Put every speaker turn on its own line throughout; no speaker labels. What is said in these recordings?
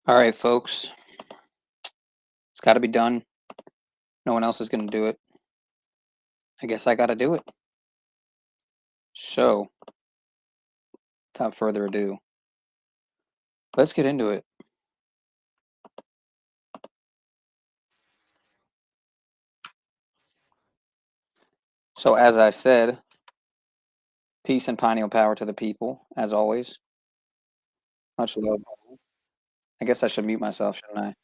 All right, folks. It's got to be done. No one else is going to do it. I guess I got to do it. So, without further ado, let's get into it. So, as I said, peace and pineal power to the people, as always. Much love. I guess I should mute myself, shouldn't I?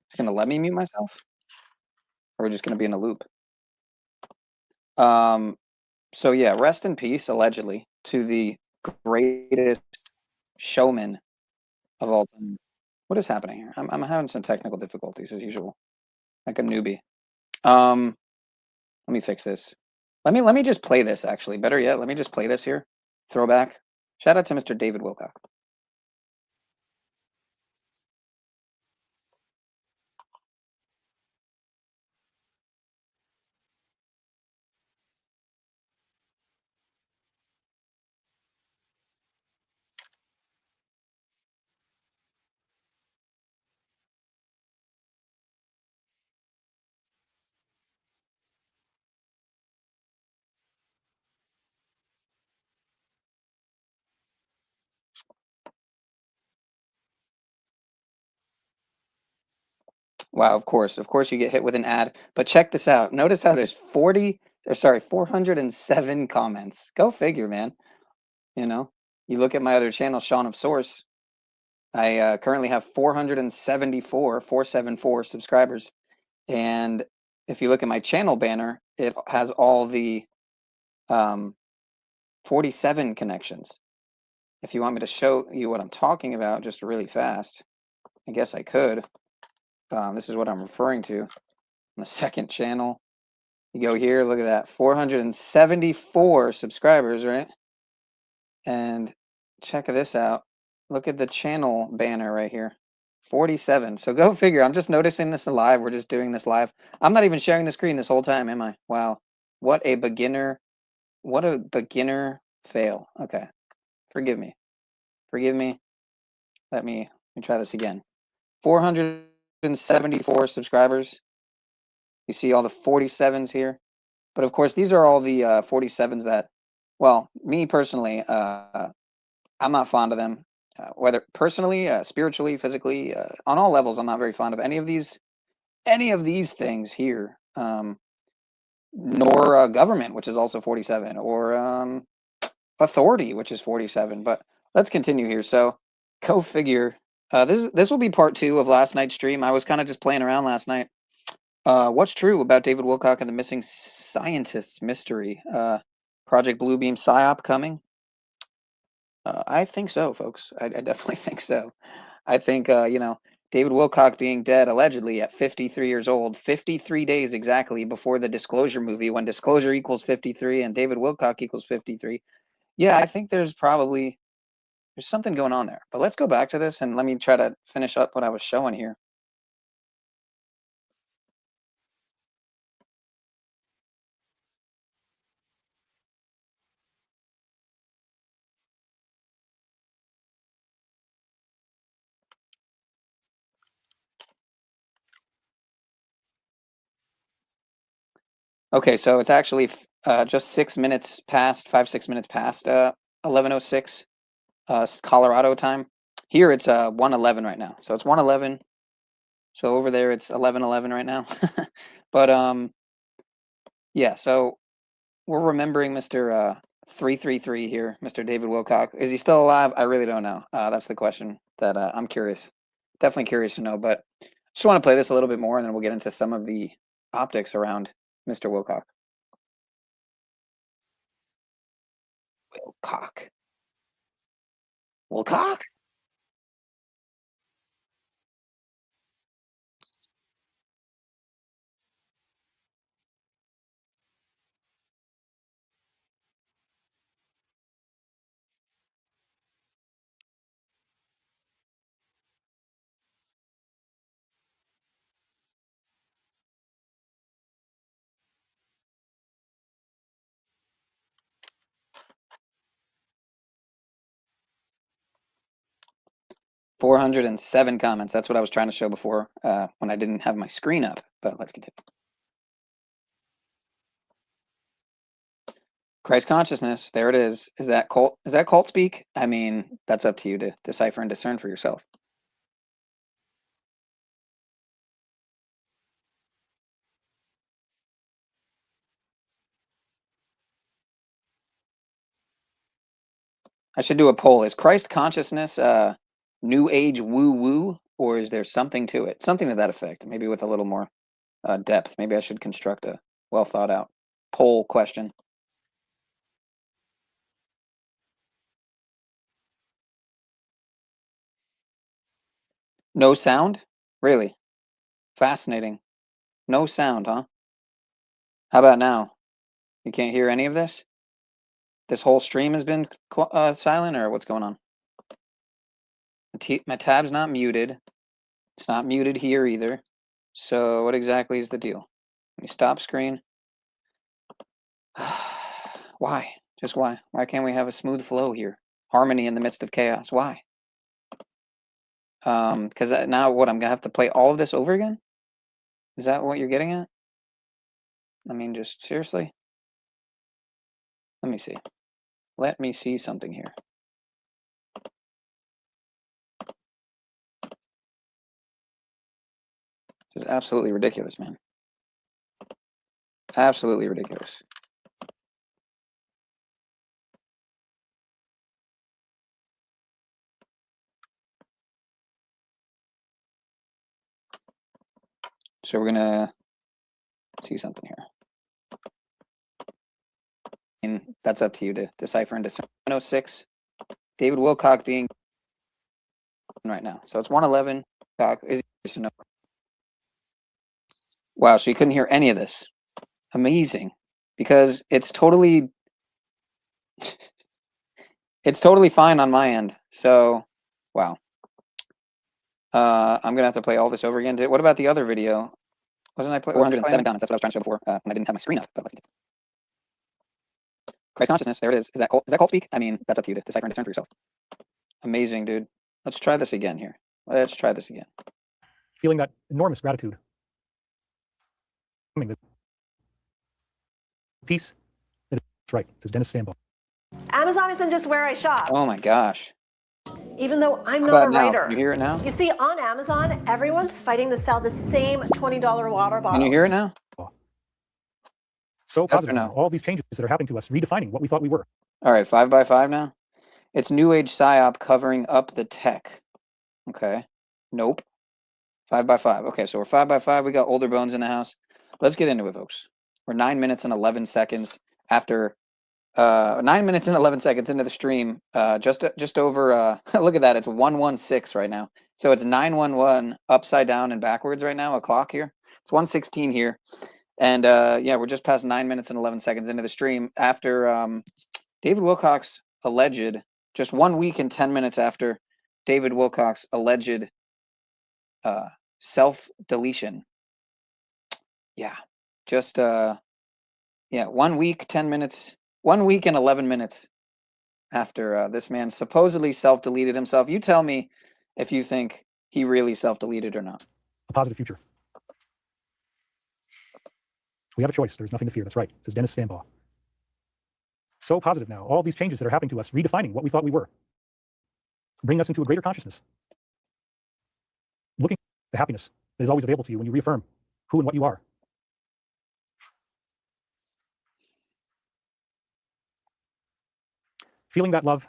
It's going to let me mute myself? Or are we just going to be in a loop? So yeah, rest in peace, allegedly, to the greatest showman of all time. What is happening here? I'm having some technical difficulties as usual, like a newbie. Let me fix this. Let me just play this. Actually, better yet, let me just play this here. Throwback. Shout out to Mr. David Wilcock. Wow, of course you get hit with an ad. But check this out. Notice how there's 407 comments. Go figure, man. You know, you look at my other channel, Sean of Source. I currently have 474 subscribers. And if you look at my channel banner, it has all the 47 connections. If you want me to show you what I'm talking about just really fast, I guess I could. This is what I'm referring to on the second channel. You go here, look at that, 474 subscribers, right? And check this out. Look at the channel banner right here, 47. So go figure. I'm just noticing this live. We're just doing this live. I'm not even sharing the screen this whole time, am I? Wow. What a beginner fail. Okay. Forgive me. Forgive me. Let me try this again. 474 subscribers. You see all the 47s here. But of course, these are all the 47s that, well, me personally, I'm not fond of them. Whether personally, spiritually, physically, on all levels, I'm not very fond of any of these things here. Nor government, which is also 47, or authority, which is 47. But let's continue here. So, go figure. This will be part 2 of last night's stream. I was kind of just playing around last night. What's true about David Wilcock and the missing scientists mystery? Project Bluebeam PSYOP coming? I think so, folks. I definitely think so. I think, David Wilcock being dead allegedly at 53 years old, 53 days exactly before the Disclosure movie, when Disclosure equals 53 and David Wilcock equals 53. Yeah, I think there's something going on there. But let's go back to this and let me try to finish up what I was showing here. Okay, so it's actually just 6 minutes past, 6 minutes past 11:06 Colorado time. Here it's 1:11 right now. So it's 1:11. So over there it's 11:11 right now. But yeah, so we're remembering Mr. 333 here, Mr. David Wilcock. Is he still alive? I really don't know. That's the question that I'm curious. Definitely curious to know, but just want to play this a little bit more and then we'll get into some of the optics around Mr. Wilcock. Wilcock. Wilcock? 407 comments. That's what I was trying to show before when I didn't have my screen up, but let's continue. Christ consciousness, there it is. Is that cult speak? I mean, that's up to you to decipher and discern for yourself. I should do a poll. Is Christ consciousness new age woo-woo, or is there something to it? Something to that effect, maybe with a little more depth. Maybe I should construct a well thought out poll question. No sound? Really? Fascinating. No sound, huh? How about now? You can't hear any of this? This whole stream has been silent, or what's going on? My tab's not muted. It's not muted here either. So what exactly is the deal? Let me stop screen. Why? Just why? Why can't we have a smooth flow here? Harmony in the midst of chaos. Why? Because now what? I'm gonna have to play all of this over again? Is that what you're getting at? I mean, just seriously? Let me see. Let me see something here. This is absolutely ridiculous, man. Absolutely ridiculous. So we're gonna see something here. And that's up to you to decipher and discern. 106. David Wilcock being right now. So it's 111. Wow, so you couldn't hear any of this. Amazing. Because it's totally fine on my end. So wow. I'm gonna have to play all this over again. What about the other video? Wasn't I playing 407 comments? That's what I was trying to show before when I didn't have my screen up. But let's continue. Christ consciousness, there it is. Is that cult speak? I mean, that's up to you to decipher and discern for yourself. Amazing, dude. Let's try this again here. Let's try this again.
Feeling that enormous gratitude. Peace. That's right. Says Dennis Sambo.
Amazon isn't just where I shop.
Oh my gosh.
Even though I'm not a writer.
Can you hear it now?
You see, on Amazon, everyone's fighting to sell the same $20 water bottle.
Can you hear it now?
So positive now. All these changes that are happening to us, redefining what we thought we were.
All right, 5x5 now. It's new age psyop covering up the tech. Okay. Nope. 5x5. Okay, so we're 5x5. We got older bones in the house. Let's get into it, folks. We're 9 minutes and 11 seconds after 9 minutes and 11 seconds into the stream. Just over look at that. It's 116 right now. So it's 911 upside down and backwards right now, a clock here. It's 116 here. And yeah, we're just past 9 minutes and 11 seconds into the stream after David Wilcock's alleged, just 1 week and 10 minutes after David Wilcock's alleged self-deletion. Yeah, just yeah, 1 week, 10 minutes, 1 week and 11 minutes after this man supposedly self-deleted himself. You tell me if you think he really self-deleted or not.
A positive future. We have a choice. There's nothing to fear. That's right. Says Dennis Stambaugh. So positive now. All these changes that are happening to us, redefining what we thought we were, bring us into a greater consciousness. Looking at the happiness that is always available to you when you reaffirm who and what you are. Feeling that love,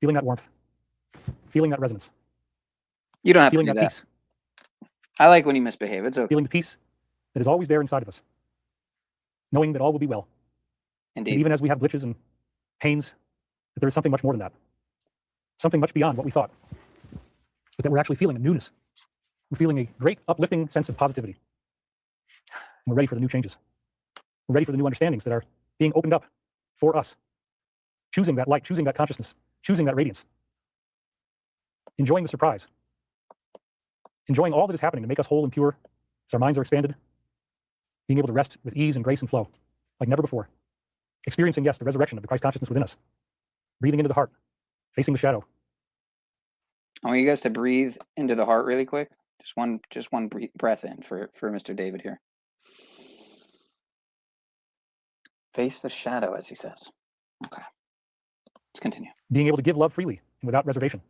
feeling that warmth, feeling that resonance.
You don't have
feeling
to do
that
that.
peace.
I like when you misbehave. It's okay.
Feeling the peace that is always there inside of us. Knowing that all will be well.
Indeed.
And even as we have glitches and pains, that there is something much more than that. Something much beyond what we thought. But that we're actually feeling a newness. We're feeling a great uplifting sense of positivity. And we're ready for the new changes. We're ready for the new understandings that are being opened up for us. Choosing that light, choosing that consciousness, choosing that radiance. Enjoying the surprise. Enjoying all that is happening to make us whole and pure as our minds are expanded. Being able to rest with ease and grace and flow like never before. Experiencing, yes, the resurrection of the Christ consciousness within us. Breathing into the heart, facing the shadow.
I want you guys to breathe into the heart really quick. Just one breath in for Mr. David here. Face the shadow, as he says. Okay. Let's continue.
Being able to give love freely and without reservation.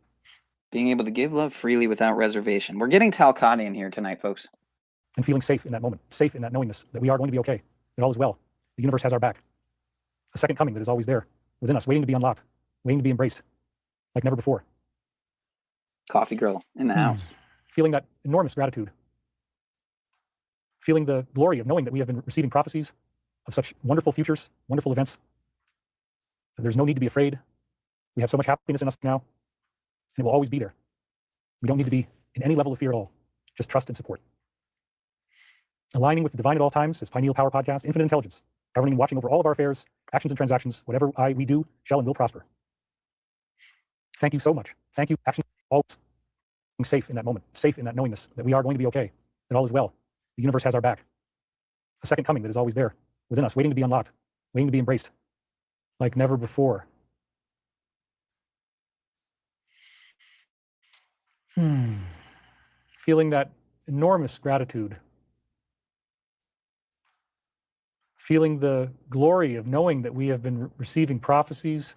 Being able to give love freely without reservation. We're getting Talcottian here tonight, folks.
And feeling safe in that moment, safe in that knowingness that we are going to be okay, that all is well. The universe has our back. A second coming that is always there within us, waiting to be unlocked, waiting to be embraced like never before.
Coffee girl in the house.
Feeling that enormous gratitude. Feeling the glory of knowing that we have been receiving prophecies of such wonderful futures, wonderful events. There's no need to be afraid. We have so much happiness in us now, and it will always be there. We don't need to be in any level of fear at all. Just trust and support. Aligning with the divine at all times is Pineal Power Podcast, infinite intelligence, governing and watching over all of our affairs, actions and transactions, whatever we do, shall and will prosper. Thank you so much. Thank you. Action always being safe in that moment, safe in that knowingness that we are going to be okay, that all is well. The universe has our back. A second coming that is always there within us, waiting to be unlocked, waiting to be embraced like never before. Feeling that enormous gratitude. Feeling the glory of knowing that we have been receiving prophecies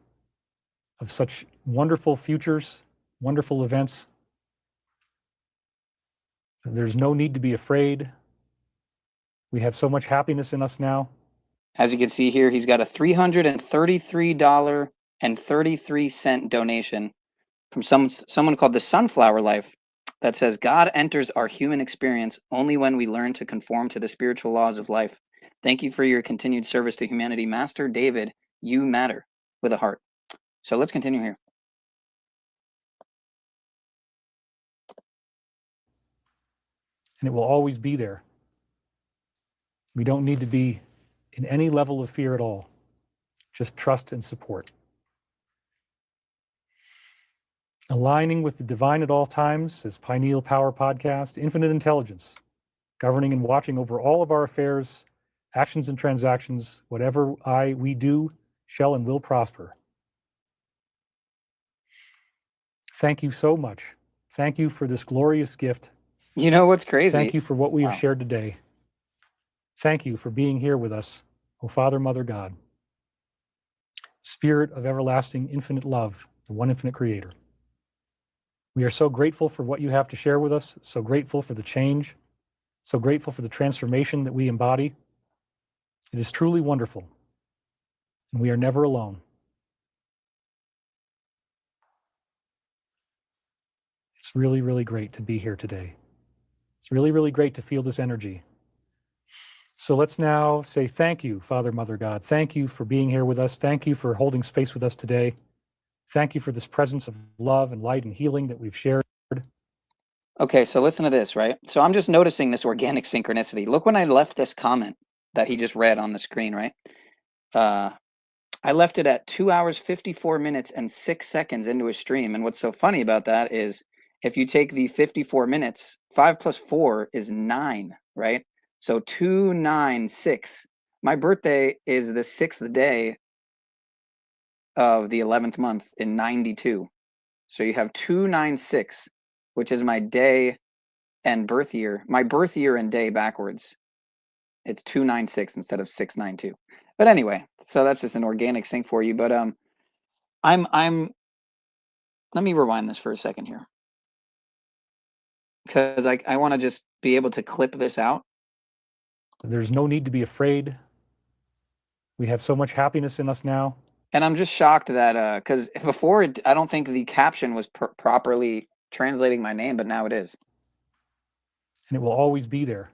of such wonderful futures, wonderful events. There's no need to be afraid. We have so much happiness in us now.
As you can see here, he's got a $333.33 donation from someone called the Sunflower Life that says, God enters our human experience only when we learn to conform to the spiritual laws of life. Thank you for your continued service to humanity. Master David, you matter, with a heart. So let's continue here.
And it will always be there. We don't need to be in any level of fear at all. Just trust and support. Aligning with the divine at all times is Pineal Power Podcast, infinite intelligence, governing and watching over all of our affairs, actions and transactions, whatever we do, shall and will prosper. Thank you so much. Thank you for this glorious gift.
You know what's crazy?
Thank you for what we have shared today. Thank you for being here with us, O Father, Mother, God. Spirit of everlasting, infinite love, the one infinite creator. We are so grateful for what you have to share with us, so grateful for the change, so grateful for the transformation that we embody. It is truly wonderful, and we are never alone. It's really, really great to be here today. It's really, really great to feel this energy. So let's now say thank you, Father, Mother, God. Thank you for being here with us. Thank you for holding space with us today. Thank you for this presence of love and light and healing that we've shared.
Okay, so listen to this, right? So I'm just noticing this organic synchronicity. Look when I left this comment that he just read on the screen, right? I left it at 2 hours, 54 minutes, and 6 seconds into a stream. And what's so funny about that is if you take the 54 minutes, 5 plus 4 is 9, right? So 296. My birthday is the 6th day of the 11th month in 92. So you have 296, which is my day and birth year. My birth year and day backwards. It's 296 instead of 692. But anyway, so that's just an organic sync for you. But let me rewind this for a second here, because I want to just be able to clip this out.
There's no need to be afraid. We have so much happiness in us now.
And I'm just shocked that, because before, I don't think the caption was properly translating my name, but now it is.
And it will always be there.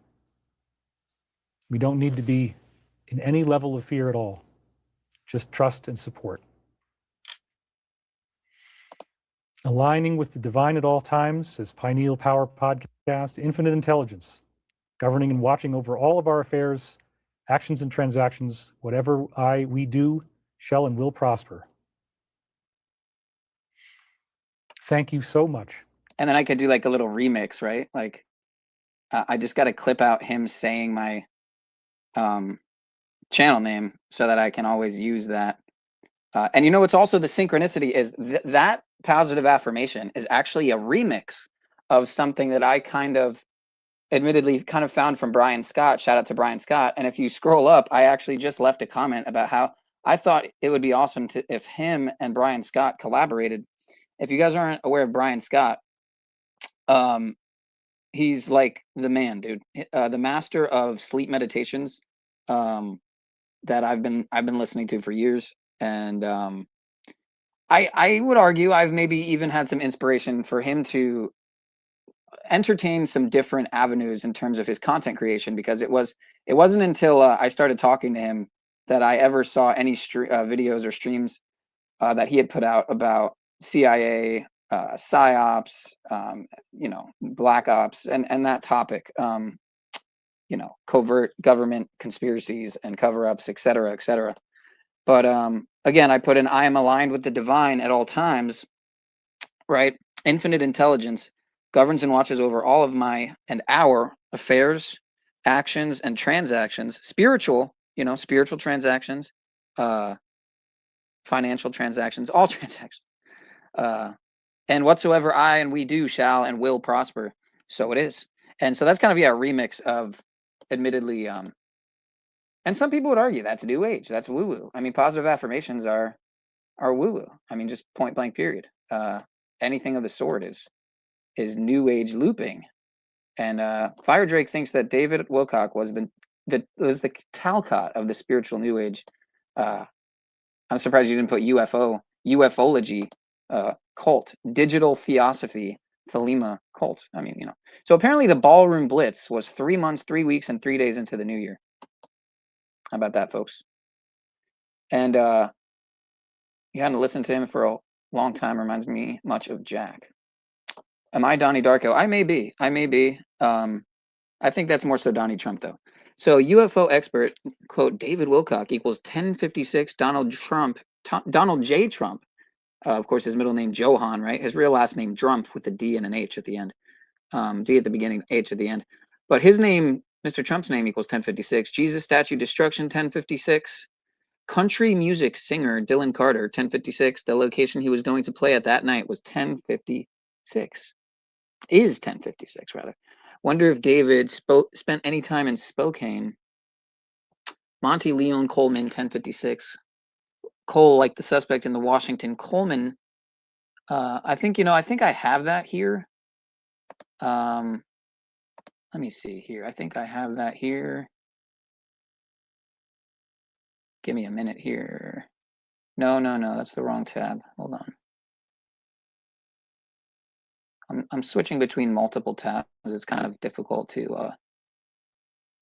We don't need to be in any level of fear at all. Just trust and support. Aligning with the divine at all times is Pineal Power Podcast, infinite intelligence, governing and watching over all of our affairs, actions and transactions, whatever we do, shall and will prosper. Thank you so much.
And then I could do like a little remix, right? Like, I just got to clip out him saying my channel name so that I can always use that. And you know what's also the synchronicity is that positive affirmation is actually a remix of something that I admittedly found from Brian Scott. Shout out to Brian Scott. And if you scroll up, I actually just left a comment about how I thought it would be awesome if him and Brian Scott collaborated. If you guys aren't aware of Brian Scott, he's like the man, dude. The master of sleep meditations that I've been listening to for years. And I would argue I've maybe even had some inspiration for him to entertain some different avenues in terms of his content creation, because it wasn't until I started talking to him that I ever saw any videos or streams that he had put out about CIA, psyops, black ops, and that topic, covert government conspiracies and cover-ups, et cetera, et cetera. But again, I put in, I am aligned with the divine at all times, right? Infinite intelligence governs and watches over all of my and our affairs, actions, and transactions, spiritual transactions, financial transactions, all transactions. And whatsoever I and we do shall and will prosper. So it is. And so that's kind of, a remix of, admittedly, and some people would argue that's new age. That's woo-woo. I mean, positive affirmations are woo-woo. I mean, just point blank period. Anything of the sort is new age looping. And Fire Drake thinks that David Wilcock was the Talcott of the spiritual new age. I'm surprised you didn't put ufology, cult, digital theosophy, Thelema cult. I mean, So apparently the ballroom blitz was 3 months, 3 weeks, and 3 days into the new year. How about that, folks? And you hadn't listened to him for a long time. Reminds me much of Jack. Am I Donnie Darko? I may be. I think that's more so Donnie Trump, though. So UFO expert, quote, David Wilcock equals 1056 Donald J. Trump. Of course, his middle name, Johan, right? His real last name, Drumpf, with a D and an H at the end. D at the beginning, H at the end. But his name, Mr. Trump's name, equals 1056. Jesus statue destruction, 1056. Country music singer Dylan Carter, 1056. The location he was going to play at that night was 1056. Is 1056, rather. Wonder if David spent any time in Spokane. Monty Leon Coleman, 1056. Cole, like the suspect in the Washington Coleman. I think I have that here. Let me see here. I think I have that here. Give me a minute here. No, that's the wrong tab. Hold on. I'm switching between multiple tabs. It's kind of difficult to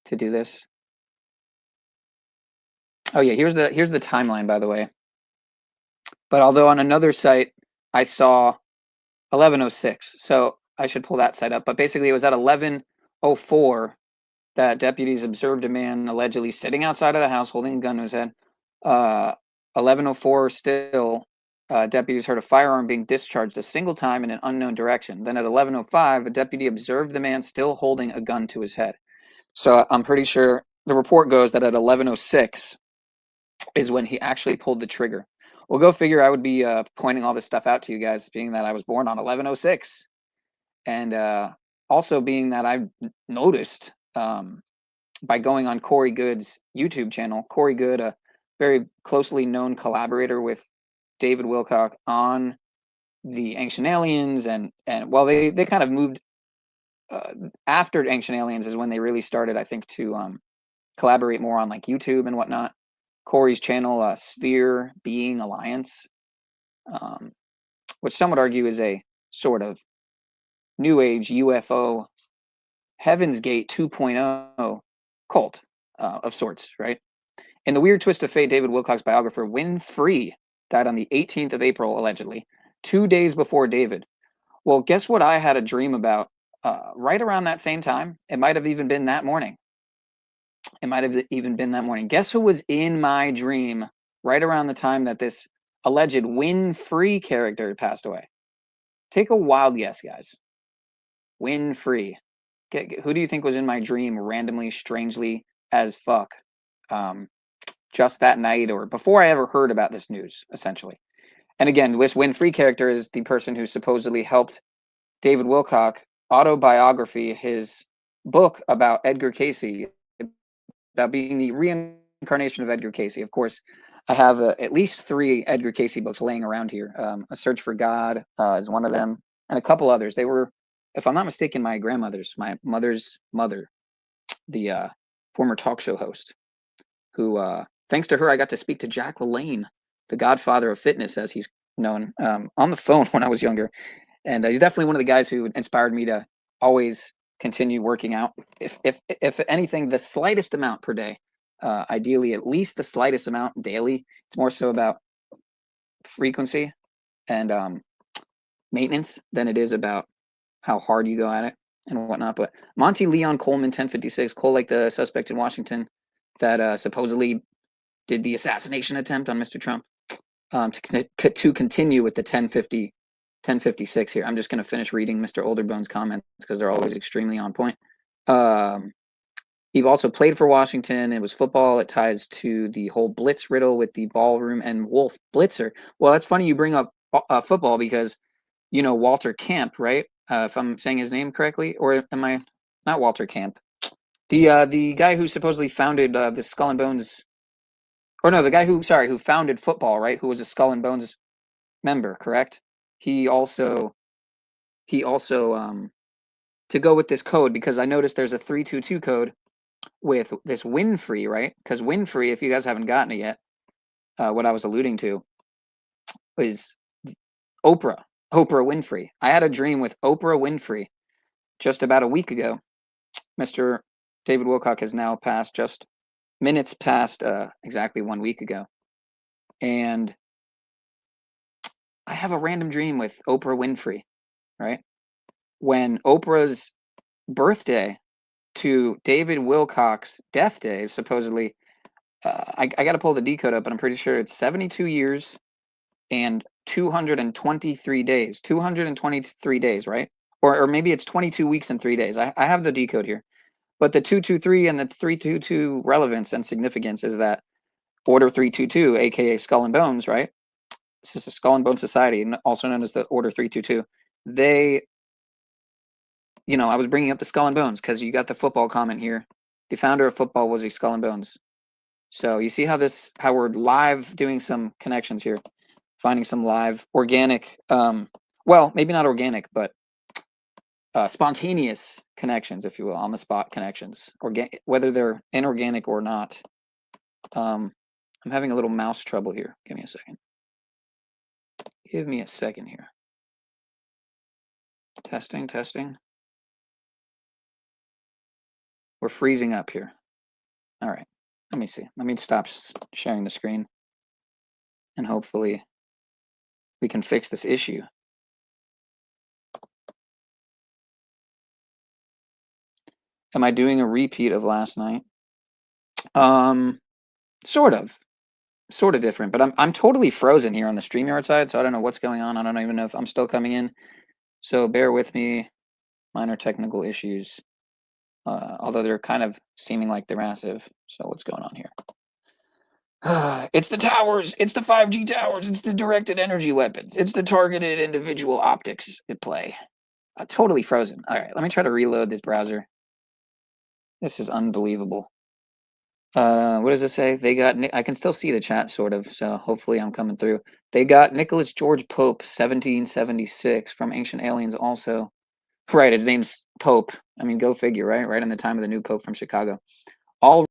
do this. Oh yeah, here's the timeline, by the way. But although on another site I saw 11:06, so I should pull that site up. But basically, it was at 11:04 that deputies observed a man allegedly sitting outside of the house holding a gun to his head. 11:04 still. Deputies heard a firearm being discharged a single time in an unknown direction. Then at 11:05, a deputy observed the man still holding a gun to his head. So I'm pretty sure the report goes that at 11:06 is when he actually pulled the trigger. Well, go figure. I would be pointing all this stuff out to you guys, being that I was born on 11:06. And also being that I've noticed by going on Corey Goode's YouTube channel, Corey Goode, a very closely known collaborator with David Wilcock on the Ancient Aliens, and well, they kind of moved after Ancient Aliens is when they really started, I think, to collaborate more on like YouTube and whatnot. Corey's channel, Sphere Being Alliance, which some would argue is a sort of New Age UFO Heaven's Gate 2.0 cult of sorts, right? In the weird twist of fate, David Wilcock's biographer, Winfrey, died on the 18th of April, allegedly, 2 days before David. Well, guess what I had a dream about right around that same time? It might have even been that morning. Guess who was in my dream right around the time that this alleged Winfrey character passed away? Take a wild guess, guys. Winfrey. Who do you think was in my dream randomly, strangely as fuck? Just that night or before I ever heard about this news, essentially. and again, this Winfrey character is the person who supposedly helped David Wilcock autobiography, his book about Edgar Casey, about being the reincarnation of Edgar Casey. Of course, I have at least 3 Edgar Casey books laying around here. A Search for God is one of them, and a couple others. They were, if I'm not mistaken, my grandmother's, my mother's mother, the former talk show host, who, thanks to her, I got to speak to Jack LaLanne, the godfather of fitness, as he's known, on the phone when I was younger. And he's definitely one of the guys who inspired me to always continue working out. If anything, the slightest amount per day, ideally at least the slightest amount daily. It's more so about frequency and maintenance than it is about how hard you go at it and whatnot. But Monty Leon Coleman, 1056, Cole, like the suspect in Washington that supposedly did the assassination attempt on Mr. Trump, to continue with the 1056 here. I'm just going to finish reading Mr. Olderbone's comments because they're always extremely on point. He also played for Washington. It was football. It ties to the whole Blitz riddle with the ballroom and Wolf Blitzer. Well, that's funny you bring up football because, you know, Walter Camp, right? If I'm saying his name correctly, or am I not Walter Camp? The guy who supposedly founded the Skull and Bones, or no, the guy who founded football, right? Who was a Skull and Bones member, correct? He also to go with this code, because I noticed there's a 322 code with this Winfrey, right? Because Winfrey, if you guys haven't gotten it yet, what I was alluding to is Oprah Winfrey. I had a dream with Oprah Winfrey just about a week ago. Mr. David Wilcock has now passed, just minutes past exactly 1 week ago. And I have a random dream with Oprah Winfrey, right? When Oprah's birthday to David Wilcock's death day is supposedly, I got to pull the decode up, but I'm pretty sure it's 72 years and 223 days. 223 days, right? Or maybe it's 22 weeks and 3 days. I have the decode here. But the 223 and the 322 relevance and significance is that Order 322, aka Skull and Bones, right? This is the Skull and Bone Society, also known as the Order 322. They, you know, I was bringing up the Skull and Bones because you got the football comment here. The founder of football was a Skull and Bones. So you see how we're live doing some connections here, finding some live organic, well, maybe not organic, but spontaneous connections, if you will, on the spot connections, whether they're inorganic or not. I'm having a little mouse trouble here. Give me a second. Give me a second here. Testing. We're freezing up here. All right. Let me see. Let me stop sharing the screen. And hopefully we can fix this issue. Am I doing a repeat of last night? Sort of different, but I'm totally frozen here on the StreamYard side, so I don't know what's going on. I don't even know if I'm still coming in. So bear with me. Minor technical issues. Although they're kind of seeming like they're massive. So what's going on here? It's the towers. It's the 5G towers. It's the directed energy weapons. It's the targeted individual optics at play. Totally frozen. All right, let me try to reload this browser. This is unbelievable. What does it say? They got, I can still see the chat sort of, so hopefully I'm coming through. They got Nicholas George Pope, 1776, from Ancient Aliens also. Right, his name's Pope. I mean, go figure, right? Right in the time of the new Pope from Chicago. All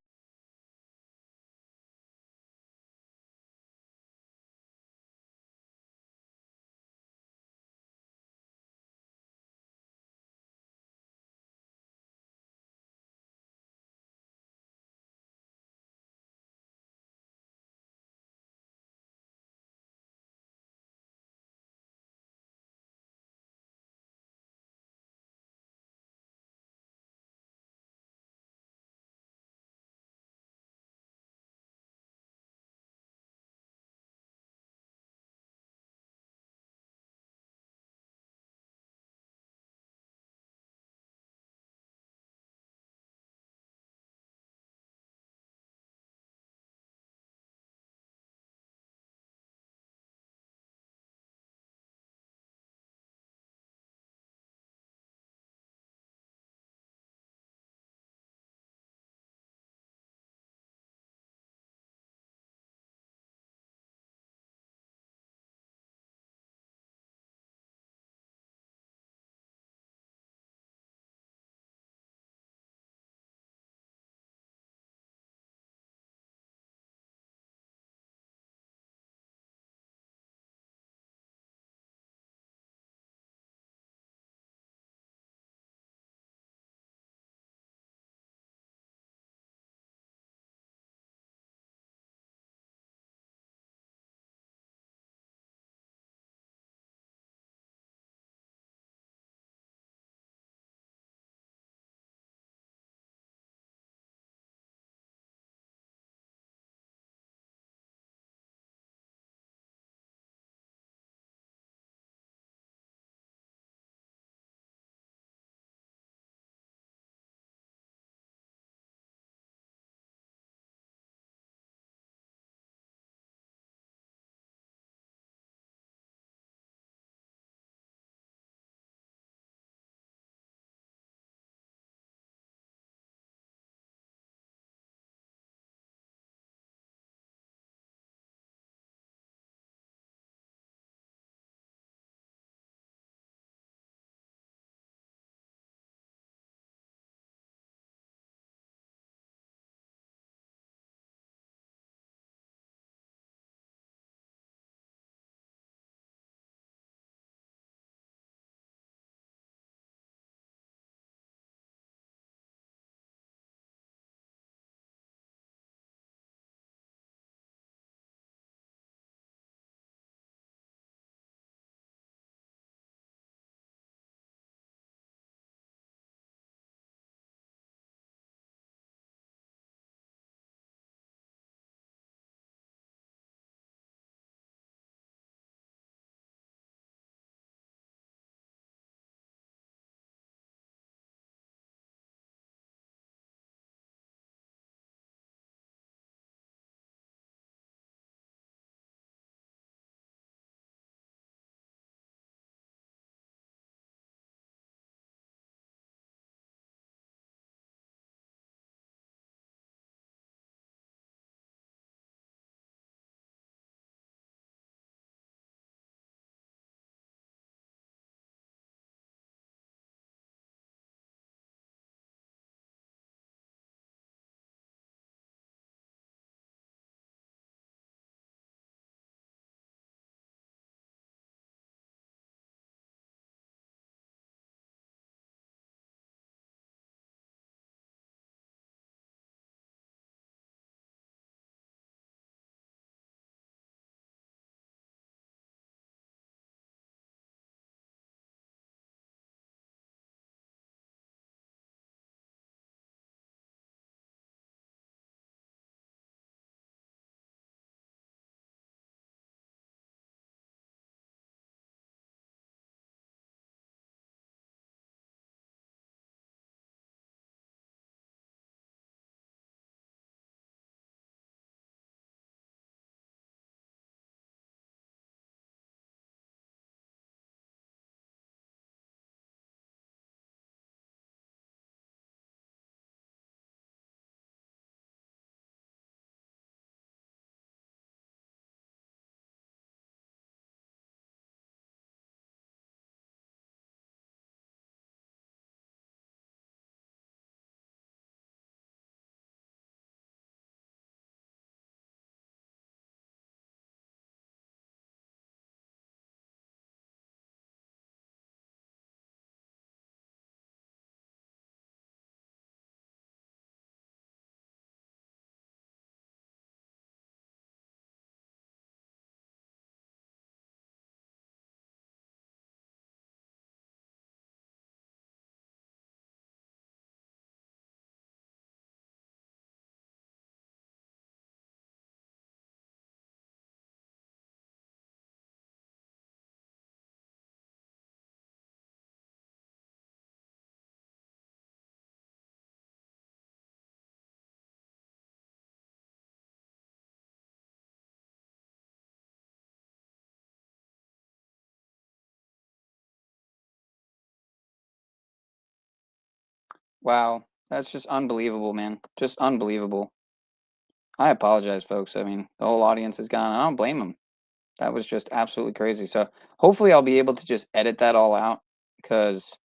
Wow. That's just unbelievable, man. Just unbelievable. I apologize, folks. I mean, the whole audience is gone. I don't blame them. That was just absolutely crazy. So hopefully I'll be able to just edit that all out, because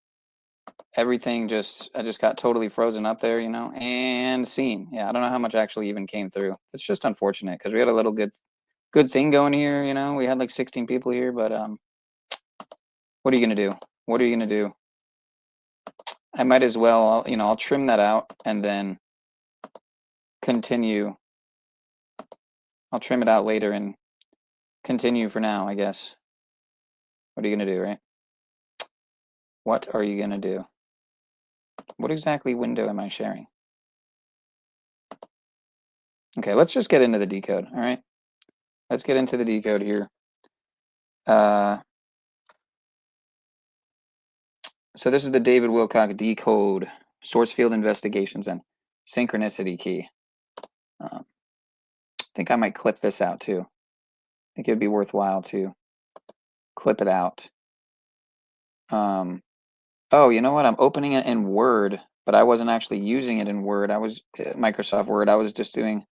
everything I just got totally frozen up there, you know, and seen. Yeah, I don't know how much actually even came through. It's just unfortunate because we had a little good thing going here, you know. We had like 16 people here, but what are you gonna do? What are you gonna do? I might as well, you know, I'll trim that out and then continue. I'll trim it out later and continue for now, I guess. What are you gonna do, right? What are you gonna do? What exactly window am I sharing? Okay, let's just get into the decode, all right? Let's get into the decode here. So this is the DavidWilcock decode, source field investigations, and synchronicity key. I think I might clip this out too. I think it'd be worthwhile to clip it out. Oh, you know what? I'm opening it in Word, but I wasn't actually using it in Word. I was Microsoft Word. I was just doing.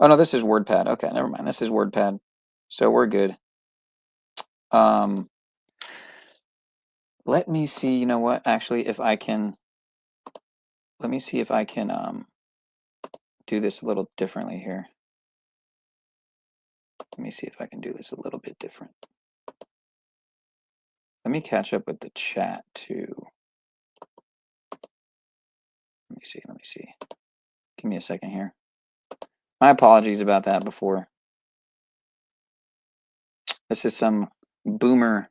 Oh no, this is WordPad. Okay, never mind. This is WordPad, so we're good. Let me see. You know what? Actually, if I can. Let me see if I can do this a little differently here. Let me see if I can do this a little bit different. Let me catch up with the chat too. Let me see. Let me see. Give me a second here. My apologies about that before. This is some boomer.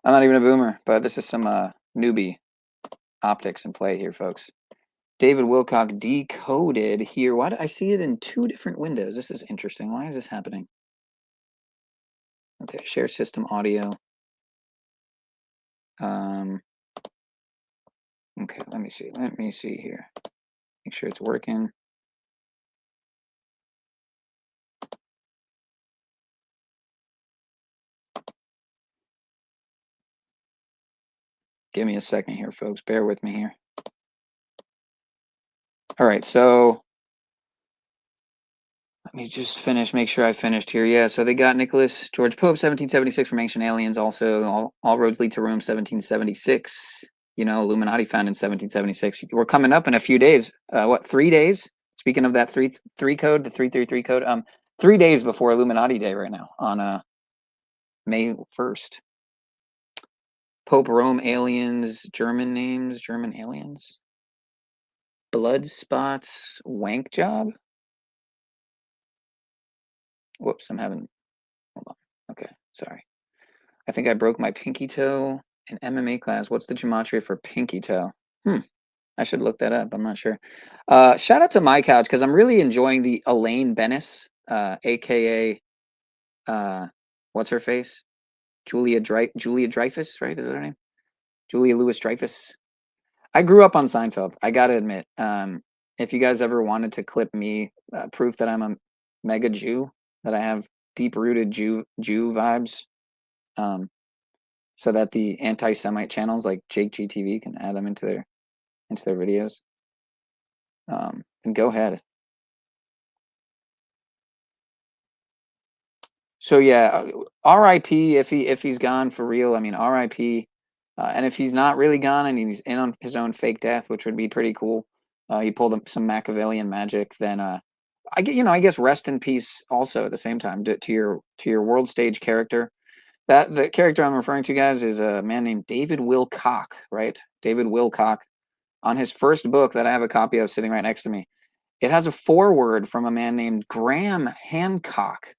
I'm not even a boomer, but this is some newbie optics in play here, folks. DavidWilcock decoded here. Why do I see it in two different windows? This is interesting. Why is this happening? Okay, share system audio. Okay, let me see. Let me see here. Make sure it's working. Give me a second here, folks. Bear with me here. All right, so let me just finish, make sure I finished here. Yeah, so they got Nicholas George Pope, 1776 from Ancient Aliens. Also, all roads lead to Rome, 1776. You know, Illuminati found in 1776. We're coming up in a few days. What, 3 days? Speaking of that three code, the 333 code. 3 days before Illuminati Day right now on May 1st. Pope, Rome, aliens, German names, German aliens. Blood spots, wank job. Whoops, I'm having. Hold on. Okay, sorry. I think I broke my pinky toe in MMA class. What's the gematria for pinky toe? I should look that up. I'm not sure. Shout out to my couch because I'm really enjoying the Elaine Bennis, aka what's her face? Julia Dreyfus, right? Is that her name? Julia Louis Dreyfus. I grew up on Seinfeld. I gotta admit. If you guys ever wanted to clip me, proof that I'm a mega Jew, that I have deep-rooted Jew vibes, so that the anti-Semite channels like GaiaTV can add them into their videos, and go ahead. So yeah, R.I.P. if he's gone for real. I mean, R.I.P. And if he's not really gone and he's in on his own fake death, which would be pretty cool, he pulled up some Machiavellian magic. Then I guess rest in peace. Also at the same time to your world stage character. That the character I'm referring to, guys, is a man named DavidWilcock. Right, DavidWilcock. On his first book that I have a copy of sitting right next to me, it has a foreword from a man named Graham Hancock.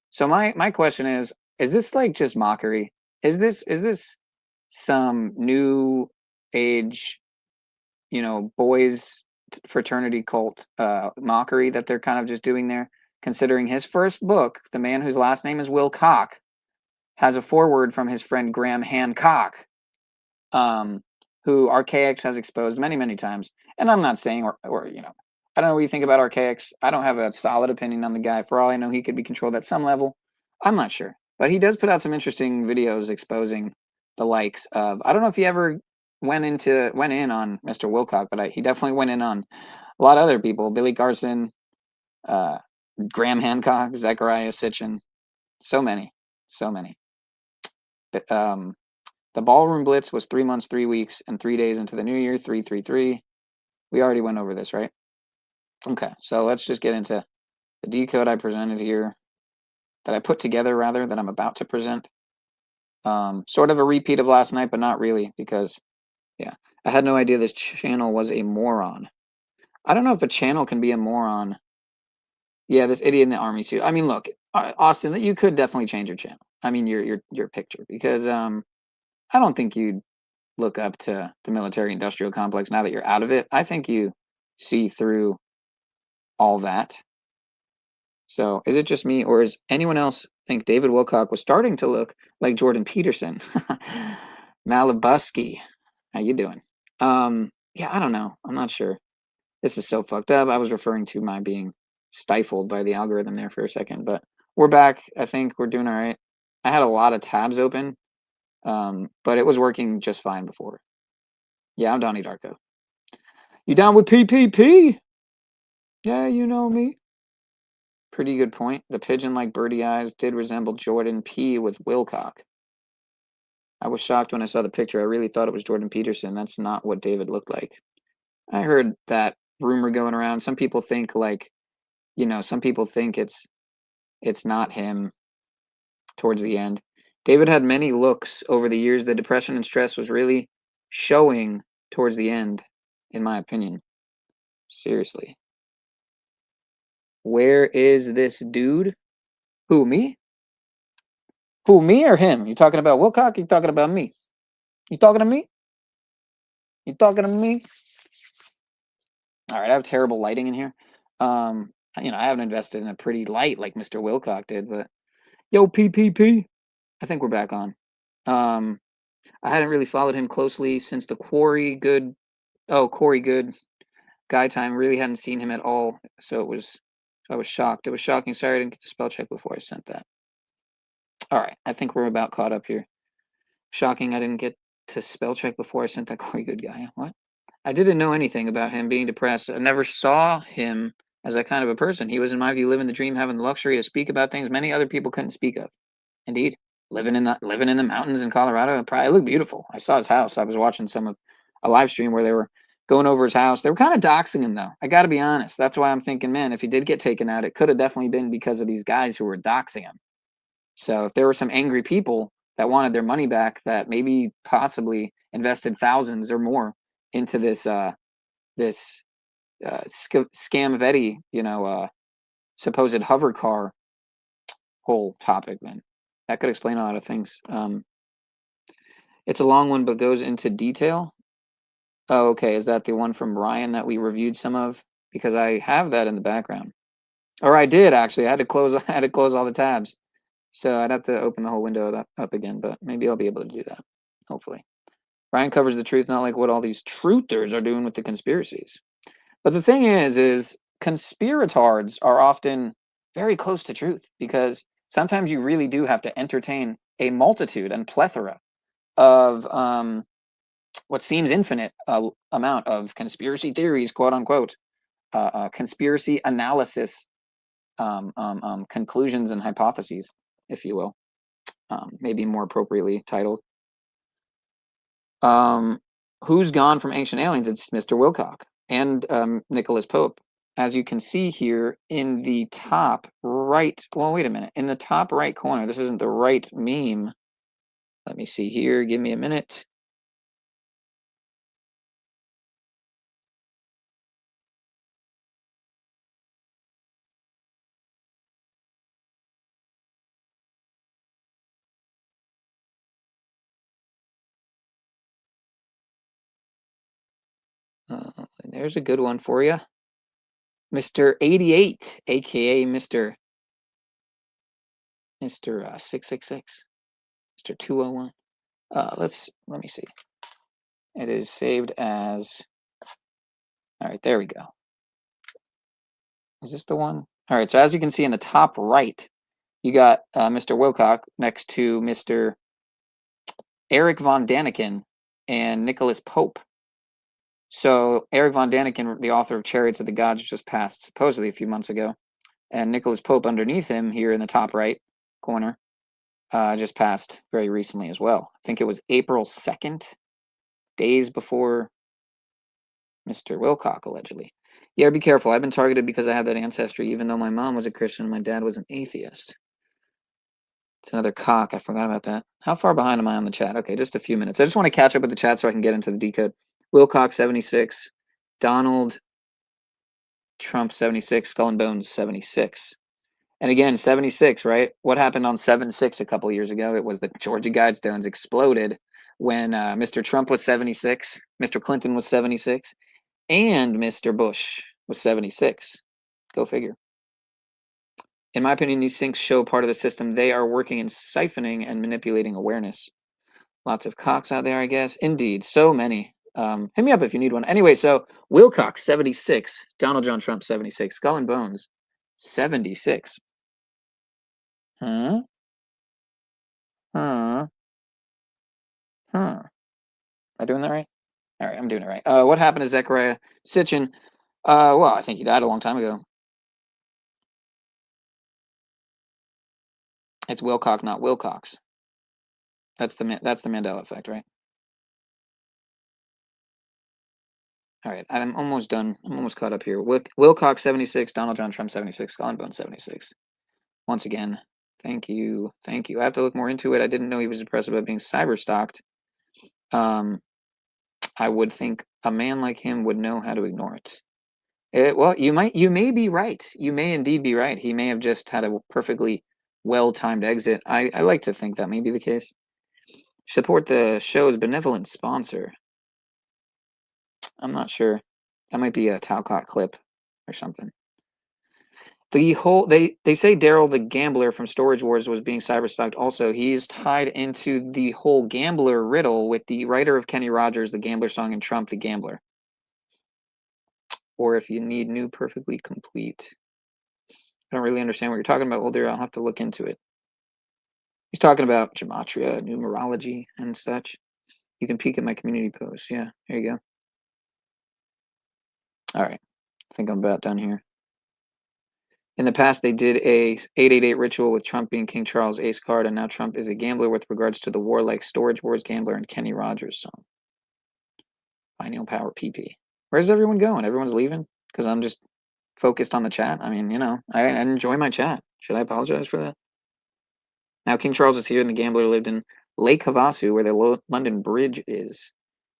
So my question is this like just mockery? Is this some new age, you know, boys fraternity cult mockery that they're kind of just doing there? Considering his first book, the man whose last name is Wilcock, has a foreword from his friend Graham Hancock, who Archaix has exposed many, many times. And I'm not saying, or you know, I don't know what you think about Archaix. I don't have a solid opinion on the guy. For all I know, he could be controlled at some level. I'm not sure. But he does put out some interesting videos exposing the likes of, I don't know if you ever went in on Mr. Wilcock, but he definitely went in on a lot of other people. Billy Carson, Graham Hancock, Zechariah Sitchin, so many. The ballroom blitz was 3 months, 3 weeks, and 3 days into the new year. 333. We already went over this, right? Okay, so let's just get into the decode I presented here, that I put together rather, that I'm about to present. Sort of a repeat of last night, but not really, because yeah, I had no idea this channel was a moron. I don't know if a channel can be a moron. Yeah, this idiot in the army suit. I mean, look, Austin, you could definitely change your channel. I mean, your picture, because I don't think you'd look up to the military-industrial complex now that you're out of it. I think you see through all that. So is it just me, or is anyone else think David Wilcock was starting to look like Jordan Peterson? Malabusky, how you doing? Yeah, I don't know. I'm not sure. This is so fucked up. I was referring to my being stifled by the algorithm there for a second, but we're back. I think we're doing all right. I had a lot of tabs open, but it was working just fine before. Yeah, I'm Donnie Darko. You down with PPP? Yeah, you know me. Pretty good point. The pigeon-like birdie eyes did resemble Jordan P. with Wilcock. I was shocked when I saw the picture. I really thought it was Jordan Peterson. That's not what David looked like. I heard that rumor going around. Some people think some people think it's not him towards the end. David had many looks over the years. The depression and stress was really showing towards the end, in my opinion. Seriously. Where is this dude? Who, me? Who, me or him? You talking about Wilcock? You talking about me? You talking to me? You talking to me? All right, I have terrible lighting in here. I haven't invested in a pretty light like Mr. Wilcock did, but yo, PPP. I think we're back on. I hadn't really followed him closely since the Corey Goode guy time. Really hadn't seen him at all, so I was shocked. It was shocking. Sorry I didn't get to spell check before I sent that. All right, I think we're about caught up here. Shocking I didn't get to spell check before I sent that Corey Goode guy. What? I didn't know anything about him being depressed. I never saw him as that kind of a person. He was, in my view, living the dream, having the luxury to speak about things many other people couldn't speak of. Indeed, living in the mountains in Colorado, probably looked beautiful. I saw his house. I was watching a live stream where they were going over his house. They were kind of doxing him, though. I got to be honest. That's why I'm thinking, man, if he did get taken out, it could have definitely been because of these guys who were doxing him. So if there were some angry people that wanted their money back, that maybe possibly invested thousands or more into this scam-vetti, supposed hover car whole topic, then that could explain a lot of things. It's a long one, but goes into detail. Oh, okay. Is that the one from Ryan that we reviewed some of? Because I have that in the background. Or I did, actually. I had to close all the tabs. So I'd have to open the whole window up again, but maybe I'll be able to do that, hopefully. Ryan covers the truth, not like what all these truthers are doing with the conspiracies. But the thing is conspiratards are often very close to truth, because sometimes you really do have to entertain a multitude and plethora of what seems infinite amount of conspiracy theories, quote unquote, conspiracy analysis, conclusions and hypotheses, if you will, maybe more appropriately titled. Who's gone from Ancient Aliens? It's Mr. Wilcock and Nicholas Pope. As you can see here in the top right, well, wait a minute, in the top right corner, this isn't the right meme. Let me see here, give me a minute. There's a good one for you. Mr. 88, aka Mr. 666, Mr. 201. Let me see. It is saved as, all right, there we go. Is this the one? All right, so as you can see in the top right, you got Mr. Wilcock next to Mr. Eric von Daniken, and Nicholas Pope. So Eric von Daniken, the author of Chariots of the Gods, just passed supposedly a few months ago. And Nicholas Pope underneath him here in the top right corner just passed very recently as well. I think it was April 2nd, days before Mr. Wilcock, allegedly. Yeah, be careful. I've been targeted because I have that ancestry, even though my mom was a Christian and my dad was an atheist. It's another cock. I forgot about that. How far behind am I on the chat? Okay, just a few minutes. I just want to catch up with the chat so I can get into the decode. Wilcock, 76. Donald Trump, 76. Skull and Bones, 76. And again, 76, right? What happened on 7/6 a couple of years ago? It was the Georgia Guidestones exploded when Mr. Trump was 76, Mr. Clinton was 76, and Mr. Bush was 76. Go figure. In my opinion, these syncs show part of the system. They are working in siphoning and manipulating awareness. Lots of cocks out there, I guess. Indeed, so many. Hit me up if you need one. Anyway, so Wilcock, 76. Donald John Trump, 76. Skull and Bones, 76. Huh? Huh? Huh? Am I doing that right? All right, I'm doing it right. What happened to Zechariah Sitchin? Well, I think he died a long time ago. It's Wilcock, not Wilcox. That's the Mandela effect, right? All right, I'm almost done. I'm almost caught up here. Wilcock, 76. Donald John Trump, 76. Skull and Bones, 76. Once again, thank you. Thank you. I have to look more into it. I didn't know he was depressed about being cyber stalked. I would think a man like him would know how to ignore it. Well, you may be right. You may indeed be right. He may have just had a perfectly well-timed exit. I like to think that may be the case. Support the show's benevolent sponsor. I'm not sure. That might be a Talcott clip or something. The whole they say Daryl the Gambler from Storage Wars was being cyberstalked. Also, he's tied into the whole gambler riddle with the writer of Kenny Rogers, the Gambler song, and Trump the Gambler. Or if you need new perfectly complete. I don't really understand what you're talking about, Older. I'll have to look into it. He's talking about Gematria, numerology, and such. You can peek at my community post. Yeah, there you go. All right. I think I'm about done here. In the past, they did a 888 ritual with Trump being King Charles Ace card, and now Trump is a gambler with regards to the warlike Storage Wars Gambler and Kenny Rogers song. Pineal Power PP. Where's everyone going? Everyone's leaving? Because I'm just focused on the chat. I mean, you know, I enjoy my chat. Should I apologize for that? Now, King Charles is here, and the gambler lived in Lake Havasu, where the London Bridge is.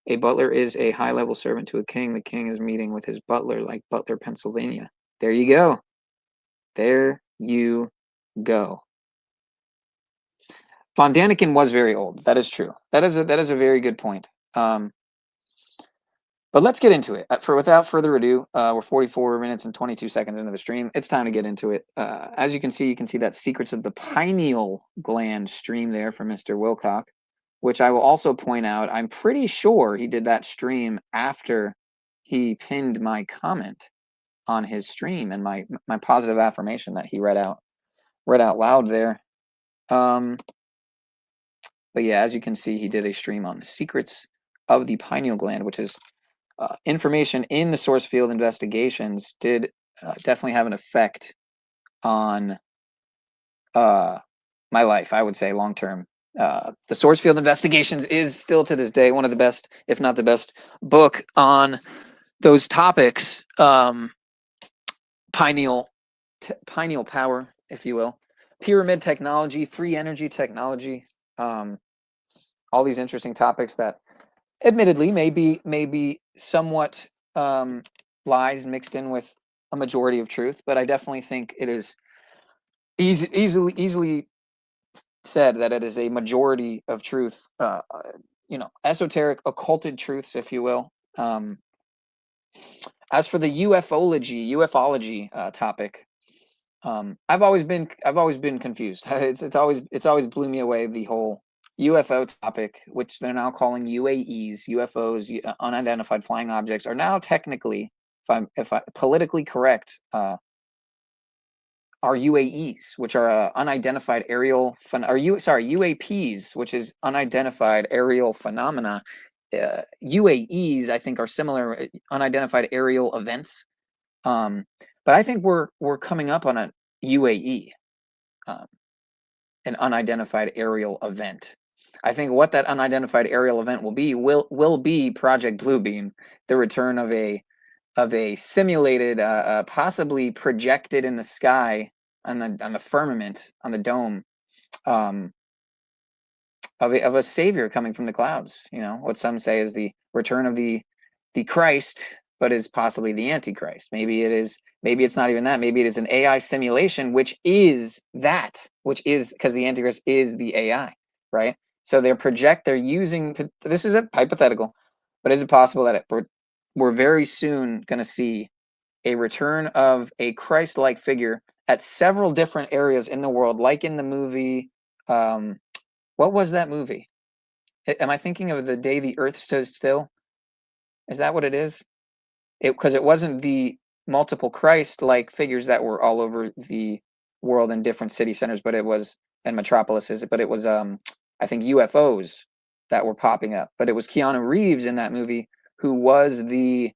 A butler is a high-level servant to a king. The king is meeting with his butler, like Butler, Pennsylvania. There you go. There you go. Von Daniken was very old. That is true. That is a very good point. But let's get into it. Without further ado, we're 44 minutes and 22 seconds into the stream. It's time to get into it. As you can see that Secrets of the Pineal Gland stream there from Mr. Wilcock, which I will also point out, I'm pretty sure he did that stream after he pinned my comment on his stream and my positive affirmation that he read out loud there. But yeah, as you can see, he did a stream on the secrets of the pineal gland, which is information in the source field investigations did definitely have an effect on my life, I would say, long term. The source field investigations is still to this day one of the best, if not the best, book on those topics. Pineal power, if you will, pyramid technology, free energy technology, all these interesting topics that admittedly may be somewhat lies mixed in with a majority of truth, but I definitely think it is easily said that it is a majority of truth, you know, esoteric, occulted truths, if you will. As for the ufology topic, I've always been confused. It's always blew me away, the whole UFO topic, which they're now calling UAEs, UFOs, unidentified flying objects, are now technically, if I politically correct, are UAEs, which are unidentified aerial UAPs, which is unidentified aerial phenomena UAEs, I think, are similar, unidentified aerial events. But I think we're coming up on a UAE, an unidentified aerial event. I think what that unidentified aerial event will be Project Bluebeam, the return of a simulated, possibly projected in the sky on the firmament, on the dome, of a savior coming from the clouds. You know, what some say is the return of the Christ, but is possibly the Antichrist. Maybe it is. Maybe it's not even that. Maybe it is an AI simulation, which is because the Antichrist is the AI, right? So they're using, this is a hypothetical, but is it possible that we're very soon going to see a return of a Christ-like figure at several different areas in the world, like in the movie, what was that movie? Am I thinking of The Day the Earth Stood Still? Is that what it is? Because it wasn't the multiple Christ-like figures that were all over the world in different city centers, but it was, and metropolises, but it was, I think, UFOs that were popping up. But it was Keanu Reeves in that movie who was the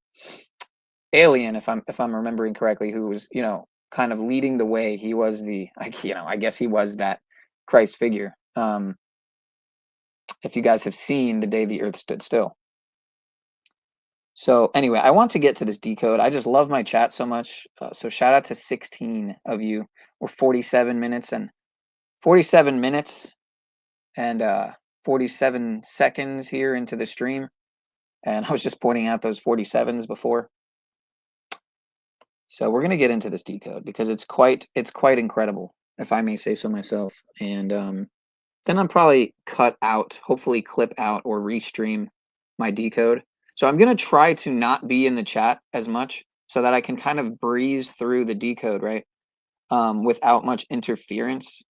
alien, if I'm remembering correctly, who was, you know, kind of leading the way. He was the, you know, I guess he was that Christ figure. If you guys have seen The Day the Earth Stood Still. So anyway, I want to get to this decode. I just love my chat so much. So shout out to 16 of you. We're 47 minutes and 47 seconds here into the stream. And I was just pointing out those 47s before. So we're going to get into this decode because it's quite incredible, if I may say so myself. And then I'll probably hopefully clip out or restream my decode. So I'm going to try to not be in the chat as much so that I can kind of breeze through the decode, right? Without much interference.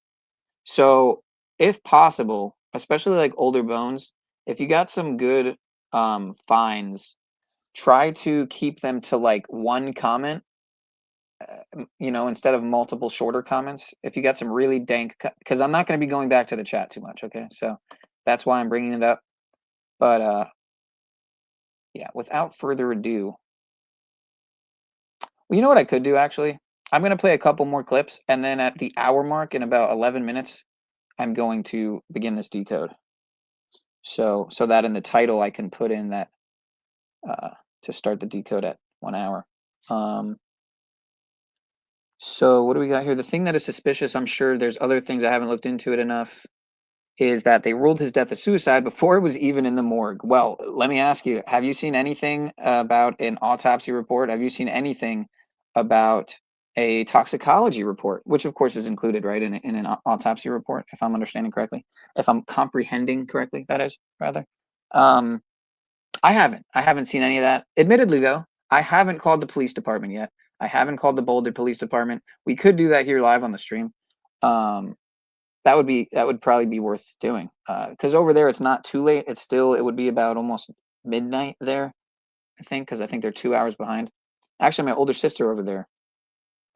So if possible, especially like older bones, if you got some good finds, try to keep them to like one comment, you know, instead of multiple shorter comments. If you got some really dank, because I'm not going to be going back to the chat too much, okay? So that's why I'm bringing it up. But yeah, without further ado, well, you know what I could do, actually? I'm going to play a couple more clips, and then at the hour mark in about 11 minutes, I'm going to begin this decode. So that in the title, I can put in that to start the decode at 1 hour. So what do we got here? The thing that is suspicious, I'm sure there's other things, I haven't looked into it enough, is that they ruled his death a suicide before it was even in the morgue. Well, let me ask you, have you seen anything about an autopsy report? Have you seen anything about a toxicology report, which of course is included, right, in an autopsy report, if I'm understanding correctly, if I'm comprehending correctly, that is, rather. I haven't seen any of that. Admittedly, though, I haven't called the police department yet. I haven't called the Boulder Police Department. We could do that here live on the stream. That would probably be worth doing, because over there it's not too late. It would be about almost midnight there, I think, because I think they're 2 hours behind. Actually, my older sister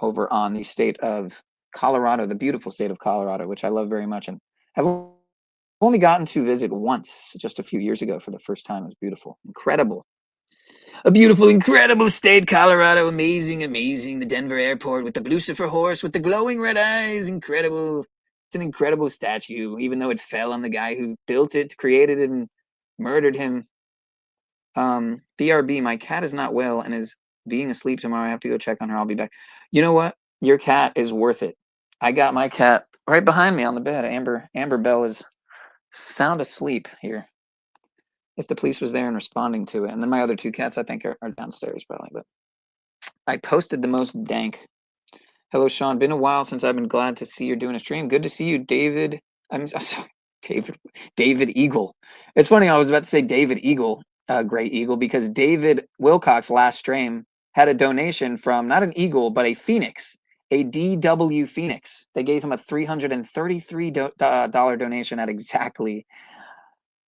over on the state of Colorado, the beautiful state of Colorado, which I love very much, and have only gotten to visit once, just a few years ago for the first time. It was beautiful, incredible. A beautiful, incredible state, Colorado. Amazing, amazing. The Denver airport with the Lucifer horse with the glowing red eyes. Incredible. It's an incredible statue, even though it fell on the guy who built it, created it, and murdered him. BRB, my cat is not well and is being asleep tomorrow. I have to go check on her. I'll be back. You know what? Your cat is worth it. I got my cat right behind me on the bed. Amber Bell is sound asleep here. If the police was there and responding to it. And then my other two cats, I think, are downstairs probably. But I posted the most dank. Hello, Sean. Been a while since I've been glad to see you're doing a stream. Good to see you, David. I'm sorry, David Eagle. It's funny, I was about to say David Eagle, Great Eagle, because David Wilcock's last stream had a donation from not an eagle, but a phoenix, a DW Phoenix. They gave him a $333 donation at exactly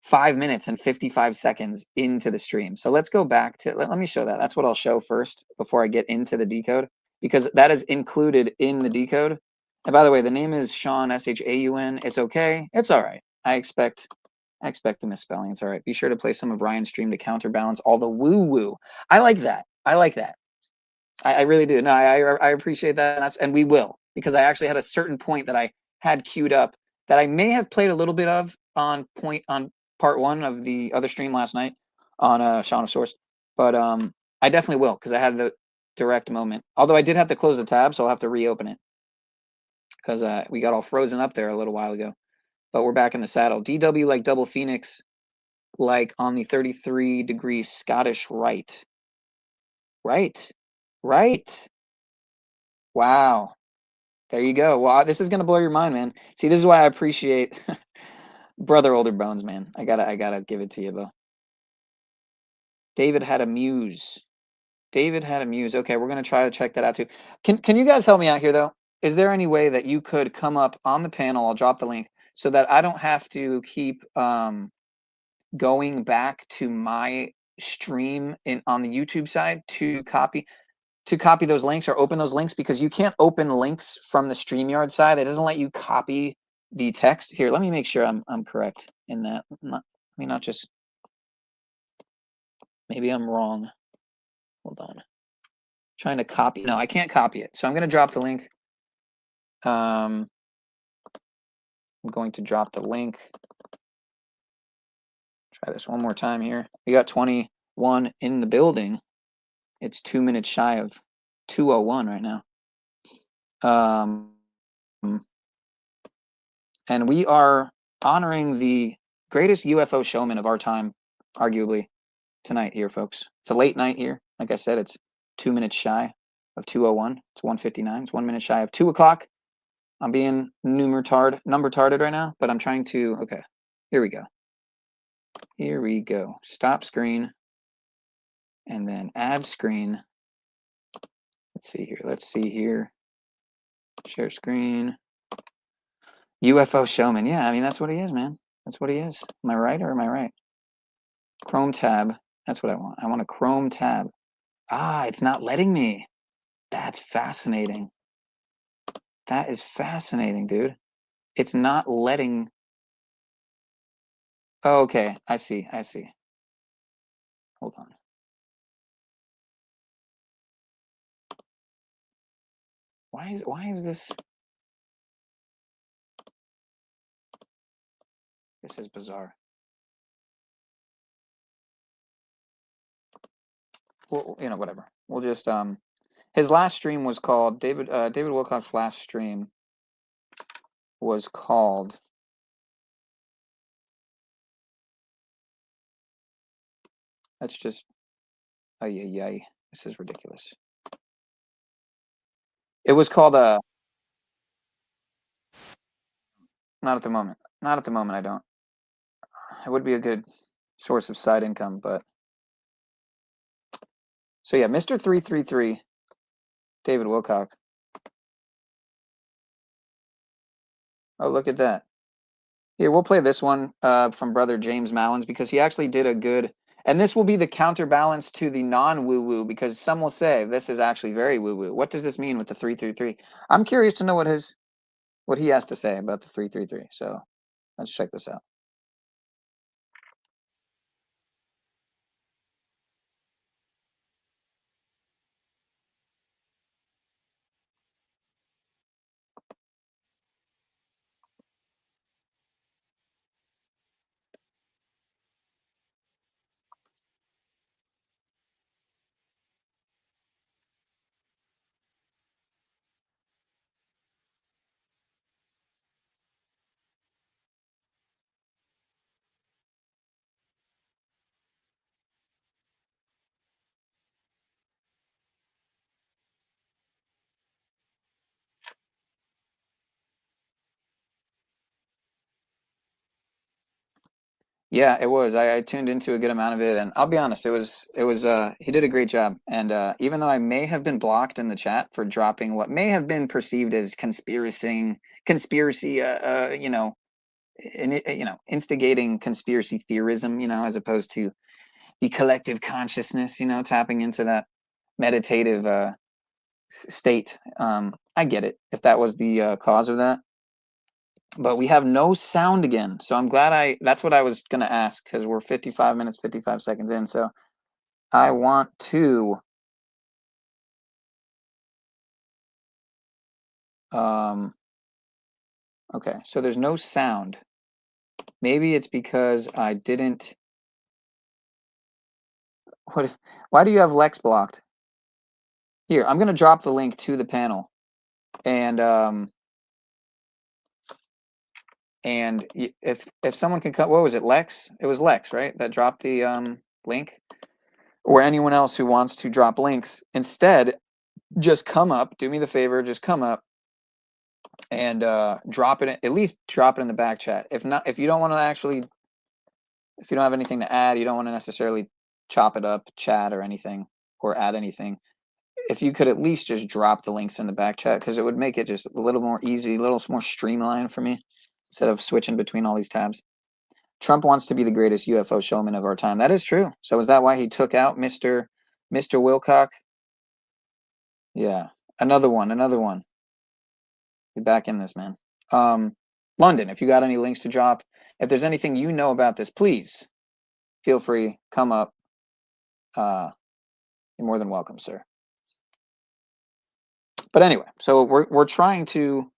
5 minutes and 55 seconds into the stream. So let's go back to, let me show that. That's what I'll show first before I get into the decode, because that is included in the decode. And by the way, the name is Sean, S-H-A-U-N. It's okay. It's all right. I expect I expect the misspelling. It's all right. Be sure to play some of Ryan's stream to counterbalance all the woo-woo. I like that. I like that. I really do. No, I appreciate that. And we will, because I actually had a certain point that I had queued up that I may have played a little bit of on part 1 of the other stream last night on Shaun of Source. But I definitely will, because I had the direct moment. Although I did have to close the tab, so I'll have to reopen it. Because we got all frozen up there a little while ago. But we're back in the saddle. DW like double Phoenix, like on the 33-degree Scottish Rite. Right. Wow. There you go. Well, this is gonna blow your mind, man. See, this is why I appreciate Brother Older Bones, man. I gotta give it to you, Bo. David had a muse. Okay, we're gonna try to check that out too. Can you guys help me out here though? Is there any way that you could come up on the panel? I'll drop the link so that I don't have to keep going back to my stream on the YouTube side to copy those links or open those links, because you can't open links from the StreamYard side. It doesn't let you copy the text. Here, let me make sure I'm correct in that. Maybe I'm wrong. Hold on. Trying to copy. No, I can't copy it. So I'm going to drop the link. I'm going to drop the link. Try this one more time here. We got 21 in the building. It's 2 minutes shy of 2:01 right now. And we are honoring the greatest UFO showman of our time, arguably, tonight here, folks. It's a late night here. Like I said, it's 2 minutes shy of 2:01. It's 1:59. It's 1 minute shy of 2 o'clock. I'm being number tarded right now, but I'm trying to. Okay, here we go. Stop screen. And then add screen. Let's see here. Share screen. UFO showman. Yeah, I mean, that's what he is, man. That's what he is. Am I right or am I right? Chrome tab. That's what I want. I want a Chrome tab. Ah, it's not letting me. That's fascinating. That is fascinating, dude. It's not letting. Oh, okay, I see. Hold on. Why is this? This is bizarre. Well, whatever. We'll just his last stream was called David Wilcock's last stream was called That's just ay. This is ridiculous. It was called not at the moment. Not at the moment, I don't. It would be a good source of side income, but so yeah, Mr. 333, David Wilcock. Oh, look at that. Here, we'll play this one from Brother James Mallins, because he actually did a good, and this will be the counterbalance to the non-woo-woo, because some will say this is actually very woo-woo. What does this mean with the 333? I'm curious to know what he has to say about the 333. So let's check this out. Yeah, it was. I tuned into a good amount of it, and I'll be honest, it was he did a great job. And even though I may have been blocked in the chat for dropping what may have been perceived as conspiracy, instigating conspiracy theorism, as opposed to the collective consciousness, tapping into that meditative state. I get it if that was the cause of that. But we have no sound again. So I'm glad that's what I was going to ask, because we're 55 minutes, 55 seconds in. So I want to okay, so there's no sound. Maybe it's because I didn't. Why do you have Lex blocked? Here, I'm going to drop the link to the panel. And if someone can cut, what was it, Lex? It was Lex, right? That dropped the link. Or anyone else who wants to drop links. Instead, just come up, do me the favor, just come up and drop it, at least drop it in the back chat. If not, if you don't want to actually, if you don't have anything to add, you don't want to necessarily chop it up, chat or anything, or add anything, if you could at least just drop the links in the back chat, because it would make it just a little more easy, a little more streamlined for me, instead of switching between all these tabs. Trump wants to be the greatest UFO showman of our time. That is true. So is that why he took out Mr. Wilcock? Yeah. Another one. Be back in this, man. London, if you got any links to drop, if there's anything you know about this, please feel free, come up. You're more than welcome, sir. But anyway, so we're trying to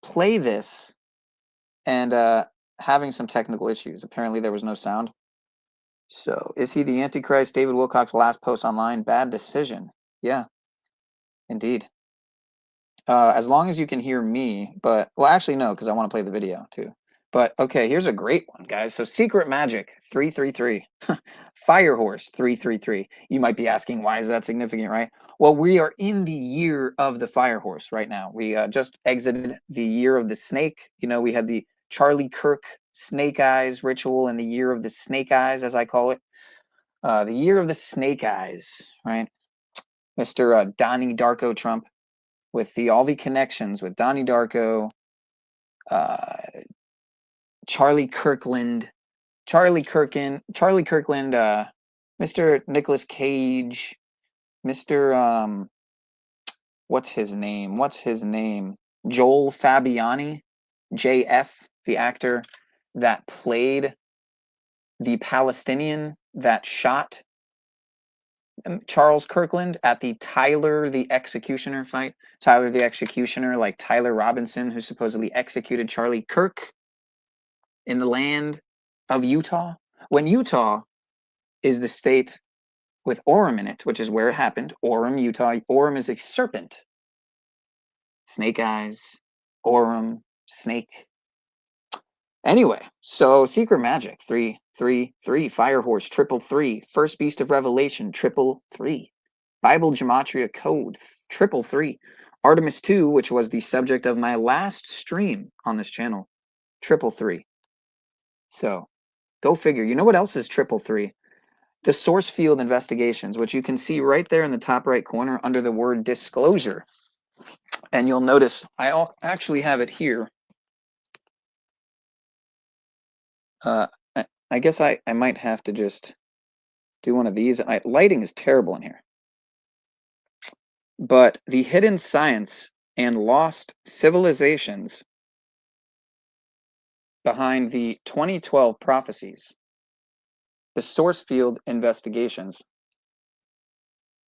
play this and having some technical issues. Apparently there was no sound. So is he the Antichrist? David Wilcock's last post online, bad decision. Yeah, indeed. As long as you can hear me, but, well, actually, no, because I want to play the video, too. But, okay, here's a great one, guys. So, Secret Magic, 333. Firehorse, 333. You might be asking, why is that significant, right? Well, we are in the year of the Firehorse right now. We just exited the year of the snake. You know, we had the Charlie Kirk Snake Eyes ritual and the year of the Snake Eyes, as I call it. The year of the Snake Eyes, right? Mr. Donnie Darko Trump. With all the connections with Donnie Darko, Charlie Kirkland, Mr. Nicolas Cage, Mr. What's his name? Joel Fabiani, JF, the actor that played the Palestinian that shot Charles Kirkland at the Tyler the Executioner fight. Tyler the Executioner, like Tyler Robinson, who supposedly executed Charlie Kirk in the land of Utah. When Utah is the state with Orem in it, which is where it happened, Orem, Utah. Orem is a serpent. Snake eyes, Orem, snake. Anyway, so Secret Magic, 333, Firehorse, 333, First Beast of Revelation, 333, Bible Gematria Code, 333, Artemis 2, which was the subject of my last stream on this channel, 333. So, go figure. You know what else is 333? The SourceFieldInvestigations, which you can see right there in the top right corner under the word disclosure. And you'll notice I actually have it here. I guess I might have to just do one of these. Lighting is terrible in here. But the hidden science and lost civilizations behind the 2012 prophecies, the SourceFieldInvestigations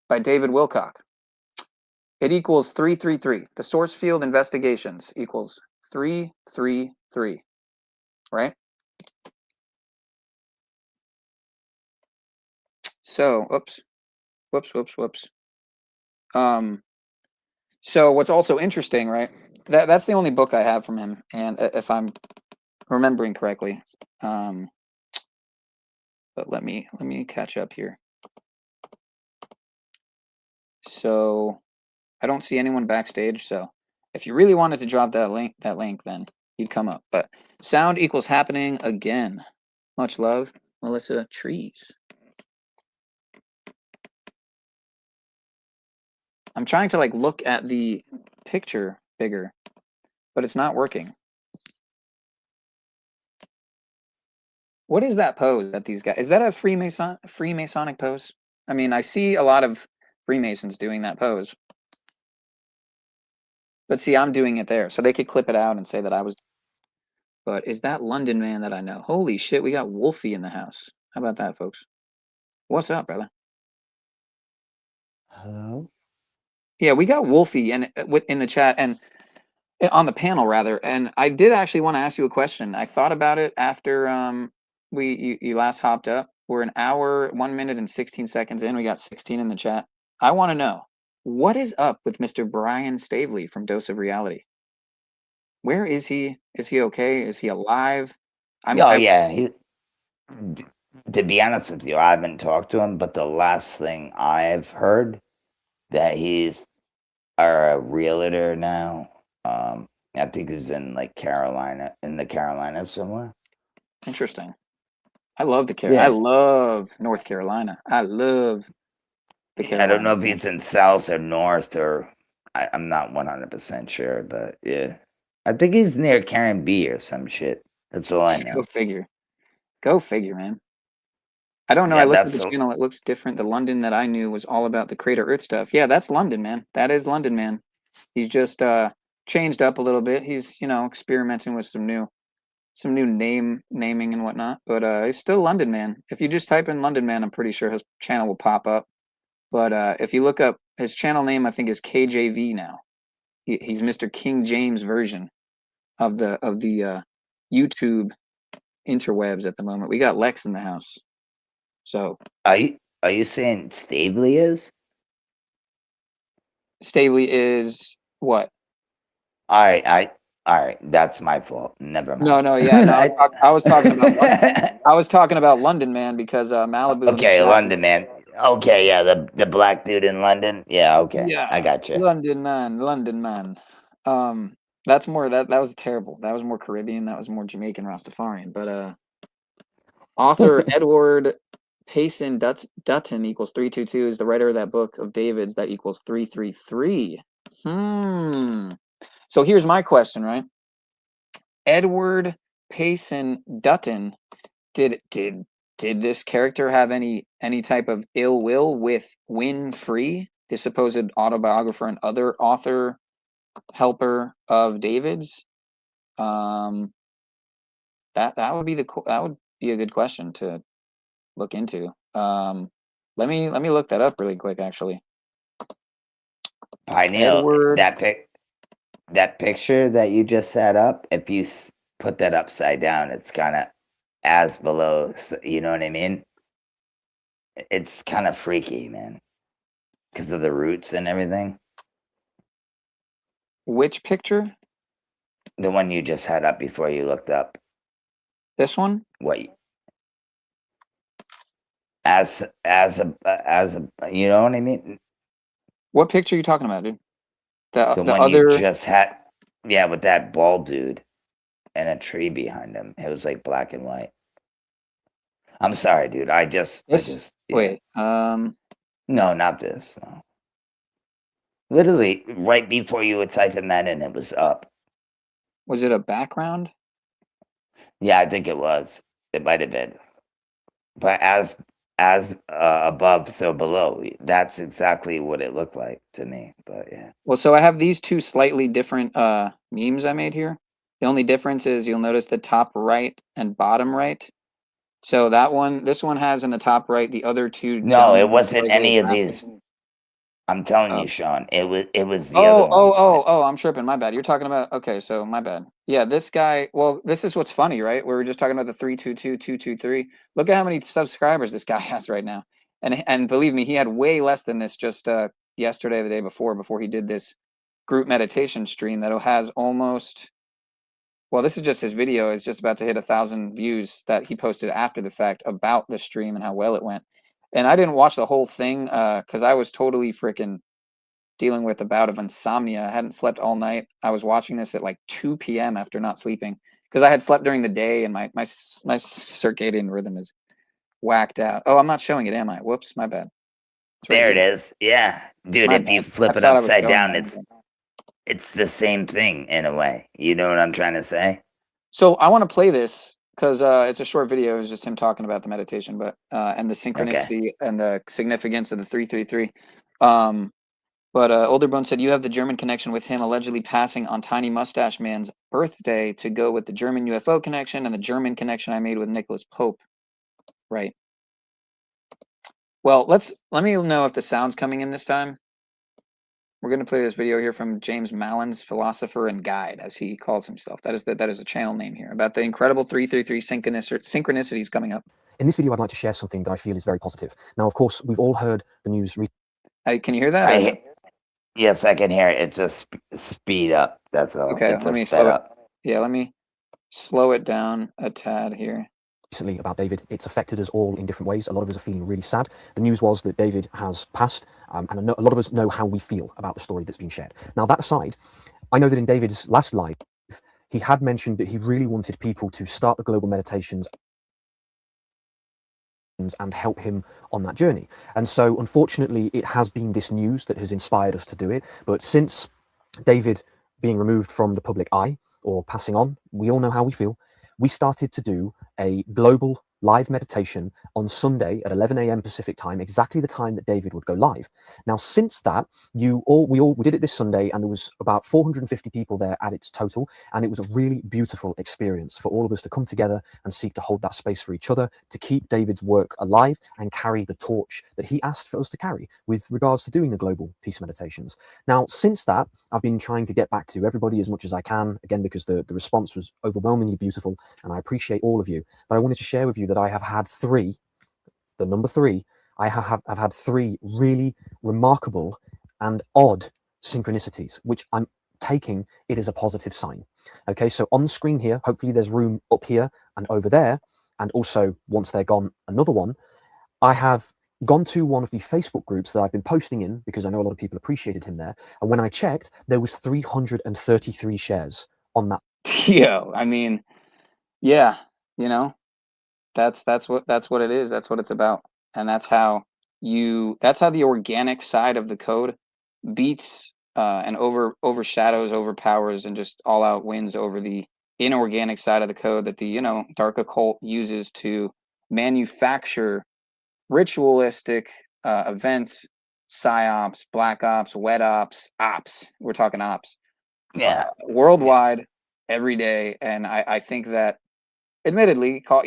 by David Wilcock. It equals 333. The SourceFieldInvestigations equals 333, right? So, whoops. So what's also interesting, right? That's the only book I have from him, and if I'm remembering correctly, but let me catch up here. So I don't see anyone backstage. So if you really wanted to drop that link, then you'd come up. But sound equals happening again. Much love, Melissa Trees. I'm trying to like look at the picture bigger, but it's not working. What is that pose that these guys? Is that a Freemasonic pose? I mean, I see a lot of Freemasons doing that pose. But see, I'm doing it there, so they could clip it out and say that I was. But is that London man that I know? Holy shit, we got Wolfie in the house. How about that, folks? What's up, brother?
Hello?
Yeah, we got Wolfie in the chat and on the panel rather. And I did actually want to ask you a question. I thought about it after you last hopped up. We're an hour, 1 minute and 16 seconds in. We got 16 in the chat. I want to know, what is up with Mr. Brian Stavely from Dose of Reality? Where is he? Is he okay? Is he alive?
Yeah. To be honest with you, I haven't talked to him, but the last thing I've heard that he's a realtor now. I think he's in like in the Carolinas somewhere.
Interesting. I love
Yeah.
I love North Carolina. I love the Carolina.
I don't know if he's in South or North or I'm not 100% sure, but yeah. I think he's near Karen B or some shit. That's all I know.
Go figure. Go figure, man. I don't know.
Yeah,
I looked at the channel. It looks different. The London that I knew was all about the Crater Earth stuff. Yeah, that's London, man. That is London, man. He's just changed up a little bit. He's, experimenting with some new naming and whatnot. But he's still London, man. If you just type in London, man, I'm pretty sure his channel will pop up. But if you look up his channel name, I think is KJV now. He's Mr. King James version of the YouTube interwebs at the moment. We got Lex in the house. So
are you saying Stavely is?
Stavely is what?
All right. That's my fault. Never mind.
No, yeah. No, I was talking about London. I was talking about London, man, because Malibu.
Okay, London man. Okay, yeah, the black dude in London. Yeah, okay.
Yeah,
I got you.
London man. That's more that was terrible. That was more Caribbean. That was more Jamaican Rastafarian. But author Edward Payson Dutton equals 322 is the writer of that book of David's that equals 333. So here's my question, right? Edward Payson Dutton, did this character have any type of ill will with Winfrey, the supposed autobiographer and other author helper of David's? That would be a good question to look into. Let me look that up really quick, actually.
Pineal, that picture that you just set up, if you put that upside down, it's kind of as below, you know what I mean? It's kind of freaky, man, because of the roots and everything.
Which picture?
The one you just had up before you looked up.
This one?
What? As a, you know what I mean?
What picture are you talking about, dude? The
one
other
you just had, yeah, with that bald dude and a tree behind him. It was like black and white. I'm sorry, dude. Yeah.
Wait.
No, not this. No. Literally, right before you were typing that in, it was up.
Was it a background?
Yeah, I think it was. It might have been. But as above, so below. That's exactly what it looked like to me. But yeah.
Well, so I have these two slightly different memes I made here. The only difference is you'll notice the top right and bottom right. So this one has in the top right the other two.
No, it wasn't any of these. I'm telling you, Sean, it was the other one.
Oh, I'm tripping. My bad. You're talking about, okay, so my bad. Yeah, this guy, well, this is what's funny, right? We were just talking about the 322-223. Look at how many subscribers this guy has right now. And believe me, he had way less than this just yesterday, the day before he did this group meditation stream that has almost, well, this is just his video. It's just about to hit 1,000 views that he posted after the fact about the stream and how well it went. And I didn't watch the whole thing because I was totally freaking dealing with a bout of insomnia. I hadn't slept all night. I was watching this at like 2 p.m. after not sleeping because I had slept during the day and my circadian rhythm is whacked out. Oh, I'm not showing it, am I? Whoops, my bad.
There it is. Yeah. Dude, if you flip it upside down, it's the same thing in a way. You know what I'm trying to say?
So I want to play this because it's a short video. It's just him talking about the meditation, but and the synchronicity and the significance of the 333. But Olderbone said, you have the German connection with him allegedly passing on Tiny Mustache Man's birthday to go with the German UFO connection and the German connection I made with Nicholas Pope. Right. Well, let me know if the sound's coming in this time. We're going to play this video here from James Mallon's Philosopher and Guide, as he calls himself. That is a channel name here, about the incredible 333 synchronicities coming up.
In this video, I'd like to share something that I feel is very positive. Now, of course, we've all heard the news recently.
Can you hear that?
Yes, I can hear it. It's just speed up. That's all.
Okay,
it's
let me
sped
slow
up.
Yeah, let me slow it down a tad here.
Recently about David. It's affected us all in different ways. A lot of us are feeling really sad. The news was that David has passed, and a lot of us know how we feel about the story that's been shared. Now, that aside, I know that in David's last life, he had mentioned that he really wanted people to start the global meditations and help him on that journey. And so, unfortunately, it has been this news that has inspired us to do it. But since David being removed from the public eye or passing on, we all know how we feel. We started to do a global live meditation on Sunday at 11 a.m. Pacific time, exactly the time that David would go live. Now, since that, we did it this Sunday, and there was about 450 people there at its total, and it was a really beautiful experience for all of us to come together and seek to hold that space for each other, to keep David's work alive and carry the torch that he asked for us to carry with regards to doing the global peace meditations. Now, since that, I've been trying to get back to everybody as much as I can, again, because the response was overwhelmingly beautiful, and I appreciate all of you. But I wanted to share with you that I have had I have had three really remarkable and odd synchronicities, which I'm taking it as a positive sign. Okay, so on the screen here, hopefully there's room up here and over there, and also once they're gone, another one. I have gone to one of the Facebook groups that I've been posting in, because I know a lot of people appreciated him there, and when I checked, there was 333 shares on that.
Yo, I mean, yeah, you know, that's what it is. That's what it's about. And that's how the organic side of the code beats and overshadows, overpowers, and just all out wins over the inorganic side of the code that the dark occult uses to manufacture ritualistic events, psyops, black ops, wet ops. We're talking ops.
Yeah.
Worldwide, every day. And I think that, admittedly, call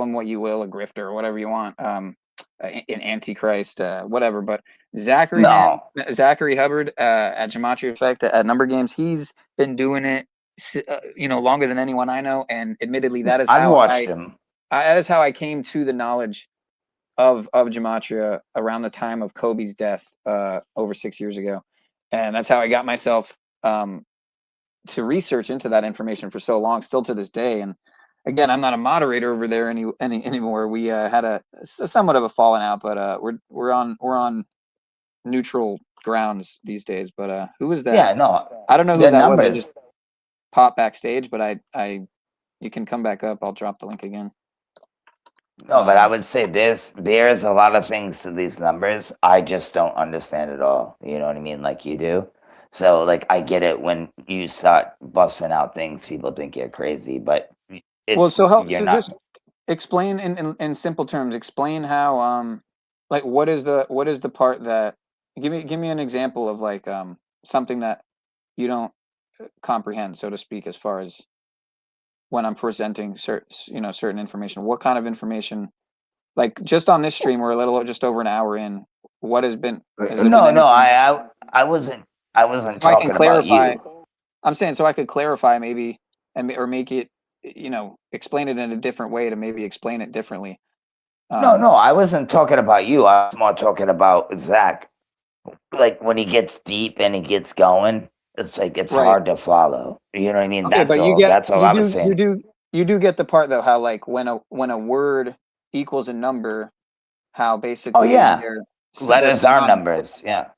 them what you will, a grifter or whatever you want, an antichrist, whatever. But Zachary Hubbard at Gematria Effect at Number Games, he's been doing it, longer than anyone I know. And admittedly, that is how
I've watched him.
That is how I came to the knowledge of Gematria around the time of Kobe's death over 6 years ago, and that's how I got myself to research into that information for so long, still to this day. And again, I'm not a moderator over there anymore. We had a somewhat of a falling out, but we're on neutral grounds these days. But who was that?
Yeah, no,
I don't know who that
numbers.
was. I just popped backstage, but you can come back up. I'll drop the link again.
No, but I would say there's a lot of things to these numbers I just don't understand at all. You know what I mean? Like you do. So, like, I get it when you start busting out things, people think you're crazy, but
just explain in simple terms. Explain how like what is the part that give me an example of like something that you don't comprehend, so to speak, as far as when I'm presenting certain information. What kind of information? Like just on this stream, we're a little just over an hour in. What has been?
I wasn't talking about you.
I'm saying so I could clarify maybe or make it, explain it in a different way to maybe explain it differently.
No, I wasn't talking about you. I was more talking about Zach. Like when he gets deep and he gets going, it's like it's hard to follow. You know what I mean?
Okay,
That's all I was saying.
You do get the part though, how like when a word equals a number, how basically
letters are numbers. Yeah.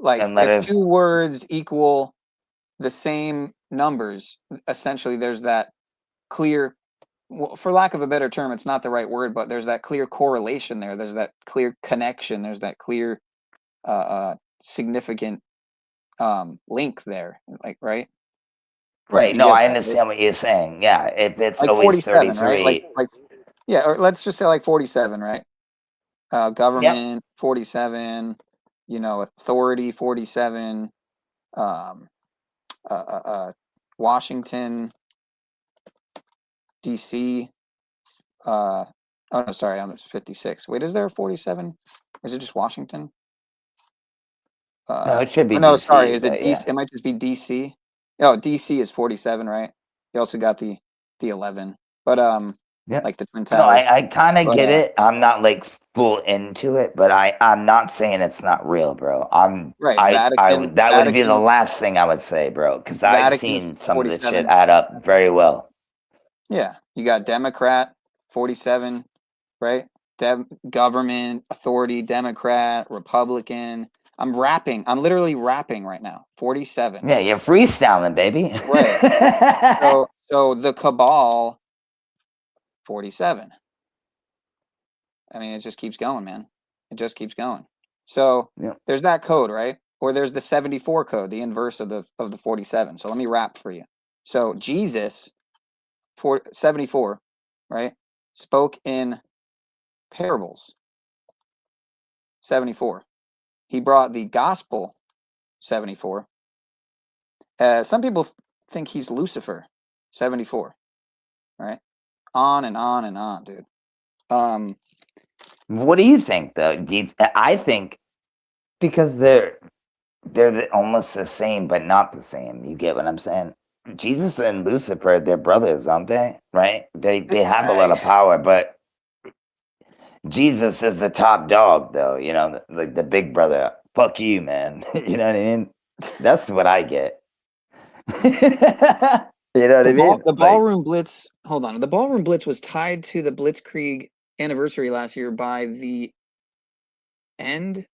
Like if two words equal the same numbers, essentially there's that clear, for lack of a better term, it's not the right word, but there's that clear correlation there. There's that clear connection. There's that clear significant link there, like, right?
Right. No, I understand what you're saying. Yeah. If it's like always 33.
Right? Like, yeah, or let's just say like 47, right? Government, 47, you know, Authority 47, Washington, DC. Oh no, sorry, I'm 56. Wait, is there a 47? Or is it just Washington?
No, it should be
oh, no,
DC,
sorry, is it
but
DC?
yeah.
It might just be DC. Oh, DC is 47, right? You also got the 11, but
Yeah.
like the Twin
No,
Towers.
I kind of
But,
get it. I'm not like full into it, but I'm not saying it's not real, bro.
Right,
That would be the last thing I would say, bro, because I've
Vatican
seen some of this
47.
shit add up very well.
Yeah, you got Democrat 47, right? Government, authority, Democrat, Republican. I'm rapping. I'm literally rapping right now. 47.
Yeah, you're freestyling, baby.
Right. So the cabal 47. I mean, it just keeps going, man. It just keeps going. So
Yeah.
there's that code, right? Or there's the 74 code, the inverse of the 47. So let me rap for you. So Jesus 74, right? Spoke in parables. 74. He brought the gospel. 74. Some people think he's Lucifer. 74. Right? On and on and on, dude.
What do you think, though? I think because they're almost the same, but not the same. You get what I'm saying? Jesus and Lucifer, they're brothers, aren't they? Right? They have a lot of power, but Jesus is the top dog, though. You know, like the big brother. Fuck you, man. You know what I mean? That's what I get. You know what I mean?
The Ballroom Blitz. Hold on. The Ballroom Blitz was tied to the Blitzkrieg anniversary last year by the end,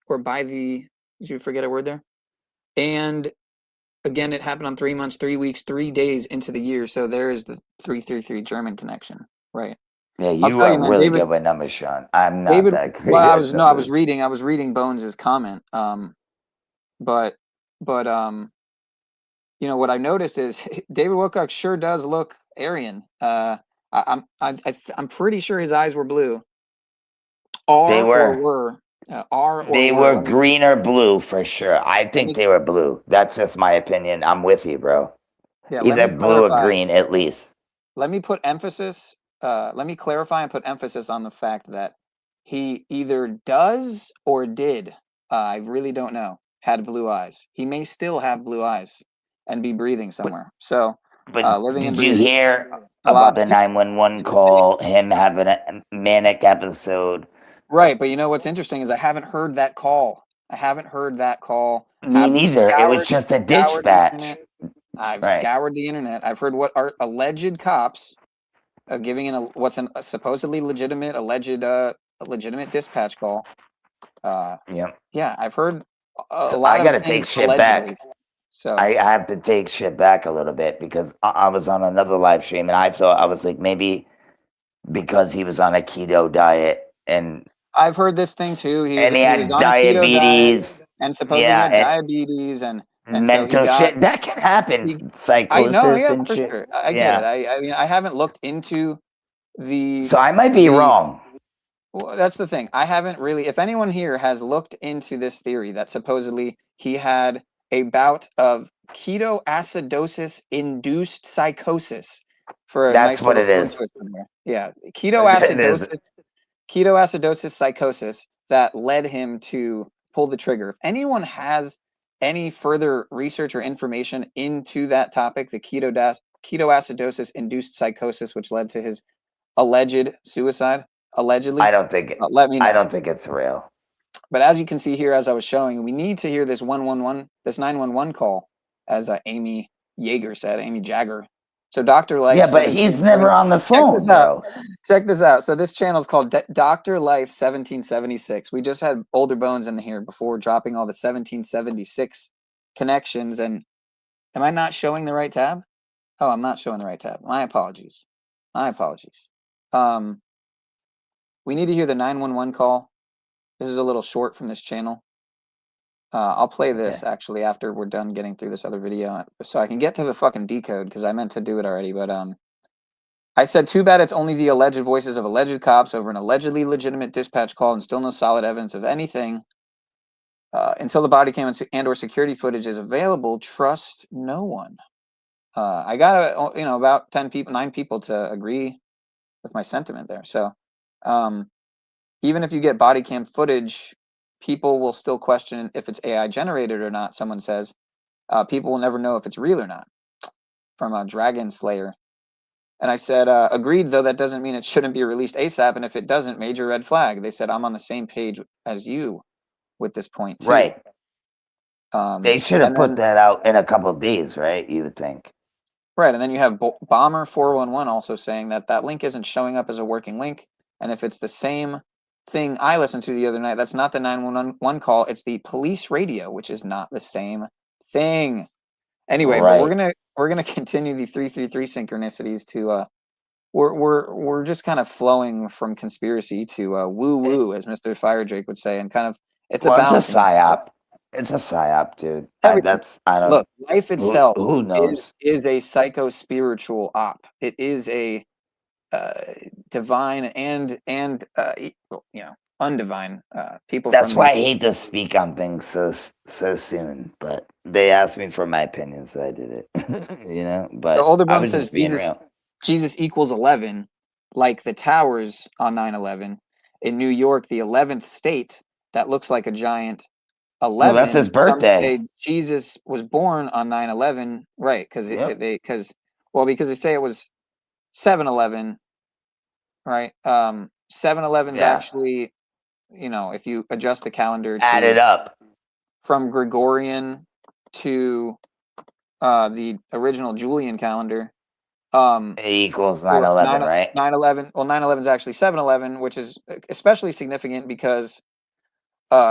or by the. Did you forget a word there? And again, it happened on 3 months, 3 weeks, 3 days into the year. So there is the 333 German connection, right?
Yeah, you are really good with numbers, Sean. I'm not that great.
Well, I was reading Bones's comment. But you know what I noticed is David Wilcock sure does look Aryan. I'm pretty sure his eyes were blue.
They
were
green or blue for sure. I think they were blue. That's just my opinion. I'm with you, bro. Yeah, either blue or green, at least.
Let me put emphasis. Let me clarify and put emphasis on the fact that he either does or did. I really don't know. Had blue eyes. He may still have blue eyes and be breathing somewhere.
Did you hear about the 911 call? Him having a manic episode.
Right, but you know what's interesting is I haven't heard that call.
Me neither. It was just a ditch batch.
I've scoured the internet. I've heard what are alleged cops giving in a supposedly legitimate dispatch call. Yeah, I've heard a lot.
I gotta take shit back. So I have to take shit back a little bit because I was on another live stream and I thought, I was like, maybe because he was on a keto diet, and
I've heard this thing too. He
had diabetes
and supposedly had diabetes and
mental shit that can happen. Psychosis.
I know, yeah,
and
for
shit.
Sure. I get it. I mean, I haven't looked into the.
So I might be wrong.
Well, that's the thing. I haven't really. If anyone here has looked into this theory that supposedly he had a bout of ketoacidosis induced psychosis for a
that's what it is.
Yeah, ketoacidosis psychosis that led him to pull the trigger. If anyone has any further research or information into that topic, the ketoacidosis induced psychosis, which led to his alleged suicide, allegedly,
I don't think
let me know.
I don't think it's real.
But as you can see here, as I was showing, we need to hear this 911 call, as Amy Jagger. So Dr. Life.
Yeah, but he's never on the phone, bro.
Check this out. So this channel is called Dr. Life 1776. We just had Older Bones in here before dropping all the 1776 connections. And am I not showing the right tab? Oh, I'm not showing the right tab. My apologies. We need to hear the 911 call. This is a little short from this channel. I'll play this actually after we're done getting through this other video, so I can get to the fucking decode, because I meant to do it already. But I said, too bad it's only the alleged voices of alleged cops over an allegedly legitimate dispatch call, and still no solid evidence of anything Until the body cam and/or security footage is available, trust no one. I got about 9 people to agree with my sentiment there. So even if you get body cam footage, people will still question if it's AI generated or not. Someone says people will never know if it's real or not. From a Dragon Slayer. And I said, agreed, though that doesn't mean it shouldn't be released ASAP. And if it doesn't, major red flag. They said, I'm on the same page as you with this point, too.
Right. They should have put that out in a couple of days, right? You would think.
Right. And then you have Bomber 411 also saying that link isn't showing up as a working link. And if it's the same thing I listened to the other night, that's not the 911 call. It's the police radio, which is not the same thing. Anyway,
right.
But we're gonna continue the 333 synchronicities to we're just kind of flowing from conspiracy to woo woo, as Mr. Fire Drake would say, and kind of it's a
psyop. It's a psyop, dude. I don't
look. Life itself
who knows?
is a psycho-spiritual op. It is a divine and undivine people.
That's why I hate to speak on things so soon. But they asked me for my opinion, so I did it. But
so Olderbrum says Jesus equals 11, like the towers on 9/11 in New York, the 11th state that looks like a giant 11.
Well, that's his birthday.
Jesus was born on 9/11, right? Because they say it was 7/11, right? 7/11 is actually, if you adjust the calendar,
add it up
from Gregorian to the original Julian calendar.
It equals 9/11, right?
9/11. Well, 9/11 is actually 7/11, which is especially significant because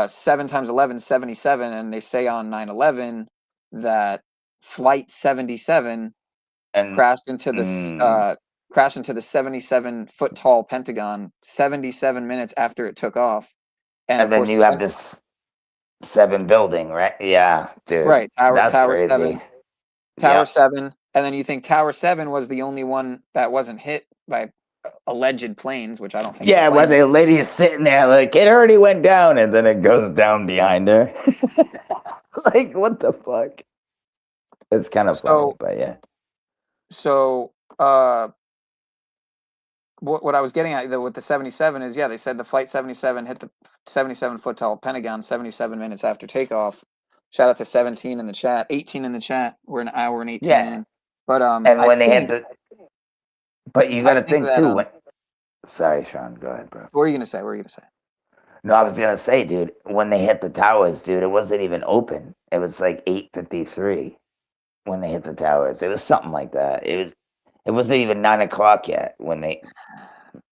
7 times 11 is 77, and they say on 9/11 that Flight 77 crashed into the 77-foot tall Pentagon 77 minutes after it took off,
and then you have this 7 building, right? Yeah, dude.
Right, Tower
crazy.
7. Tower 7, and then you think Tower 7 was the only one that wasn't hit by alleged planes, which I don't think.
Yeah, where the lady is sitting there like it already went down, and then it goes down behind her. Like, what the fuck? It's kind of funny, but yeah.
So, what I was getting at with the 77 is, they said the Flight 77 hit the 77-foot tall Pentagon 77 minutes after takeoff. Shout out to 17 in the chat, 18 in the chat. We're an hour and 18 in. But
and when they had the, but you got to think too. Sorry, Sean. Go ahead, bro.
What are you gonna say?
No, I was gonna say, dude. When they hit the towers, dude, it wasn't even open. It was like 8:53 when they hit the towers. It was something like that. It wasn't even 9 o'clock yet when they.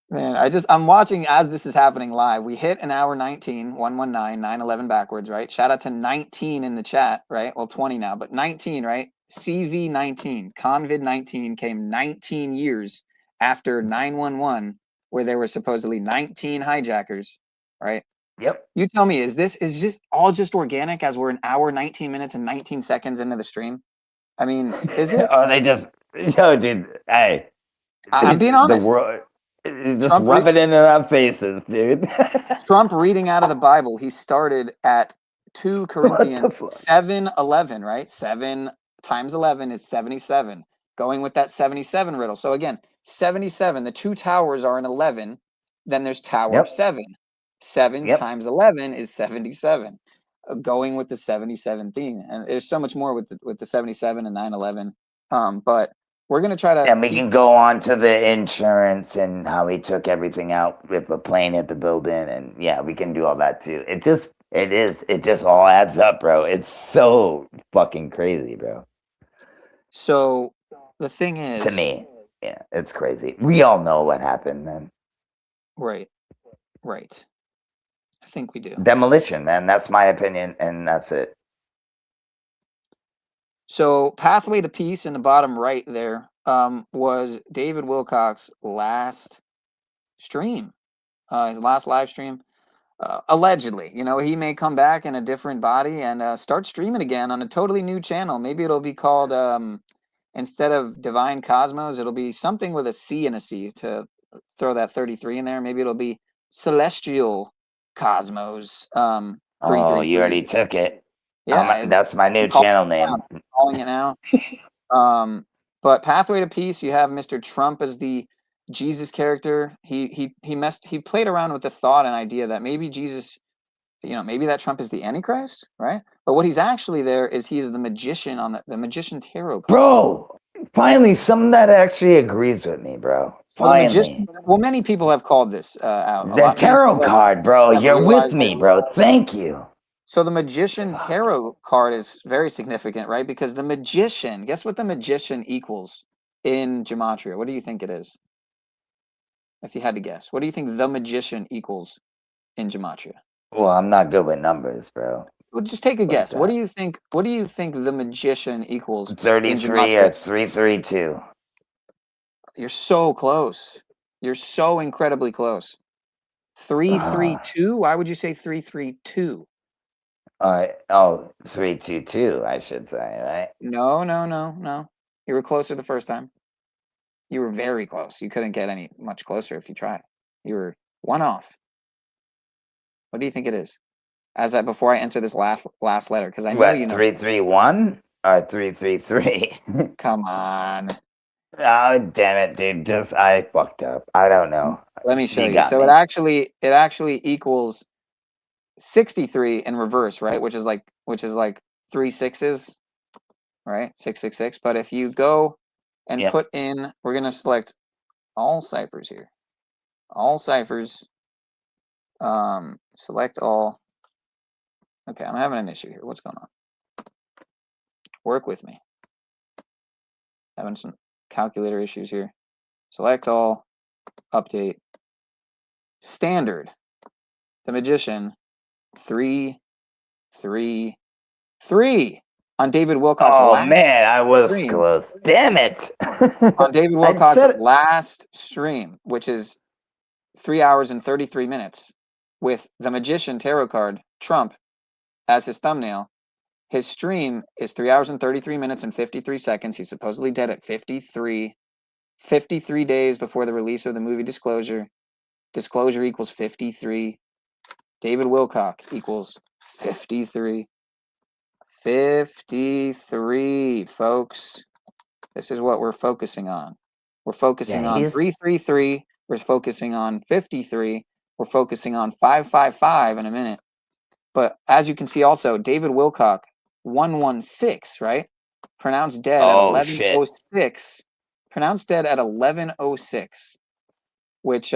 Man, I'm watching as this is happening live. We hit an hour 19, 119, 9/11 backwards, right? Shout out to 19 in the chat, right? Well, 20 now, but 19, right? CV-19, COVID-19 came 19 years after 9/11, where there were supposedly 19 hijackers, right?
Yep.
You tell me, is just all just organic as we're an hour, 19 minutes, and 19 seconds into the stream? I mean, is it?
Oh, they just, dude, hey.
I'm being honest.
The world, just rub it in our faces, dude.
Trump reading out of the Bible, he started at 2 Corinthians 7:11, right? 7 times 11 is 77. Going with that 77 riddle. So again, 77, the 2 towers are an 11. Then there's tower 7. 7 times 11 is 77. Going with the 77 theme. And there's so much more with the 77 and 9/11. But we're going to try to...
And we can go on to the insurance and how he took everything out if a plane hit the building. And we can do all that too. It just all adds up, bro. It's so fucking crazy, bro.
So the thing is...
To me, it's crazy. We all know what happened, man.
Right. I think we do.
Demolition, man. That's my opinion, and that's it.
So, Pathway to Peace in the bottom right there was David Wilcock's last stream, his last live stream. Allegedly, he may come back in a different body and start streaming again on a totally new channel. Maybe it'll be called, instead of Divine Cosmos, it'll be something with a C and a C to throw that 33 in there. Maybe it'll be Celestial Cosmos.
Oh, you
333.
already took it.
Yeah,
That's my new
I'm calling
channel
it
name.
now. I'm calling it now. But Pathway to Peace, you have Mr. Trump as the Jesus character. He played around with the thought and idea that maybe Jesus, maybe that Trump is the Antichrist, right? But what he's actually there is he is the magician on the magician tarot card.
Bro, finally, someone that actually agrees with me, bro.
Well, the
Finally.
magician. Well, many people have called this out.
The tarot card, bro.
have
You're with
realized
me,
that-
bro. Thank you.
So the magician tarot card is very significant, right? Because the magician, guess what the magician equals in Gematria? What do you think it is? If you had to guess, what do you think the magician equals in Gematria?
Well, I'm not good with numbers, bro.
Well, just take a
Like
guess. What
that.
do you think? What do you think the magician equals?
33 or 332.
You're so close. You're so incredibly close. 332. Why would you say 332?
322, I should say, right?
No. You were closer the first time. You were very close. You couldn't get any much closer if you tried. You were one off. What do you think it is? Before I enter this last letter, because I know you know.
331 or 333?
Come on.
Oh, damn it, dude. I fucked up. I don't know.
Let me show you.
got
So
me.
it actually equals 63 in reverse, right? Which is like 3 6s, right? 666. But if you go and
Yep.
put in, we're gonna select all ciphers here. All ciphers. Select all. Okay, I'm having an issue here. What's going on? Work with me. Having some calculator issues here. Select all. Update. Standard. The magician. 3 3 3 on David Wilcock's
Oh, man, I was
stream.
close. Damn it.
On David Wilcock's last stream, which is 3 hours and 33 minutes, with the magician tarot card, Trump, as his thumbnail. His stream is 3 hours and 33 minutes and 53 seconds. He's supposedly dead at 53 days before the release of the movie Disclosure. Disclosure equals 53. David Wilcock equals 53. 53, folks. This is what we're focusing on. We're focusing on 333. We're focusing on 53. We're focusing on 555 in a minute. But as you can see also, David Wilcock, 116, right? Pronounced dead at 11:06. Pronounced dead at 11:06. Which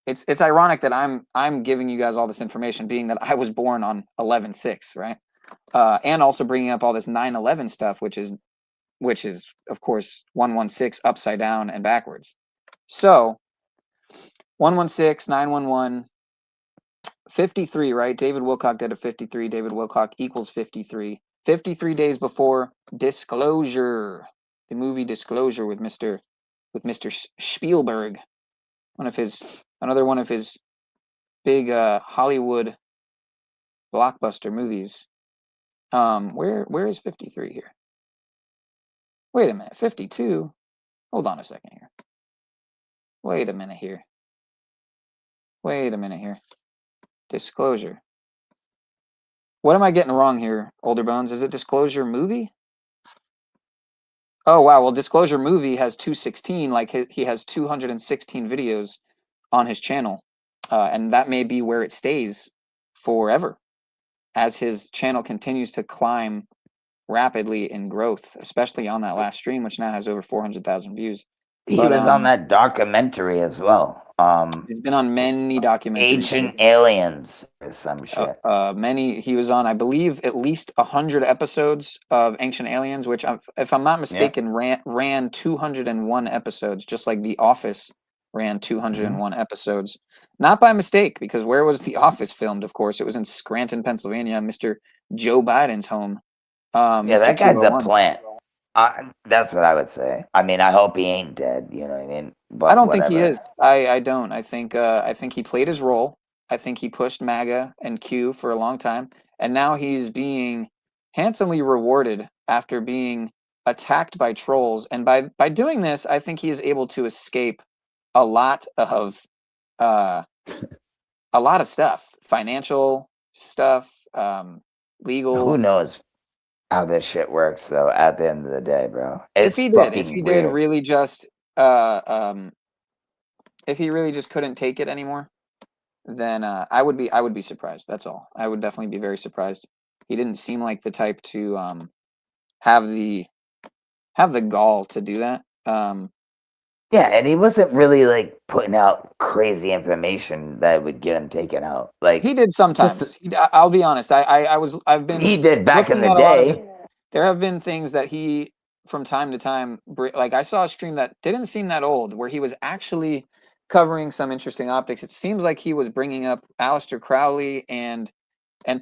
it's ironic that I'm giving you guys all this information, being that I was born on 11/6, right? And also bringing up all this 9/11 stuff, which is of course 116 upside down and backwards. So 116, 911, 53, right? David Wilcock dead at 53. David Wilcock equals 53. 53 days before Disclosure, the movie Disclosure with Mr. Spielberg, another one of his big Hollywood blockbuster movies. Where is 53 here? Wait a minute, 52. Hold on a second here. Wait a minute here. Disclosure. What am I getting wrong here, Older Bones? Is it Disclosure movie? Oh, wow. Well, Disclosure movie has 216. Like he has 216 videos on his channel. And that may be where it stays forever as his channel continues to climb rapidly in growth, especially on that last stream, which now has over 400,000 views.
He was on that documentary as well.
He's been on many documentaries.
Ancient Aliens or some shit.
He was on, I believe, at least 100 episodes of Ancient Aliens, which, if I'm not mistaken, ran 201 episodes, just like The Office ran 201 episodes. Not by mistake, because where was The Office filmed, of course? It was in Scranton, Pennsylvania, Mr. Joe Biden's home.
That guy's a plant. That's what I would say. I mean, I hope he ain't dead. You know what I mean? But
I don't think he is. I don't. I think he played his role. I think he pushed MAGA and Q for a long time, and now he's being handsomely rewarded after being attacked by trolls. And by doing this, I think he is able to escape a lot of stuff, financial stuff, legal.
Who knows how this shit works though? At the end of the day, bro,
If
it's
he
fucking
did
weird.
really just if he really just couldn't take it anymore, then I would be surprised. That's all. I would definitely be very surprised. He didn't seem like the type to have the gall to do that.
Yeah, and he wasn't really like putting out crazy information that would get him taken out. Like
He did sometimes. I'll be honest. I've been
he did back in
looking
the
at a lot of
day.
there have been things that he from time to time like I saw a stream that didn't seem that old where he was actually covering some interesting optics. It seems like he was bringing up Aleister Crowley and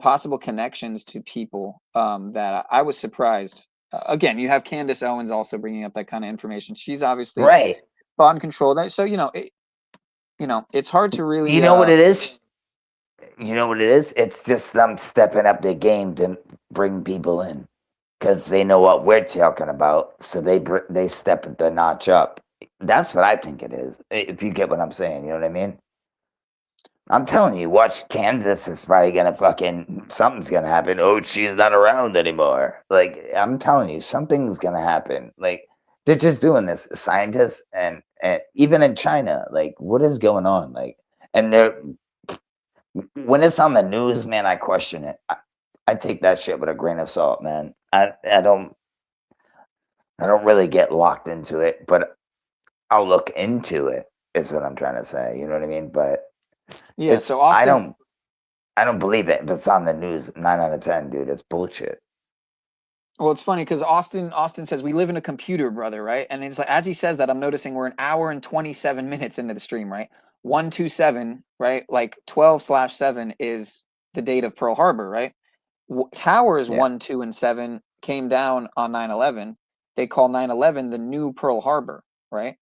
possible connections to people that I was surprised. Again, you have Candace Owens also bringing up that kind of information. She's obviously
Right.
bond control. So it's hard to really.
You know what it is? You know what it is? It's just them stepping up their game to bring people in because they know what we're talking about, so they step the notch up. That's what I think it is. If you get what I'm saying, you know what I mean? I'm telling you, watch Kansas is probably gonna something's gonna happen. Oh, she's not around anymore. Like I'm telling you, something's gonna happen. Like they're just doing this, scientists and even in China. Like what is going on? Like and they're when it's on the news, man, I question it. I take that shit with a grain of salt, man. I don't really get locked into it, but I'll look into it. Is what I'm trying to say. You know what I mean? But
Yeah. So Austin,
I don't believe it. If it's on the news, 9 out of 10, dude, it's bullshit.
well, it's funny because Austin says we live in a computer, brother, right? And it's like as he says that, I'm noticing we're an hour and 27 minutes into the stream, right? 127, right? Like 12/7 is the date of Pearl Harbor, right? Towers
Yeah.
1, 2, and 7 came down on 9/11. They call 9/11 the new Pearl Harbor, right?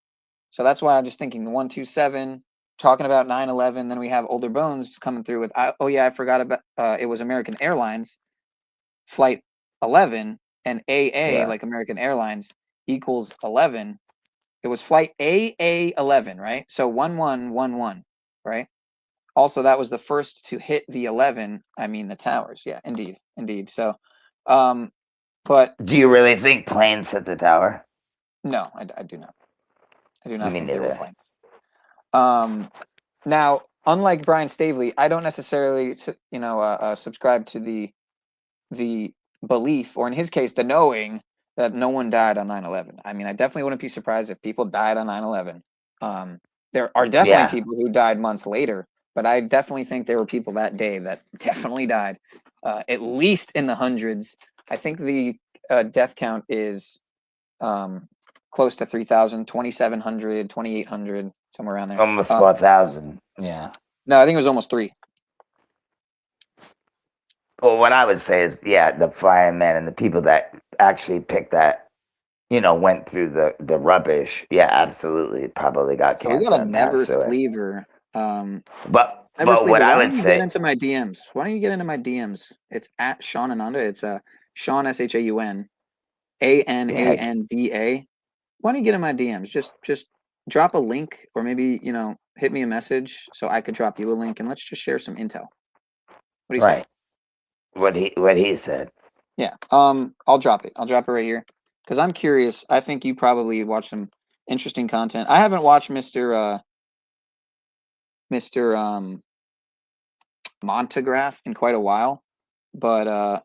So that's why I'm just thinking the 127 talking about 9/11. Then we have Older Bones coming through with oh yeah, I forgot about it was American Airlines flight 11 and AA like American Airlines equals 11. It was flight AA 11, right? So 1111, right? Also, that was the first to hit the 11. I mean the towers. Yeah, indeed. So, but
do you really think planes hit the tower?
No, I do not. I do not
Me
think they were
neither.
planes. Now, unlike Brian Stavely, I don't necessarily, subscribe to the belief, or in his case, the knowing that no one died on 9/11. I mean, I definitely wouldn't be surprised if people died on 9/11. There are definitely people who died months later, but I definitely think there were people that day that definitely died, at least in the hundreds. I think the death count is close to 3,000, 2,700, 2,800, somewhere around there.
Almost 4,000. Yeah.
No, I think it was almost 3.
Well, what I would say is, the firemen and the people that actually picked that, went through the rubbish. Yeah, absolutely, probably got
So
cancer.
we got a
and
Never
passed away.
Sleever.
But
Never Sleever,
what I
why
would
don't you
say,
get into my DMs? Why don't you get into my DMs? It's at Sean Ananda. It's Sean SHAUN ANANDA. Why don't you get in my DMs? Just drop a link, or maybe hit me a message so I could drop you a link, and let's just share some intel. What do you say?
What he said.
Yeah. I'll drop it. I'll drop it right here because I'm curious. I think you probably watch some interesting content. I haven't watched Mr. Montegraph in quite a while, but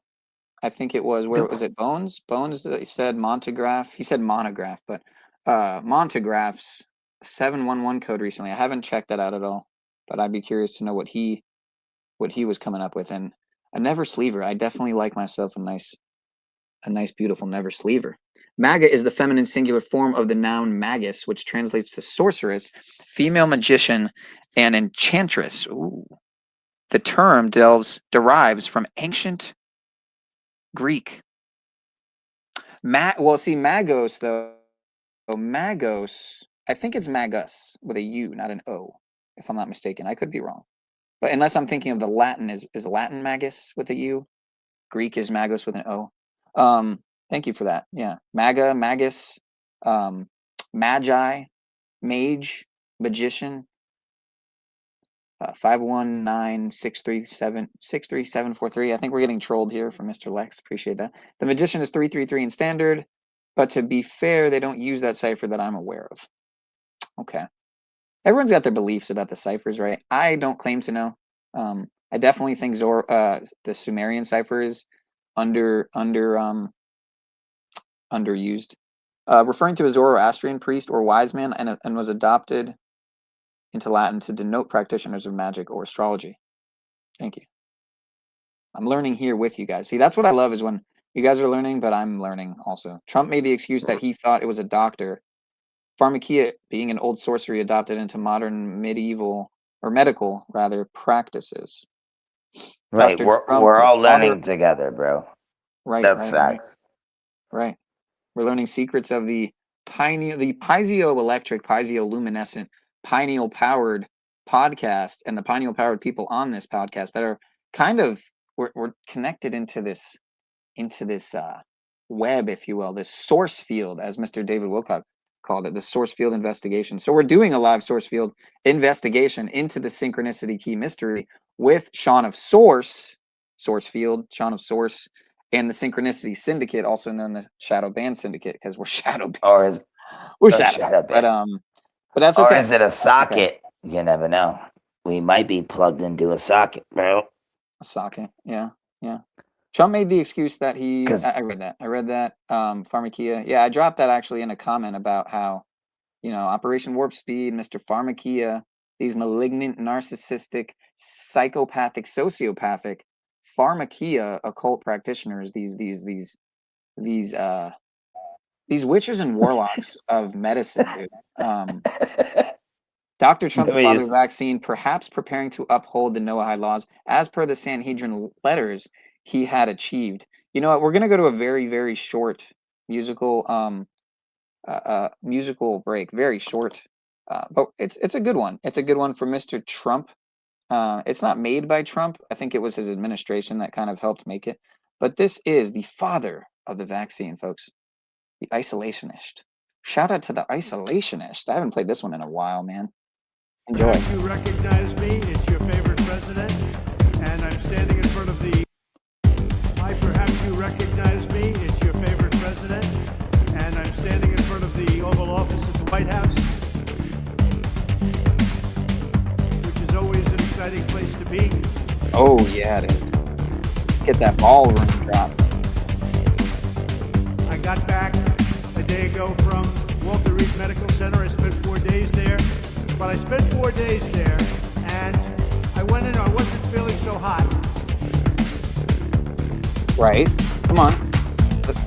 I think it was was it Bones? Bones that he said Montegraph. He said monograph, but Montegraph's 711 code recently. I haven't checked that out at all, but I'd be curious to know what he was coming up with. And a Never Sleever. I definitely like myself a nice beautiful Never Sleever. Maga is the feminine singular form of the noun magus, which translates to sorceress, female magician, and enchantress. Ooh. The term derives from ancient Greek. Magos, though. Magos, I think it's magus with a U, not an O, if I'm not mistaken. I could be wrong. But unless I'm thinking of the Latin, is Latin magus with a U? Greek is magos with an O. Thank you for that. Yeah. Maga, magus, magi, mage, magician. 519-637-63743. I think we're getting trolled here from Mr. Lex. Appreciate that. The Magician is 333 in standard, but to be fair, they don't use that cipher that I'm aware of. Okay. Everyone's got their beliefs about the ciphers, right? I don't claim to know. I definitely think the Sumerian cipher is underused. Referring to a Zoroastrian priest or wise man and was adopted into Latin to denote practitioners of magic or astrology. Thank you. I'm learning here with you guys. See, that's what I love is when you guys are learning, but I'm learning also. Trump made the excuse that he thought it was a doctor. Pharmakia being an old sorcery adopted into modern medical practices.
Right,
Dr.
we're
Trump,
all
the father-
learning together, bro.
Right,
That's facts.
Right. We're learning secrets of the piezoelectric, piezoluminescent, pineal-powered podcast and the pineal-powered people on this podcast that are kind of we're connected into this web, if you will, this source field, as Mr. David Wilcock called it, the SourceFieldInvestigations. So we're doing a live source field investigation into the Synchronicity Key mystery with Sean of SourceField, Sean of Source, and the Synchronicity Syndicate, also known as Shadow Band Syndicate, because we're shadow banned.
Or is
We're
a
shadow
shadow
banned. But that's okay.
Or is it a socket? You never know. We might be plugged into a socket, bro.
A socket, yeah. Trump made the excuse that he.
'Cause-
I read that. Pharmakia. Yeah, I dropped that actually in a comment about how, Operation Warp Speed, Mr. Pharmakia, these malignant, narcissistic, psychopathic, sociopathic Pharmakia occult practitioners, these witches and warlocks of medicine, dude. Dr. Trump, the father of the vaccine, perhaps preparing to uphold the Noahide laws as per the Sanhedrin letters he had achieved. You know what? We're gonna go to a very, very short musical break. Very short, but it's a good one. It's a good one for Mr. Trump. It's not made by Trump. I think it was his administration that kind of helped make it. But this is the father of the vaccine, folks. The isolationist. Shout out to the isolationist. I haven't played this one in a while, man. Enjoy.
Perhaps you recognize me. It's your favorite president, and I'm standing in front of the. Hi, perhaps you recognize me. It's your favorite president, and I'm standing in front of the Oval Office at the White House, which is always an exciting place to be.
Oh yeah, it is. Get that ballroom drop.
I got back a day ago from Walter Reed Medical Center. I spent 4 days there. But I spent 4 days there, and I went in, I wasn't feeling so hot.
Right. Come on.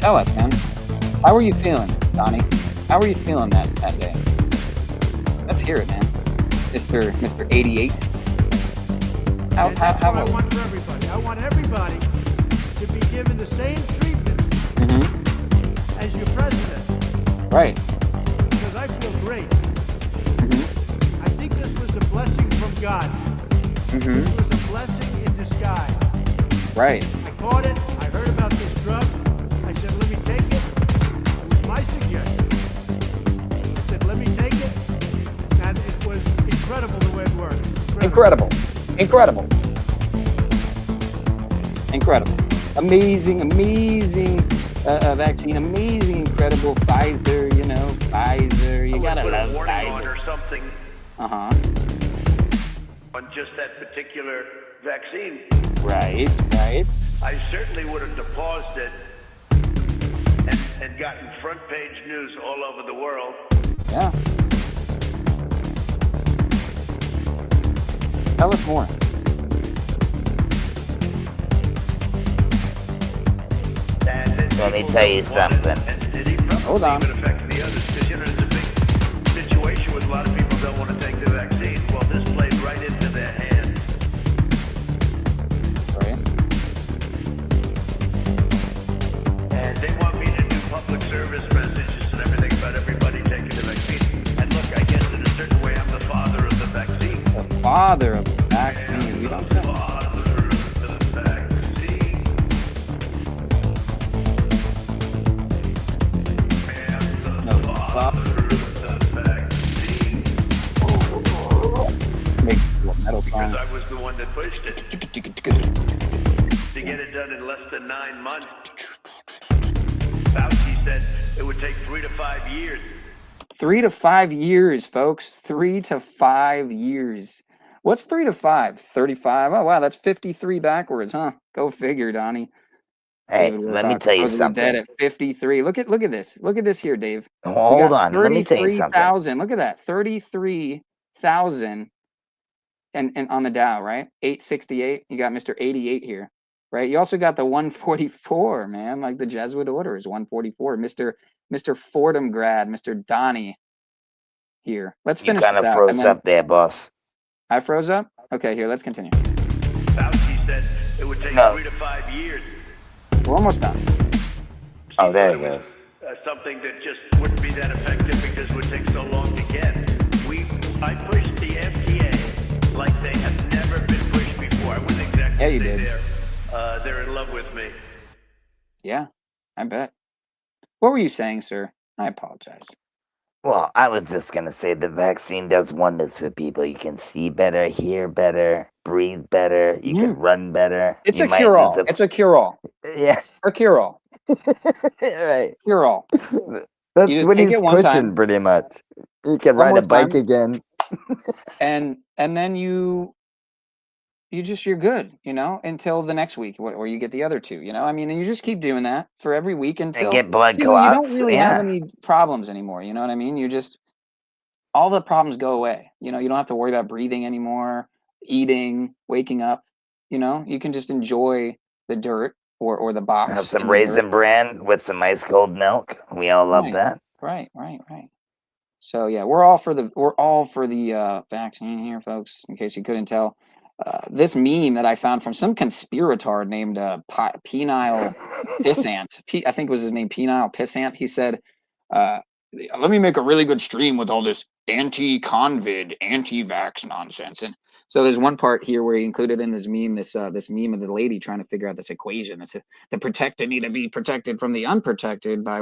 Tell us, man. How were you feeling, Donnie? How were you feeling that day? Let's hear it, man. Mr. 88.
And that's what I want for everybody. I want everybody to be given the same treatment as your president.
Right.
Because I feel great. I think this was a blessing from God. This was a blessing in disguise.
Right.
I caught it. I heard about this drug. I said, let me take it. It was my suggestion. I said, let me take it. And it was incredible the way it worked.
Incredible. Amazing vaccine. Amazing, incredible. Pfizer, Pfizer. You gotta love Pfizer.
Or something
on
just that particular vaccine.
Right.
I certainly would have depaused it and gotten front page news all over the world.
Yeah. Tell us more.
Let me tell you something.
Hold on.
Even affecting the others, because there's a big situation with a lot of people don't want to take the vaccine. Well, this played right into their hands.
Right.
And they want me to do public service messages and everything about everybody taking the vaccine. And look, I guess in a certain way, I'm the father of the vaccine.
The father of the vaccine. You don't say.
To get it done in less than 9 months. Fauci said it would take 3 to 5 years.
3 to 5 years, folks. 3 to 5 years. What's 3 to 5? 35. Oh wow, that's 53 backwards, huh? Go figure, Donnie.
Hey,
David
let me
Wilcock
tell you
supposedly dead
something.
at 53. Look at this. Look at this here, Dave. We
Hold
got
on. Let me tell you something.
33,000. Look at that. 33,000 and on the Dow, right? 868. You got Mr. 88 here, right? You also got the 144, man, like the Jesuit order is 144. Mr. Fordham grad, Mr. Donnie here. Let's
You
finish
kind
this
of
out.
froze up there, boss.
I froze up? Okay, here, let's continue.
Fauci said it would take
No.
3 to 5 years.
We're almost done.
Oh, there it goes.
Something that just wouldn't be that effective because it would take so long to get. I pushed the FDA like they have never been pushed before. I wouldn't exactly
Yeah, you
say
did.
they're in love with me.
Yeah, I bet. What were you saying, sir? I apologize.
Well, I was just going to say the vaccine does wonders for people. You can see better, hear better, breathe better. You can run better.
It's
you
a cure-all. It's a cure-all.
Yeah.
A cure-all.
Right.
Cure-all.
That's
You just
what
take
he's
it one
pushing,
time.
pretty much. You can
One
ride
more
a bike
time.
again.
And then you're good, until the next week, or you get the other two, I mean, and you just keep doing that for every week
And
until
get blood
you
clots.
don't really have any problems anymore. You know what I mean? You just, all the problems go away. You don't have to worry about breathing anymore, eating, waking up. You can just enjoy the dirt or the box.
Have some
in the dirt.
Raisin Bran with some ice cold milk. We all love that.
Right. So yeah, we're all for the vaccine here, folks. In case you couldn't tell, this meme that I found from some conspirator named Penile Pissant. I think was his name, Penile Pissant. He said, "Let me make a really good stream with all this anti-convid, anti-vax nonsense." And so there's one part here where he included in his meme this meme of the lady trying to figure out this equation. It's the protected need to be protected from the unprotected by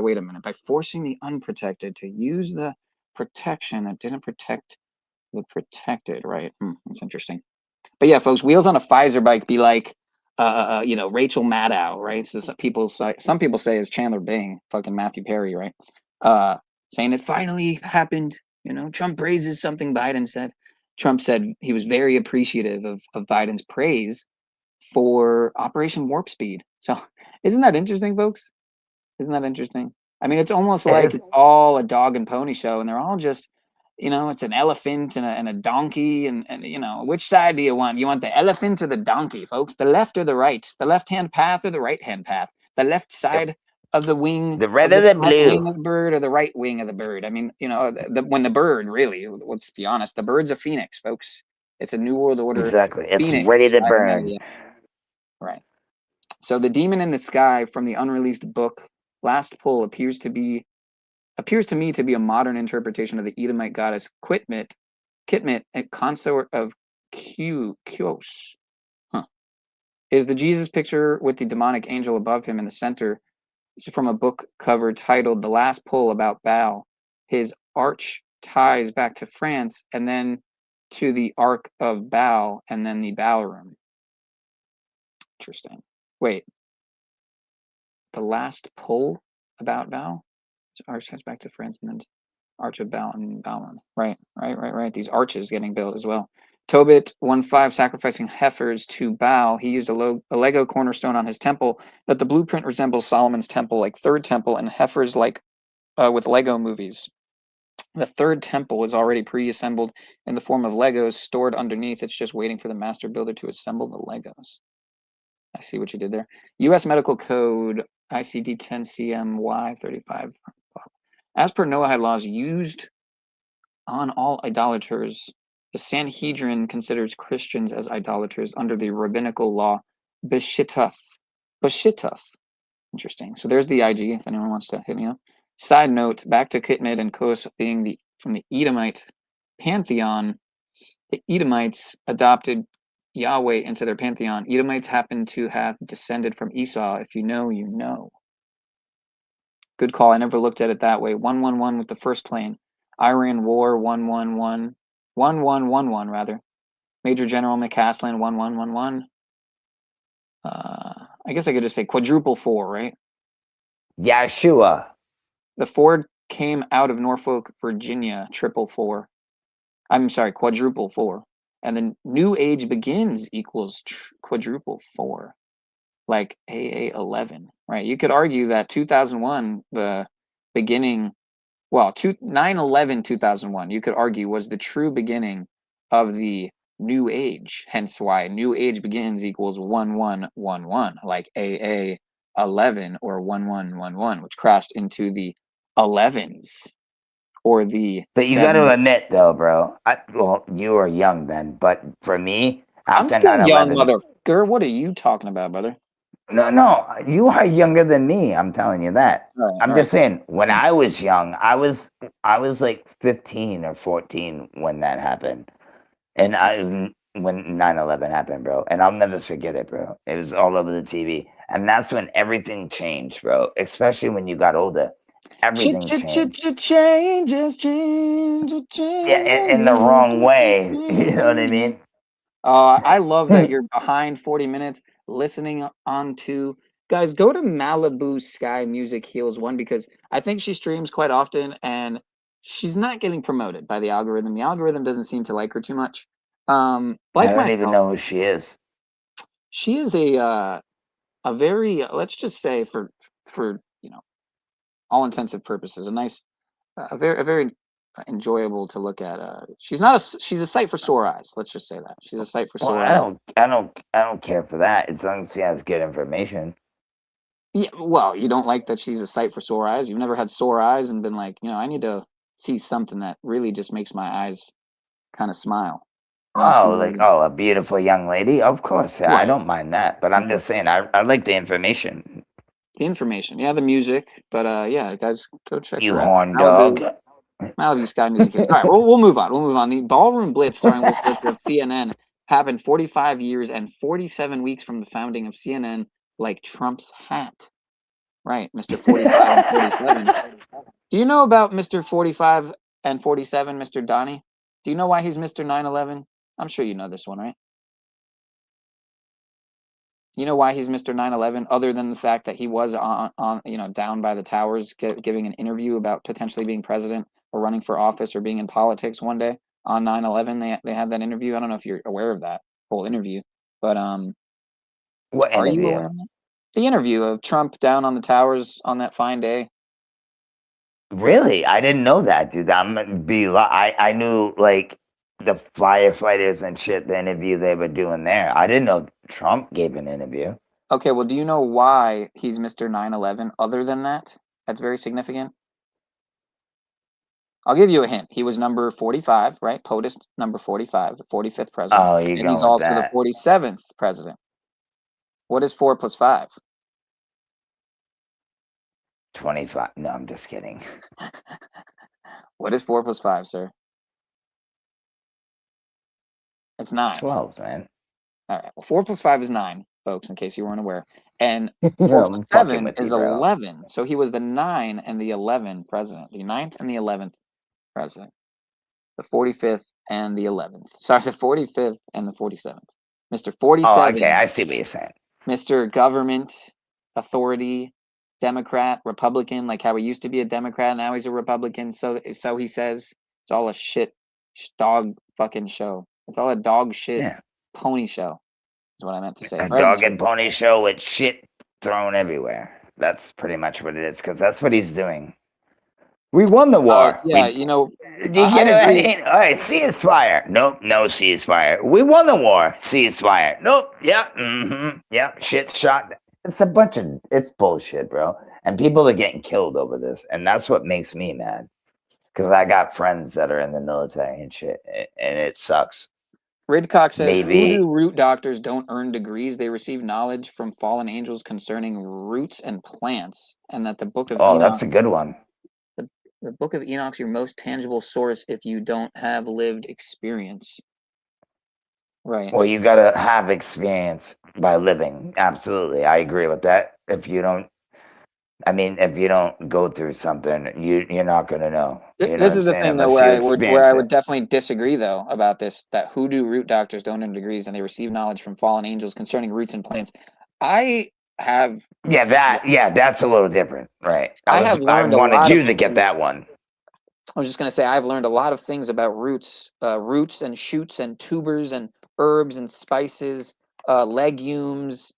forcing the unprotected to use the protection that didn't protect the protected, right? That's interesting. But yeah, folks, wheels on a Pfizer bike be like, Rachel Maddow, right? So some people say it's Chandler Bing, fucking Matthew Perry, right? Saying it finally happened. Trump praises something Biden said. Trump said he was very appreciative of Biden's praise for Operation Warp Speed. So isn't that interesting, folks? Isn't that interesting? I mean, it's almost like it's all a dog and pony show, and they're all just, it's an elephant and a donkey, and which side do you want? You want the elephant or the donkey, folks? The left or the right? The left-hand path or the right-hand path? The left side of the wing,
the red or the blue
wing of the bird, or the right wing of the bird? I mean, when the bird, really, let's be honest, the bird's a phoenix, folks. It's a New World Order.
Exactly. It's
phoenix
ready to
rising out of
burn.
the- Right. So the demon in the sky from the unreleased book Last Pull appears to me to be a modern interpretation of the Edomite goddess Kitmit, a consort of Kyos. Is the Jesus picture with the demonic angel above him in the center. This is from a book cover titled The Last Pull about Baal. His arch ties back to France and then to the Ark of Baal and then the Baal room. Interesting. Wait. The Last Pull about Baal? Arch ties back to France and then Arch of Baal and Baal room. Right. These arches getting built as well. Tobit 1.5 sacrificing heifers to Baal. He used a Lego cornerstone on his temple that the blueprint resembles Solomon's temple, like Third Temple, and heifers like with Lego movies. The Third Temple is already pre-assembled in the form of Legos stored underneath. It's just waiting for the master builder to assemble the Legos. I see what you did there. U.S. Medical Code ICD-10-CMY 35. As per Noahide laws used on all idolaters, the Sanhedrin considers Christians as idolaters under the rabbinical law B'shituf. Interesting. So there's the IG if anyone wants to hit me up. Side note, back to Kitmit and Kos being from the Edomite pantheon. The Edomites adopted Yahweh into their pantheon. Edomites happen to have descended from Esau. If you know, you know. Good call. I never looked at it that way. 111 with the first plane. Iran War 111. 1111 rather. Major General McCaslin 1111. I guess I could just say quadruple 4, right?
Yeshua.
The Ford came out of Norfolk, Virginia, triple 4. I'm sorry, quadruple 4. And then New Age Begins equals quadruple 4. Like AA11, right? You could argue that 2001, the beginning, well, 9/11/2001, you could argue was the true beginning of the New Age. Hence why New Age Begins equals 1111, like AA11 or 1111, which crashed into the 11s or the.
But you got to admit, though, bro. Well, you were young then, but for me,
I'm
after
still young,
9/11,
motherfucker. What are you talking about, brother?
no, you are younger than me. I'm telling you that.
All
I'm
right.
just saying, when I was young, I was like 15 or 14 when that happened, and when 9/11 happened, bro. And I'll never forget it, bro. It was all over the TV, and that's when everything changed, bro. Especially when you got older, everything changed.
Changes.
Yeah, in the wrong way. You know what I mean?
I love that you're behind 40 minutes listening on to. Guys, go to Malibu Sky Music Heals 1 because I think she streams quite often and she's not getting promoted by the algorithm. The algorithm doesn't seem to like her too much.
I don't even know who she is.
She is a very, let's just say for all intensive purposes, a very enjoyable to look at. She's a sight for sore eyes. Let's just say that she's a sight for sore eyes.
I don't care for that. As long as she has good information.
Yeah, well, you don't like that she's a sight for sore eyes. You've never had sore eyes and been like, I need to see something that really just makes my eyes kind of smile.
A beautiful young lady. Of course,
Right.
I don't mind that. But I'm just saying, I like the information.
The information, yeah, the music, but yeah, guys, go check
You
her out.
horn dog.
Malibu Sky Music. All right, we'll move on. We'll move on. The Ballroom Blitz, starring Will of CNN, happened 45 years and 47 weeks from the founding of CNN, like Trump's hat. Right, Mr. 45 and 47. Do you know about Mr. 45 and 47, Mr. Donnie? Do you know why he's Mr. 9/11? I'm sure you know this one, right? You know why he's Mr. 9/11, other than the fact that he was on down by the towers giving an interview about potentially being president or running for office or being in politics one day on 9/11. They had that interview. I don't know if you're aware of that whole interview, but
What
are
interview?
you aware of that? The interview of Trump down on the towers on that fine day.
Really? I didn't know that, dude. I knew like the firefighters and shit, the interview they were doing there. I didn't know Trump gave an interview.
Okay, well, do you know why he's Mr. 9/11 other than that? That's very significant. I'll give you a hint. He was number 45, right? POTUS number 45, the 45th president.
Oh, you're
and
going
he's
with
also
that.
the 47th president. What is 4 plus 5?
25. No, I'm just kidding.
What is 4 plus 5, sir? It's 9.
12, man.
All right. Well, 4 plus 5 is 9, folks, in case you weren't aware. And 4
I'm
plus
fucking
7
with
is
you, bro.
11. So he was the 9 and the 11 president. The 9th and the 11th president. The 45th and the 11th. Sorry, the 45th and the 47th. Mr. 47.
Oh, okay. I see what you're saying.
Mr. Government, Authority, Democrat, Republican, like how he used to be a Democrat, now he's a Republican. So he says it's all a shit dog fucking show. It's all a dog shit pony show. Is what I meant to say.
A dog and pony show with shit thrown everywhere. That's pretty much what it is, because that's what he's doing. We won the war.
Yeah,
Do you get it? I mean, all right, ceasefire. Nope, no ceasefire. We won the war. Ceasefire. Nope. Yep. Mm-hmm. Yep. Shit shot. It's bullshit, bro. And people are getting killed over this. And that's what makes me mad. Because I got friends that are in the military and shit. And it sucks.
Ridcock says, Voodoo root doctors don't earn degrees. They receive knowledge from fallen angels concerning roots and plants. And that the Book of Enoch...
that's a good one.
The Book of Enoch's your most tangible source if you don't have lived experience. Right.
Well, you got to have experience by living. Absolutely. I agree with that. If you don't go through something, you're not going to know.
This is the thing, though, where I would definitely disagree, though, about this, that hoodoo root doctors don't earn degrees and they receive knowledge from fallen angels concerning roots and plants. I have
that's a little different, right?
I have
I
learned a
wanted
lot
you
of
to get
things.
that one.
I was just going to say I've learned a lot of things about roots and shoots and tubers and herbs and spices, legumes,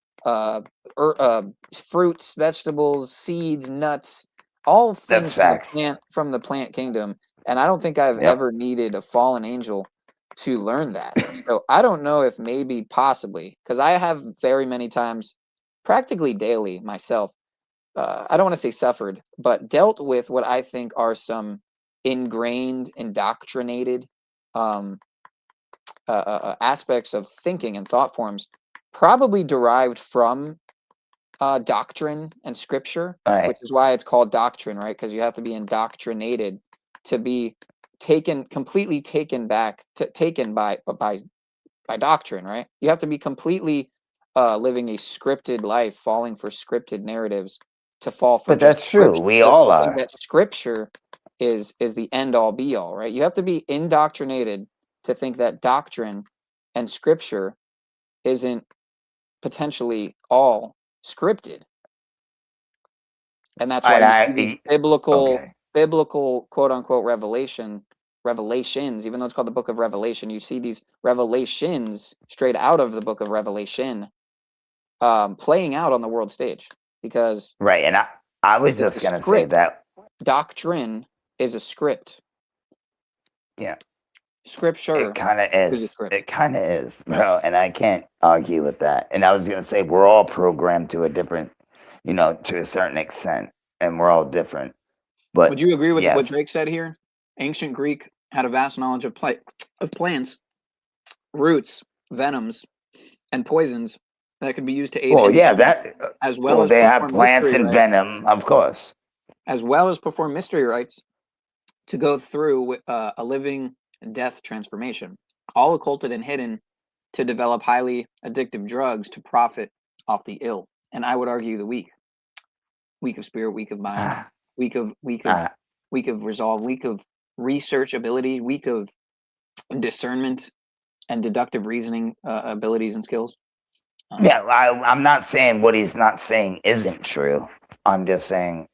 fruits, vegetables, seeds, nuts, all
That's
things
facts.
from the plant kingdom. And I don't think I've
Yep.
ever needed a fallen angel to learn that. So I don't know if maybe possibly, because I have very many times, practically daily myself, I don't want to say suffered, but dealt with what I think are some ingrained, indoctrinated aspects of thinking and thought forms, probably derived from doctrine and scripture,
Right.
which is why it's called doctrine, right? Because you have to be indoctrinated to be completely taken by doctrine, right? You have to be completely living a scripted life, falling for scripted narratives to fall for
But
just
that's true.
scripture,
We all
to think
are.
that scripture is the end all be all, right? You have to be indoctrinated to think that doctrine and scripture isn't potentially all scripted. And that's why you see these biblical quote unquote revelations, even though it's called the book of Revelation, you see these revelations straight out of the book of Revelation playing out on the world stage, because
Right. And I was
it's
just
a
gonna say
script.
that.
Doctrine is a script.
Yeah.
Scripture
It kind of
is a
is.
script.
It kind of is, bro. And I can't argue with that. And I was gonna say we're all programmed to a different, to a certain extent, and we're all different. But
Would you agree with what
yes,
Drake said here? Ancient Greek had a vast knowledge of plants, roots, venoms, and poisons that could be used to aid
well, yeah,
anyone,
that.
as well
Well,
as
they have
perform
plants
mystery
and
rites,
venom, of course.
to go through a living death transformation, all occulted and hidden to develop highly addictive drugs to profit off the ill. And I would argue the weak of spirit, weak of mind, weak of resolve, weak of research ability, weak of discernment and deductive reasoning abilities and skills.
Yeah, I'm not saying what he's not saying isn't true. I'm just saying,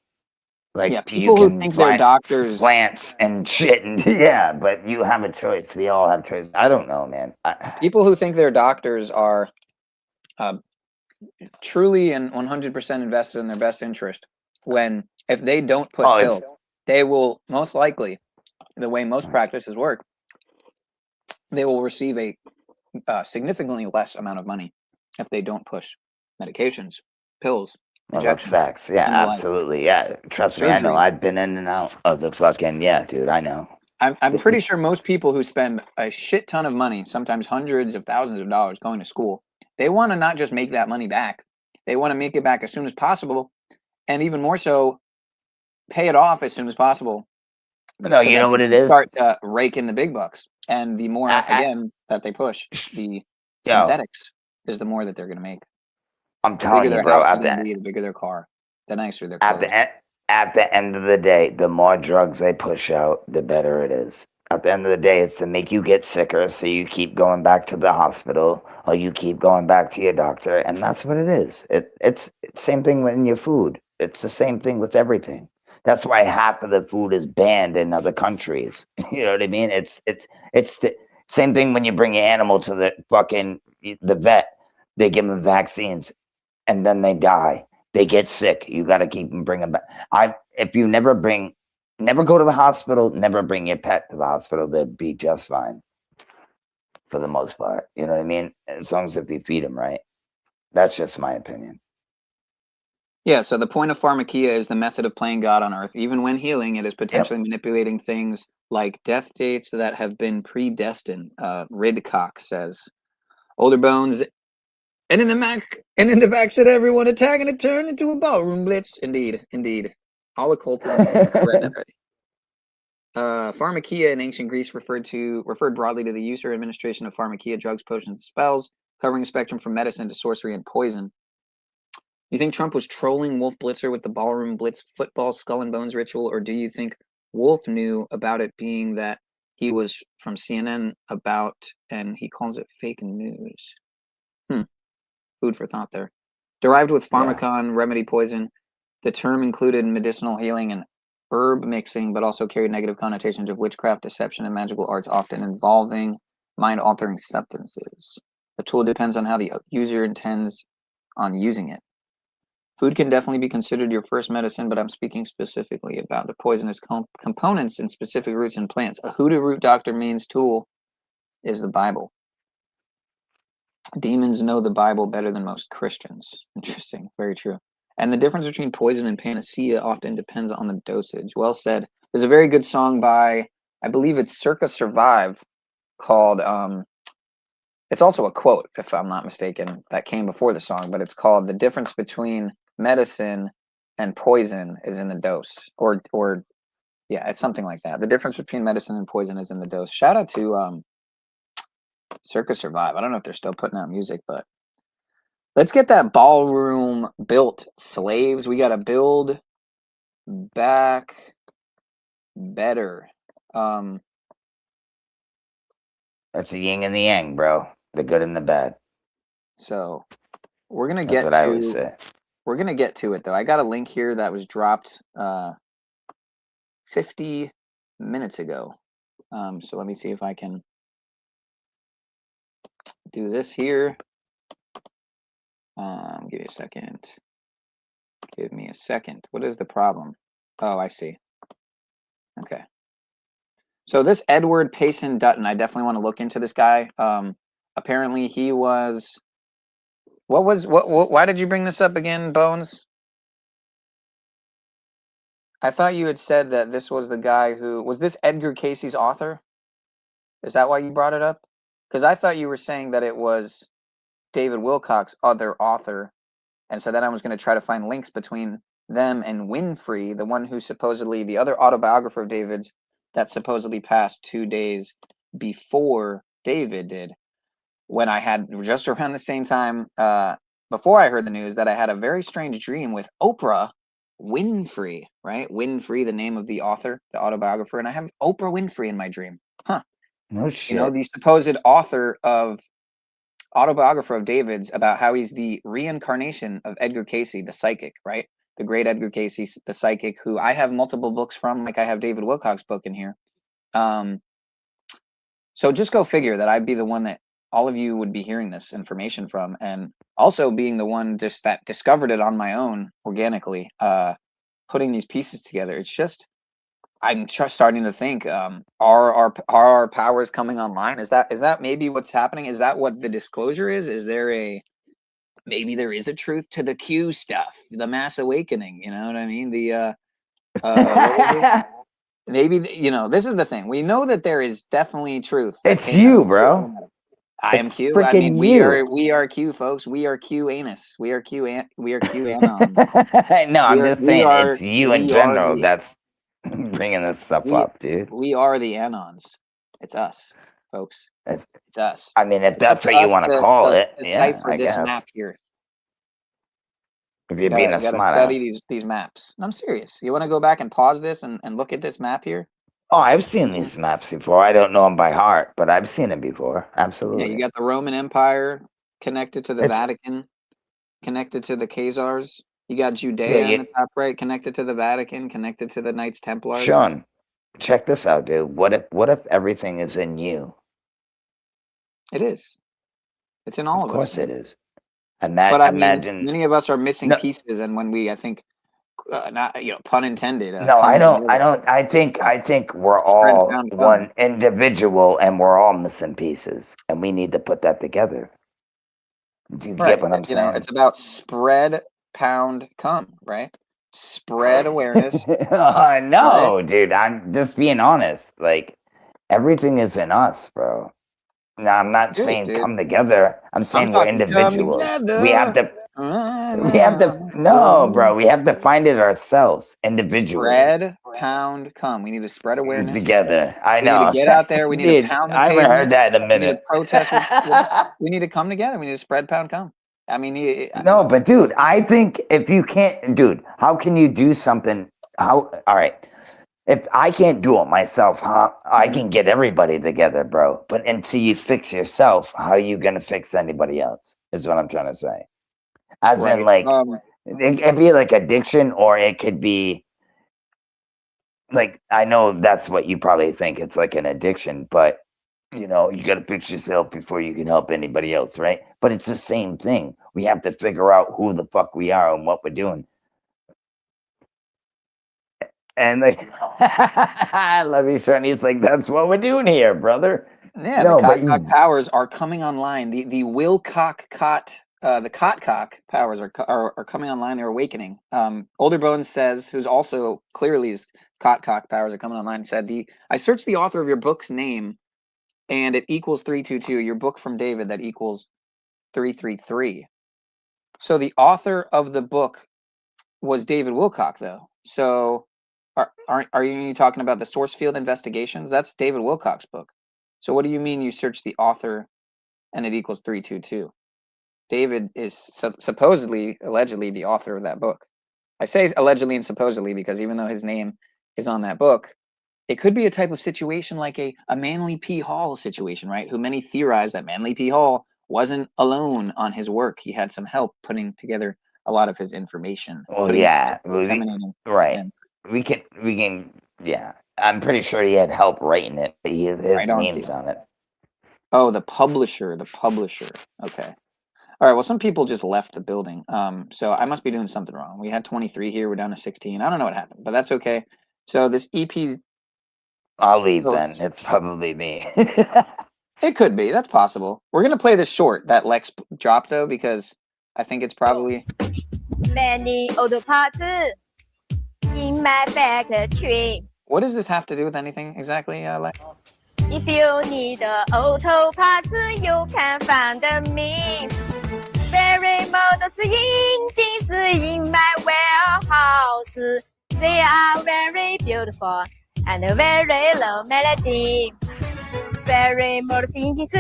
like,
Yeah,
you
people who
can
think they're
find
doctors.
plants and shit, and yeah, but you have a choice. We all have choice. I don't know, man.
People who think they're doctors are truly and 100% invested in their best interest. When if they don't push
Oh,
pills, they will most likely, the way most practices work, they will receive a significantly less amount of money if they don't push medications, pills,
well, that's
injections,
facts. Yeah,
and the like.
absolutely. Yeah, trust me, I know.
Surgery.
I've been in and out of the fucking dude. I know.
I'm pretty sure most people who spend a shit ton of money, sometimes hundreds of thousands of dollars going to school, they want to not just make that money back. They want to make it back as soon as possible, and even more so, pay it off as soon as possible.
No,
So
you
that
know what
they
it
can
is?
start raking the big bucks. And the more, again, that they push, the synthetics is the more that they're going to make.
I'm
The bigger
telling you,
their
bro.
house is going to be, the bigger their car, the nicer their clothes.
At the end of the day, the more drugs they push out, the better it is. At the end of the day, it's to make you get sicker, so you keep going back to the hospital, or you keep going back to your doctor, and that's what it is. It's same thing in your food. It's the same thing with everything. That's why half of the food is banned in other countries. You know what I mean? It's the same thing when you bring your animal to the vet. They give them vaccines, and then they die. They get sick. You got to keep them, bring them back. If you never go to the hospital, never bring your pet to the hospital, they'll be just fine for the most part. You know what I mean? As long as if you feed them right. That's just my opinion.
Yeah, so the point of pharmakia is the method of playing God on earth. Even when healing, it is potentially manipulating things like death dates that have been predestined. Wilcock says. Older bones. And in the back said everyone attacking it turned into a ballroom blitz. Indeed. All occulted. Pharmakia in ancient Greece referred broadly to the use or administration of pharmakia, drugs, potions, and spells, covering a spectrum from medicine to sorcery and poison. You think Trump was trolling Wolf Blitzer with the ballroom blitz football skull and bones ritual, or do you think Wolf knew about it, being that he was from CNN and he calls it fake news? Food for thought there. Derived with
Yeah.
pharmacon, remedy poison. The term included medicinal healing and herb mixing, but also carried negative connotations of witchcraft, deception, and magical arts, often involving mind-altering substances. The tool depends on how the user intends on using it. Food can definitely be considered your first medicine, but I'm speaking specifically about the poisonous components in specific roots and plants. A hoodoo root doctor means tool is the Bible. Demons know the Bible better than most Christians. Interesting. Very true. And the difference between poison and panacea often depends on the dosage. Well said. There's a very good song by, I believe it's Circa Survive, called, it's also a quote, if I'm not mistaken, that came before the song, but it's called "The Difference Between Medicine and Poison is in the Dose." Or yeah, it's something like that. The difference between medicine and poison is in the dose. Shout out to Circa Survive. I don't know if they're still putting out music, but let's get that ballroom built, slaves. We got to build back better.
That's the yin and the yang, bro. The good and the bad.
So we're gonna
That's
get
what I would say.
We're gonna get to it though. I got a link here that was dropped 50 minutes ago. So let me see if I can do this here. Give me a second. Give me a second. What is the problem? Oh, I see. Okay. So this Edward Payson Dutton, I definitely want to look into this guy. Apparently he was, why did you bring this up again, Bones? I thought you had said that this was the guy who, was this Edgar Casey's author? Is that why you brought it up? Because I thought you were saying that it was David Wilcock's other author. And so then I was going to try to find links between them and Winfrey, the one who supposedly, the other autobiographer of David's that supposedly passed 2 days before David did. When I had just around the same time, before I heard the news, that I had a very strange dream with Oprah Winfrey, right? Winfrey, the name of the author, the autobiographer, and I have Oprah Winfrey in my dream. Huh.
No shit.
You know, the supposed author of autobiographer of David's about how he's the reincarnation of Edgar Casey, the psychic, right? The great Edgar Casey, the psychic, who I have multiple books from, like I have David Wilcock's book in here. So just go figure that I'd be the one that all of you would be hearing this information from, and also being the one just that discovered it on my own organically, putting these pieces together. It's just, I'm just starting to think, are our powers coming online? Is that maybe what's happening? Is that what the disclosure is? Is there maybe there is a truth to the Q stuff, the mass awakening? You know what I mean? The what is it? Maybe, you know, this is the thing. We know that there is definitely truth.
It's you, bro.
I am
It's
Q. I mean,
freaking
we are Q, folks. We are Q anus. We are Q anon.
No, I'm just saying it's you in general
the,
that's bringing this stuff up, dude.
We are the anons. It's us, folks. It's us.
I mean, if that's what you want to call it, yeah, I
this
guess.
map here.
If you're being a
gotta
smart
study these maps. I'm serious. You want to go back and pause this and look at this map here?
Oh, I've seen these maps before. I don't know them by heart, but I've seen them before. Absolutely.
Yeah, you got the Roman Empire connected to the Vatican, connected to the Khazars. You got Judea in the top right, connected to the Vatican, connected to the Knights Templars.
Sean, check this out, dude. What if everything is in you?
It is. It's in all of us.
Of course it is.
But I
imagine
mean, many of us are missing pieces, and when we, I think, not, you know, pun intended.
No, I don't. I think we're all one individual, and we're all missing pieces, and we need to put that together. Do you get what I'm saying?
Know, it's about spread, pound, come, right? Spread awareness.
No, right? Dude, I'm just being honest. Like, everything is in us, bro. No, I'm not saying come together. I'm saying we're individuals. We have to. No, bro. We have to find it ourselves, individually.
Spread, pound, come. We need to spread awareness
together. I know.
We need to get out there. We need to pound the
I haven't heard that in a minute.
We need to protest. We need to come together. We need to spread, pound, come. I mean,
no, but dude, I think if you can't, dude, how can you do something? All right. If I can't do it myself, I can get everybody together, bro. But until you fix yourself, how are you going to fix anybody else? Is what I'm trying to say. As in, like, it could be like addiction, or it could be like, I know that's what you probably think. It's like an addiction, but you got to fix yourself before you can help anybody else, right? But it's the same thing. We have to figure out who the fuck we are and what we're doing. And like, I love you, Shani. It's like, that's what we're doing here, brother.
Yeah,
No,
the
but
cock powers are coming online. The Wilcock the cock powers are coming online. They're awakening. Older Bones says, who's also clearly his cock powers are coming online, said, I searched the author of your book's name and it equals 322. Your book from David, that equals 333. So the author of the book was David Wilcock, though. So are you talking about the SourceFieldInvestigations? That's David Wilcock's book. So what do you mean you search the author and it equals 322? David is supposedly, allegedly, the author of that book. I say allegedly and supposedly because even though his name is on that book, it could be a type of situation like a Manly P. Hall situation, right? Who many theorize that Manly P. Hall wasn't alone on his work. He had some help putting together a lot of his information.
Well, yeah,
disseminating.
right. We can, yeah. I'm pretty sure he had help writing it, but his name's on it.
Oh, the publisher. Okay. All right. Well, some people just left the building. So I must be doing something wrong. We had 23 here. We're down to 16. I don't know what happened, but that's okay. So this EP.
I'll leave then. It's probably me.
It could be. That's possible. We're gonna play this short that Lex dropped though, because I think it's probably.
Many auto parts in my factory.
What does this have to do with anything exactly, Lex?
If you need auto parts, you can find me. Very models engines in my warehouse. They are very beautiful and very low melody. Very models engines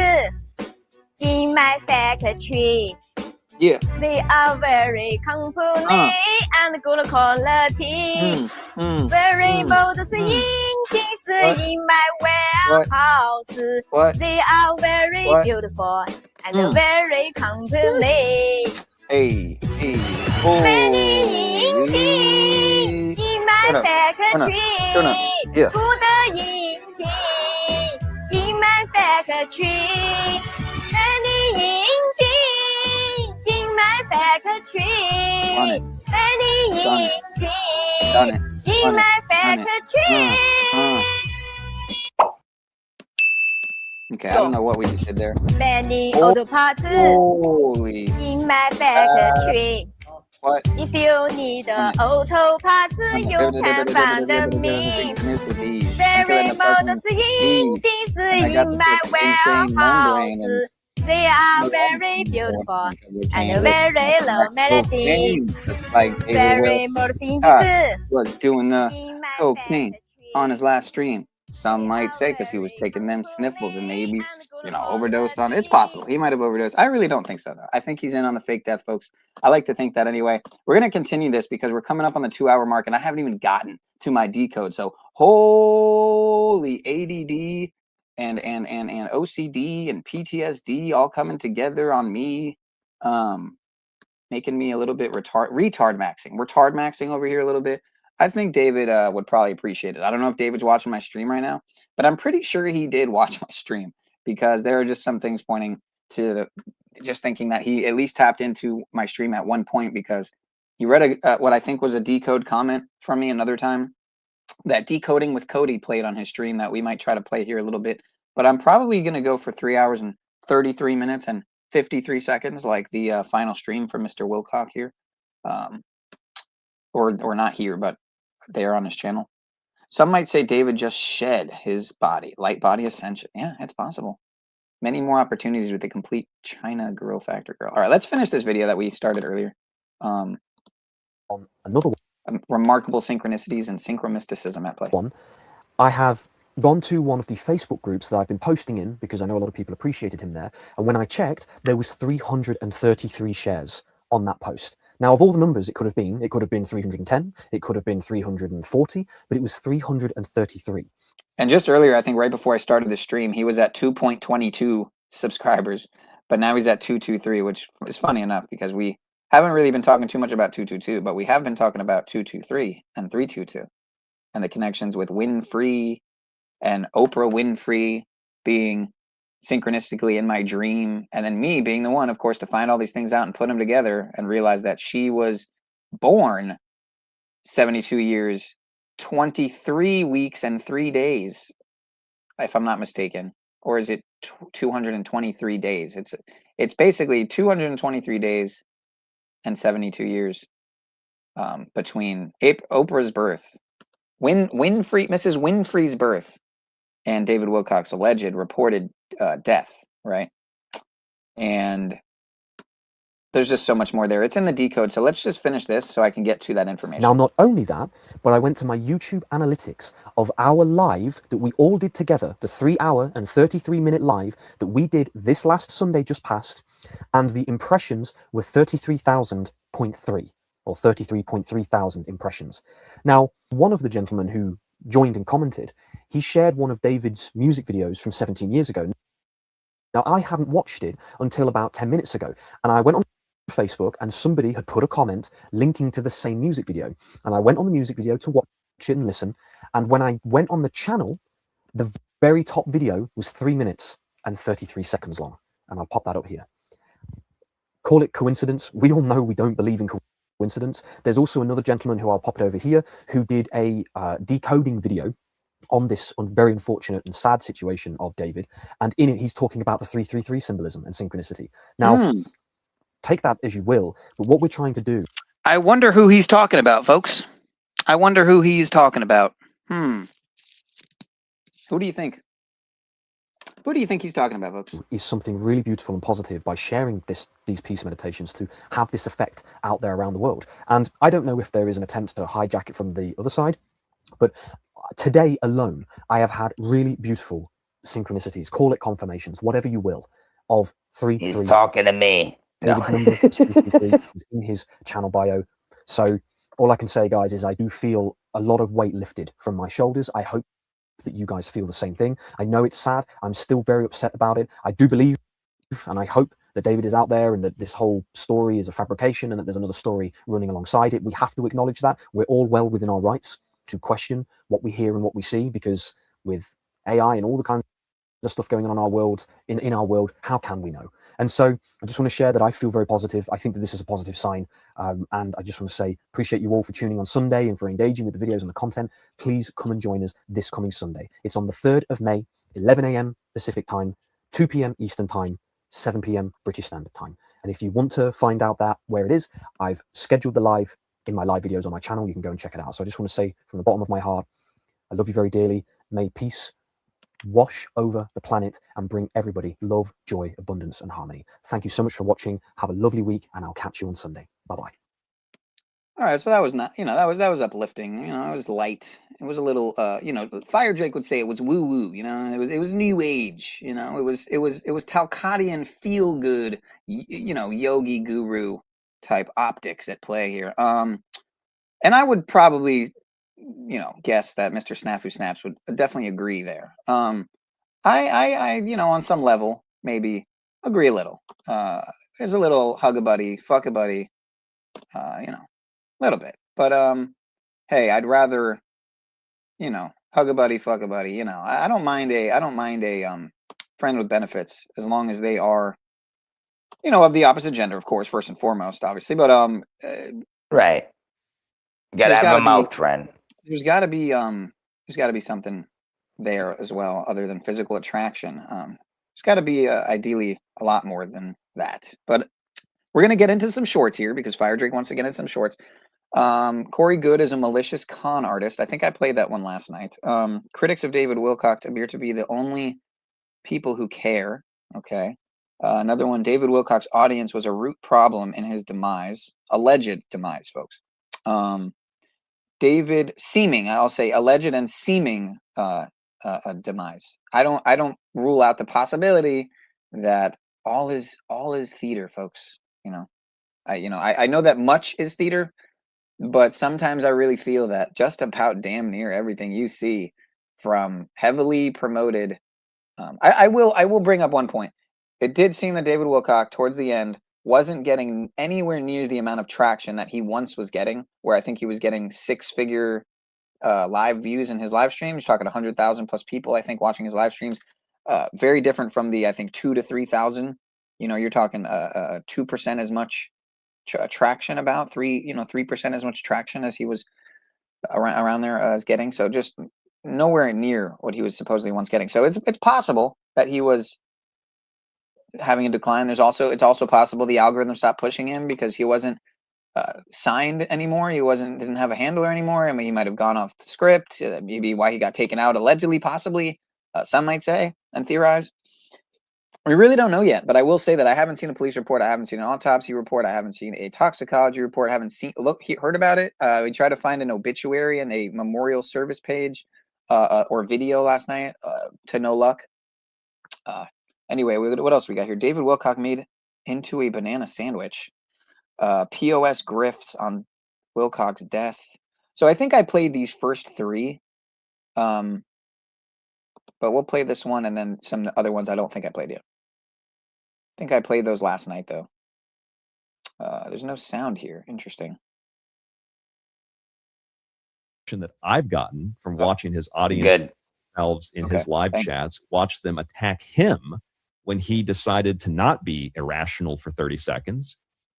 in my factory.
Yeah.
They are very complete and good quality. Very models engines in my warehouse. They are very beautiful and very complete.
Hey.
Many engines in my factory. Good engine in my factory. Many engines in my factory. Many engines in my factory.
Okay, I don't know what we just did there.
Many auto parts in my factory.
What?
If you need auto parts, you can find me. Very models engines in my warehouse. They are very beautiful and very low melody. Very models engines
was doing the
in my
cocaine
factory.
on his last stream. Some might say because he was taking them sniffles and maybe, overdosed on it. It's possible. He might have overdosed. I really don't think so, though. I think he's in on the fake death, folks. I like to think that anyway. We're going to continue this because we're coming up on the 2-hour mark, and I haven't even gotten to my decode. So, holy ADD and OCD and PTSD all coming together on me, making me a little bit retard maxing. We're retard maxing over here a little bit. I think David would probably appreciate it. I don't know if David's watching my stream right now, but I'm pretty sure he did watch my stream because there are just some things pointing to just thinking that he at least tapped into my stream at one point because he read what I think was a decode comment from me another time. That decoding with Cody played on his stream that we might try to play here a little bit, but I'm probably going to go for 3 hours and 33 minutes and 53 seconds like the final stream for Mr. Wilcock here. Or not here, but there on his channel. Some might say David just shed his body, light body ascension. Yeah, it's possible. Many more opportunities with the complete China girl factor girl. All right, let's finish this video that we started earlier.
On another
remarkable synchronicities and synchromysticism at play.
I have gone to one of the Facebook groups that I've been posting in because I know a lot of people appreciated him there. And when I checked, there was 333 shares on that post. Now, of all the numbers it could have been 310, it could have been 340, but it was 333.
And just earlier, I think right before I started the stream, he was at 2.22 subscribers, but now he's at 223, which is funny enough because we haven't really been talking too much about 222, but we have been talking about 223 and 322 and the connections with Winfrey and Oprah Winfrey being synchronistically in my dream, and then me being the one, of course, to find all these things out and put them together and realize that she was born 72 years, 23 weeks, and 3 days, if I'm not mistaken. Or is it 223 days? It's basically 223 days and 72 years between Oprah's birth, Mrs. Winfrey's birth, and David Wilcock's alleged reported death, right? And there's just so much more there. It's in the decode. So let's just finish this so I can get to that information.
Now, not only that, but I went to my YouTube analytics of our live that we all did together, the 3 hour and 33-minute live that we did this last Sunday just past, and the impressions were 33,000.3 or 33.3 thousand impressions. Now, one of the gentlemen who joined and commented, he shared one of David's music videos from 17 years ago. Now, I hadn't watched it until about 10 minutes ago, and I went on Facebook and somebody had put a comment linking to the same music video, and I went on the music video to watch it and listen, and when I went on the channel, the very top video was 3 minutes and 33 seconds long, and I'll pop that up here. Call it coincidence. We all know we don't believe in coincidence. There's also another gentleman who I'll pop it over here who did a decoding video on this very unfortunate and sad situation of David, and in it he's talking about the 333 symbolism and synchronicity. Now, take that as you will, but what we're trying to do...
I wonder who he's talking about, folks. I wonder who he's talking about. Who do you think? Who do you think he's talking about, folks?
Is something really beautiful and positive by sharing these peace meditations to have this effect out there around the world. And I don't know if there is an attempt to hijack it from the other side, but today alone, I have had really beautiful synchronicities, call it confirmations, whatever you will, of 3.
He's talking to me.
David's number is 333, is in his channel bio. So all I can say, guys, is I do feel a lot of weight lifted from my shoulders. I hope that you guys feel the same thing. I know it's sad. I'm still very upset about it. I do believe, and I hope that David is out there and that this whole story is a fabrication and that there's another story running alongside it. We have to acknowledge that. We're all well within our rights to question what we hear and what we see, because with AI and all the kinds of stuff going on in our world, in our world, how can we know? And so I just want to share that I feel very positive. I think that this is a positive sign. And I just want to say, appreciate you all for tuning on Sunday and for engaging with the videos and the content. Please come and join us this coming Sunday. It's on the 3rd of May, 11 a.m. Pacific time, 2 p.m. Eastern time, 7 p.m. British Standard Time. And if you want to find out where it is, I've scheduled the live in my live videos on my channel. You can go and check it out. So I just want to say from the bottom of my heart, I love you very dearly. May peace wash over the planet and bring everybody love, joy, abundance, and harmony. Thank you so much for watching. Have a lovely week, and I'll catch you on Sunday. Bye-bye.
All right, so that was not, that was uplifting. It was light. It was a little, Fire Drake would say it was woo-woo. It was new age. It was Talcottian feel good, yogi guru type optics at play here. And I would probably, guess that Mr. Snafu Snaps would definitely agree there. I on some level, maybe agree a little. There's a little hug a buddy, fuck a buddy, a little bit. But, hey, I'd rather, hug a buddy, fuck a buddy, I don't mind a friend with benefits, as long as they are, of the opposite gender, of course, first and foremost, obviously. But,
right. You gotta have a mouth friend.
There's gotta be something there as well, other than physical attraction. There's gotta be ideally a lot more than that. But we're gonna get into some shorts here because Fire Drake wants to get into some shorts. Corey Goode is a malicious con artist. I think I played that one last night. Critics of David Wilcock appear to be the only people who care. Okay. Another one, David Wilcock's audience was a root problem in his demise. Alleged demise, folks. David seeming, I'll say alleged and seeming demise. I don't rule out the possibility that all is theater, folks. I know that much is theater, but sometimes I really feel that just about damn near everything you see from heavily promoted. I will bring up one point. It did seem that David Wilcock towards the end wasn't getting anywhere near the amount of traction that he once was getting, where I think he was getting 6-figure live views in his live streams. He's talking 100,000 plus people, I think, watching his live streams. Very different from the, I think, 2,000 to 3,000. You know, you're talking 2% as much traction, about 3% as much traction as he was around there as getting. So just nowhere near what he was supposedly once getting. So it's possible that he was having a decline. It's also possible the algorithm stopped pushing him because he wasn't signed anymore. He didn't have a handler anymore. I mean, he might have gone off the script. Maybe why he got taken out, allegedly, possibly. Some might say and theorize. We really don't know yet, but I will say that I haven't seen a police report. I haven't seen an autopsy report. I haven't seen a toxicology report. I haven't heard about it. We tried to find an obituary and a memorial service page or video last night, to no luck. Anyway, what else we got here? David Wilcock made into a banana sandwich. POS grifts on Wilcock's death. So I think I played these first 3. But we'll play this one and then some other ones I don't think I played yet. I think I played those last night, though. There's no sound here. Interesting.
That I've gotten from watching his audience themselves in his live
Thank
chats, watch them attack him when he decided to not be irrational for 30 seconds,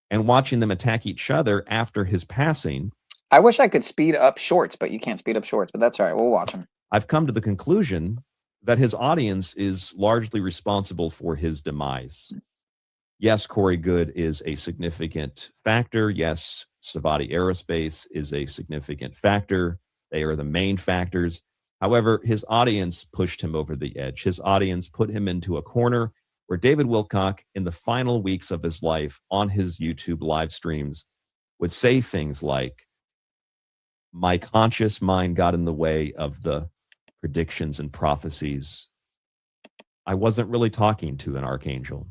and watching them attack each other after his passing.
I wish I could speed up shorts, but you can't speed up shorts, but that's all right. We'll watch them.
I've come to the conclusion that his audience is largely responsible for his demise. Yes, Corey Goode is a significant factor. Yes, Savati Aerospace is a significant factor. They are the main factors. However, his audience pushed him over the edge. His audience put him into a corner where David Wilcock, in the final weeks of his life on his YouTube live streams, would say things like, "My conscious mind got in the way of the predictions and prophecies. I wasn't really talking to an archangel."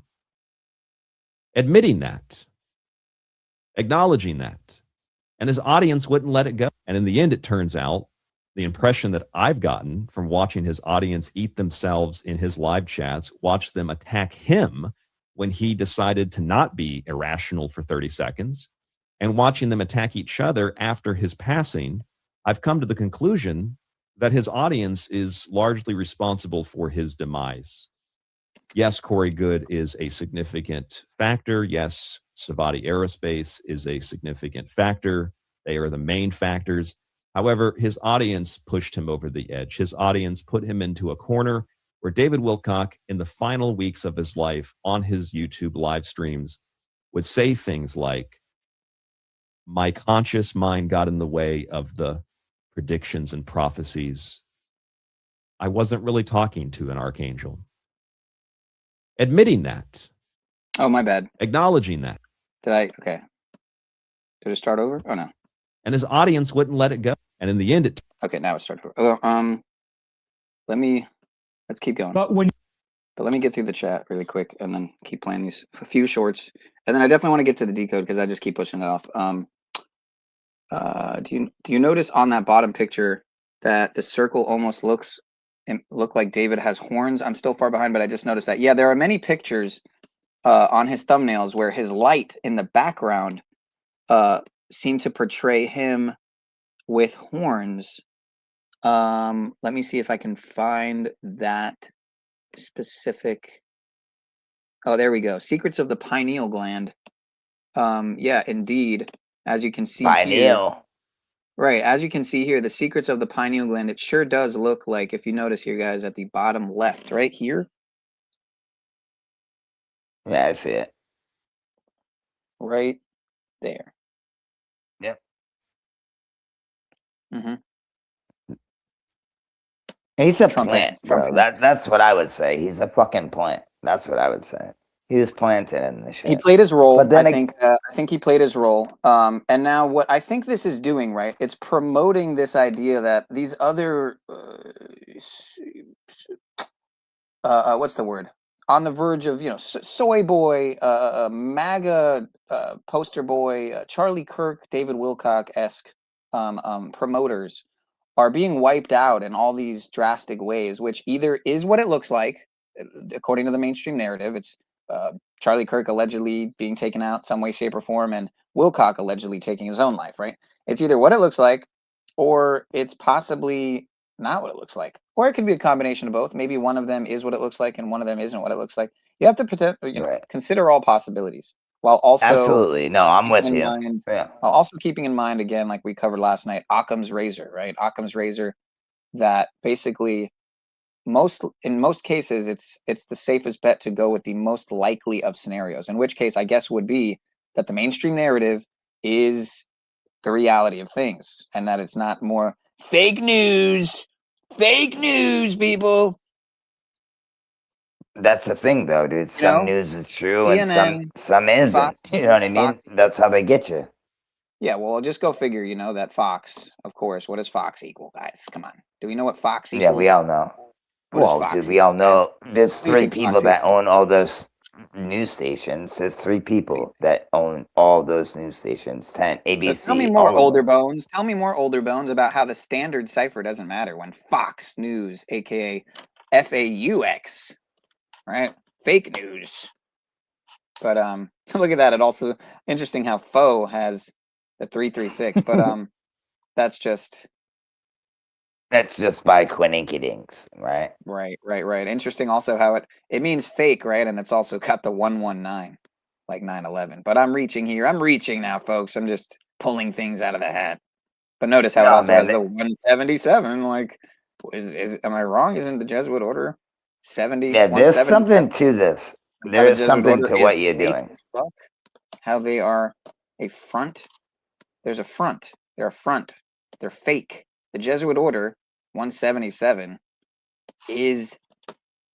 Admitting that, acknowledging that, and his audience wouldn't let it go. And in the end, it turns out, the impression that I've gotten from watching his audience eat themselves in his live chats, watch them attack him when he decided to not be irrational for 30 seconds, and watching them attack each other after his passing, I've come to the conclusion that his audience is largely responsible for his demise. Yes, Corey Goode is a significant factor. Yes, Savati Aerospace is a significant factor. They are the main factors. However, his audience pushed him over the edge. His audience put him into a corner where David Wilcock, in the final weeks of his life on his YouTube live streams, would say things like, "My conscious mind got in the way of the predictions and prophecies. I wasn't really talking to an archangel." Admitting that.
Oh, my bad.
Acknowledging that.
Okay. Did it start over? Oh, no.
And his audience wouldn't let it go. And in the end, it...
Okay, now it started over. Let's keep going.
But
let me get through the chat really quick and then keep playing these a few shorts. And then I definitely want to get to the decode because I just keep pushing it off. Do you notice on that bottom picture that the circle almost look like David has horns? I'm still far behind, but I just noticed that. Yeah, there are many pictures on his thumbnails where his light in the background seem to portray him with horns. Let me see if I can find that specific. Oh, there we go. Secrets of the pineal gland. Yeah, indeed. As you can see here, right, as you can see here, the secrets of the pineal gland, it sure does look like, if you notice here, guys, at the bottom left, right here.
Yeah, I see it.
Right there.
Yep.
Mm-hmm.
He's a
Trumpet,
plant, bro.
trumpet.
That's what I would say. He's a fucking plant. That's what I would say. He was planted in the shit.
He played his role.
But then
I think he played his role. And now what I think this is doing, right? It's promoting this idea that these other, what's the word? On the verge of, soy boy, MAGA poster boy, Charlie Kirk, David Wilcock-esque promoters are being wiped out in all these drastic ways, which either is what it looks like, according to the mainstream narrative. It's Charlie Kirk allegedly being taken out some way, shape, or form, and Wilcock allegedly taking his own life, right? It's either what it looks like, or it's possibly not what it looks like. Or it could be a combination of both. Maybe one of them is what it looks like, and one of them isn't what it looks like. You have to
Right.
consider all possibilities, while also
Absolutely. No, I'm with
keeping in
you.
mind,
Yeah.
while also keeping in mind, again, like we covered last night, Occam's razor, right? Occam's razor, that basically in most cases it's the safest bet to go with the most likely of scenarios, in which case I guess would be that the mainstream narrative is the reality of things, and that it's not more fake news, people.
That's the thing, though, dude.
You
Some
know,
news is true, and
CNN,
some isn't.
Fox,
You know what I mean?
Fox.
That's how they get you.
Yeah, well, just go figure. That Fox, of course. What does Fox equal, guys? Come on. Do we know what Fox equals?
Yeah, we all know.
What does
Well,
Fox
dude, we all
equal, guys?
know there's
What do you
three
think
people
Fox
that
equals?
own all those news stations. There's three people that own all those news stations. 10,
So
ABC,
tell me
all
more,
of
older
them.
bones. Tell me more, older bones, about how the standard cipher doesn't matter when Fox News, aka FAUX, right? Fake news. But look at that. It also interesting how faux has the 336, but that's just
by quinkydinks, right?
right. Interesting also how it means fake, right? And it's also got the 119, like 9/11. But I'm reaching here. I'm reaching now, folks. I'm just pulling things out of the hat. But notice how it
No,
also has
man.
the 177. Like, is am I wrong? Isn't the Jesuit order 70?
Yeah, there's
177?
something to this.
How
There
the
is
Jesuit
something
order
to
is
what you're
fake
doing.
as fuck. How they are a front. There's a front. They're a front. They're fake. The Jesuit order 177 is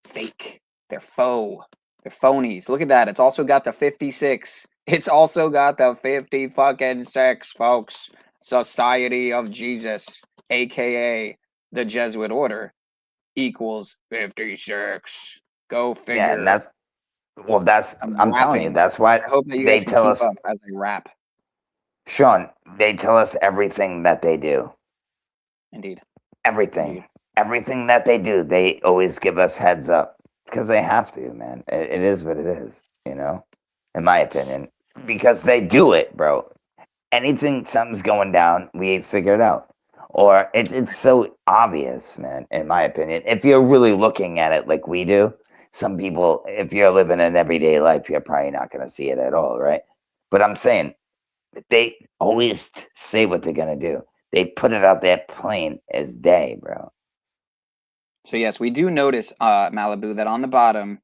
fake. They're faux. They're phonies. Look at that. It's also got the 56. It's also got the 50 fucking 6, folks. Society of Jesus, aka the Jesuit order, equals 56. Go figure.
Yeah, and I'm telling you,
rapping.
that's why
I hope that you
they
guys can
tell
keep
us,
up as I rap.
Sean, they tell us everything that they do.
Indeed.
Everything.
Indeed.
Everything that they do, they always give us heads up because they have to, man. It is what it is, in my opinion, because they do it, bro. Anything, something's going down, we figure it out. Or it's so obvious, man, in my opinion. If you're really looking at it like we do, some people, if you're living an everyday life, you're probably not going to see it at all, right? But I'm saying, they always say what they're going to do. They put it out there plain as day, bro.
So yes, we do notice, Malibu, that on the bottom,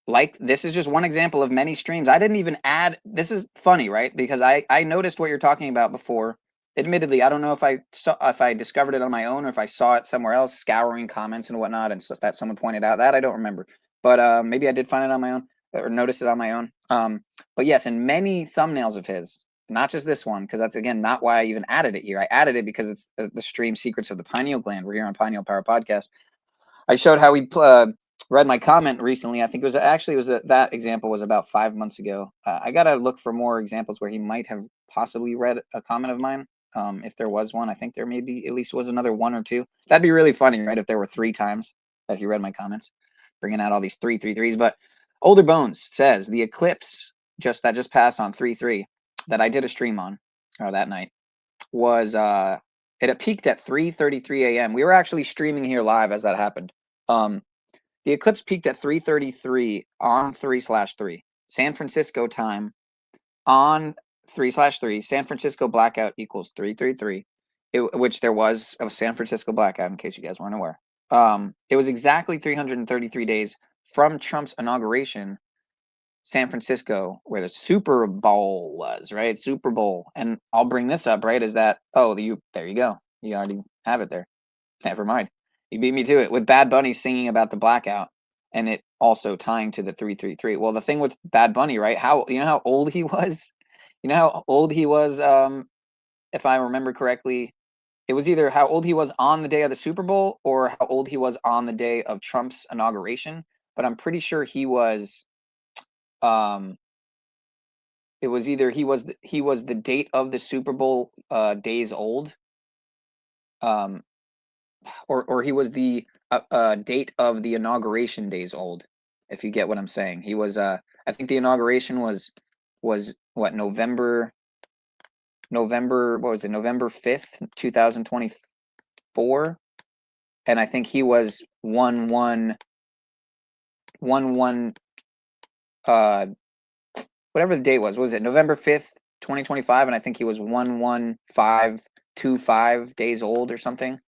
like, this is just one example of many streams. I didn't even add. This is funny, right? Because I noticed what you're talking about before. Admittedly, I don't know if I discovered it on my own or if I saw it somewhere else, scouring comments and whatnot, and so that someone pointed out. That I don't remember, but maybe I did find it on my own or notice it on my own. But yes, in many thumbnails of his, not just this one, because that's again not why I even added it here. I added it because it's the stream Secrets of the Pineal Gland. We're here on Pineal Power Podcast. I showed how we read my comment recently. I think it was that example was about 5 months ago. I gotta look for more examples where he might have possibly read a comment of mine. If there was one, I think there maybe at least was another one or two. That'd be really funny, right? If there were 3 times that he read my comments, bringing out all these 333s. But Older Bones says the eclipse just passed on 3/3 that I did a stream on that night was it had peaked at 3:33 a.m. We were actually streaming here live as that happened. The eclipse peaked at 3:33 on 3/3 San Francisco time on 3/3. San Francisco blackout equals 3:33, which there was a San Francisco blackout in case you guys weren't aware. It was exactly 333 days from Trump's inauguration, San Francisco, where the Super Bowl was, right? Super Bowl. And I'll bring this up, right? Is that, there you go. You already have it there. Never mind. You beat me to it with Bad Bunny singing about the blackout and it also tying to the 333. Well, the thing with Bad Bunny, right? How old he was? You know how old he was, if I remember correctly, it was either how old he was on the day of the Super Bowl or how old he was on the day of Trump's inauguration. But I'm pretty sure he was it was either he was the date of the Super Bowl days old, or he was the date of the inauguration days old, if you get what I'm saying. He was I think the inauguration was what, November, what was it, November 5th, 2024, and I think he was 1-1, whatever the date was. What was it, November 5th, 2025, and I think he was 11525 days old or something.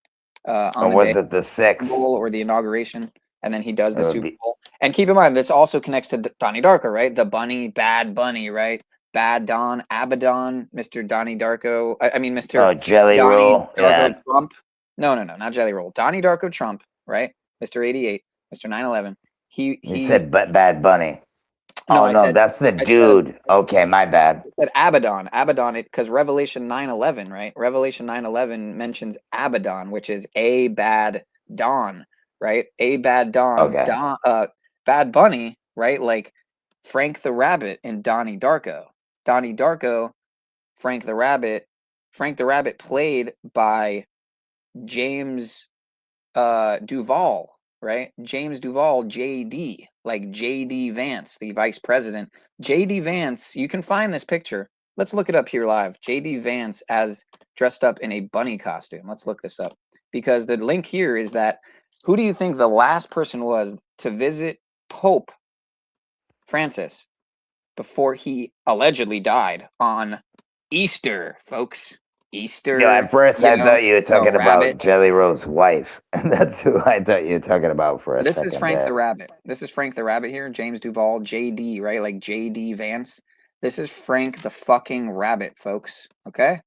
On
Or
the
was
day
it the 6th?
Bowl or the inauguration, and then he does the
It would
Super
be-
Bowl. And keep in mind, this also connects to Donnie Darko, right? The bunny, Bad Bunny, right? Bad Don, Abaddon, Mr. Donnie Darko. I mean, Mr.
Oh, Jelly
Donnie
Roll.
Darko
Yeah.
Trump. No, not Jelly Roll. Donnie Darko Trump, right? Mr. 88, Mr. 9/11.
You said Bad Bunny.
No,
Oh,
I
no,
said-
that's the
I said-
dude. Okay, my bad.
I said Abaddon, because Revelation 9/11, right? Revelation 9/11 mentions Abaddon, which is a bad Don, right? A bad Don,
Okay.
Bad Bunny, right? Like Frank the Rabbit and Donnie Darko. Donnie Darko, Frank the Rabbit played by James Duvall, right? James Duvall, JD, like JD Vance, the vice president. JD Vance, you can find this picture. Let's look it up here live. JD Vance as dressed up in a bunny costume. Let's look this up, because the link here is that who do you think the last person was to visit Pope Francis before he allegedly died on Easter, folks? Easter.
No, at first I thought you were talking about
rabbit.
Jelly Roll's wife. That's who I thought you were talking about for a
This
second.
is Frank
there.
the Rabbit. This is Frank the Rabbit here. James Duvall, JD, right? Like JD Vance. This is Frank the fucking Rabbit, folks. Okay?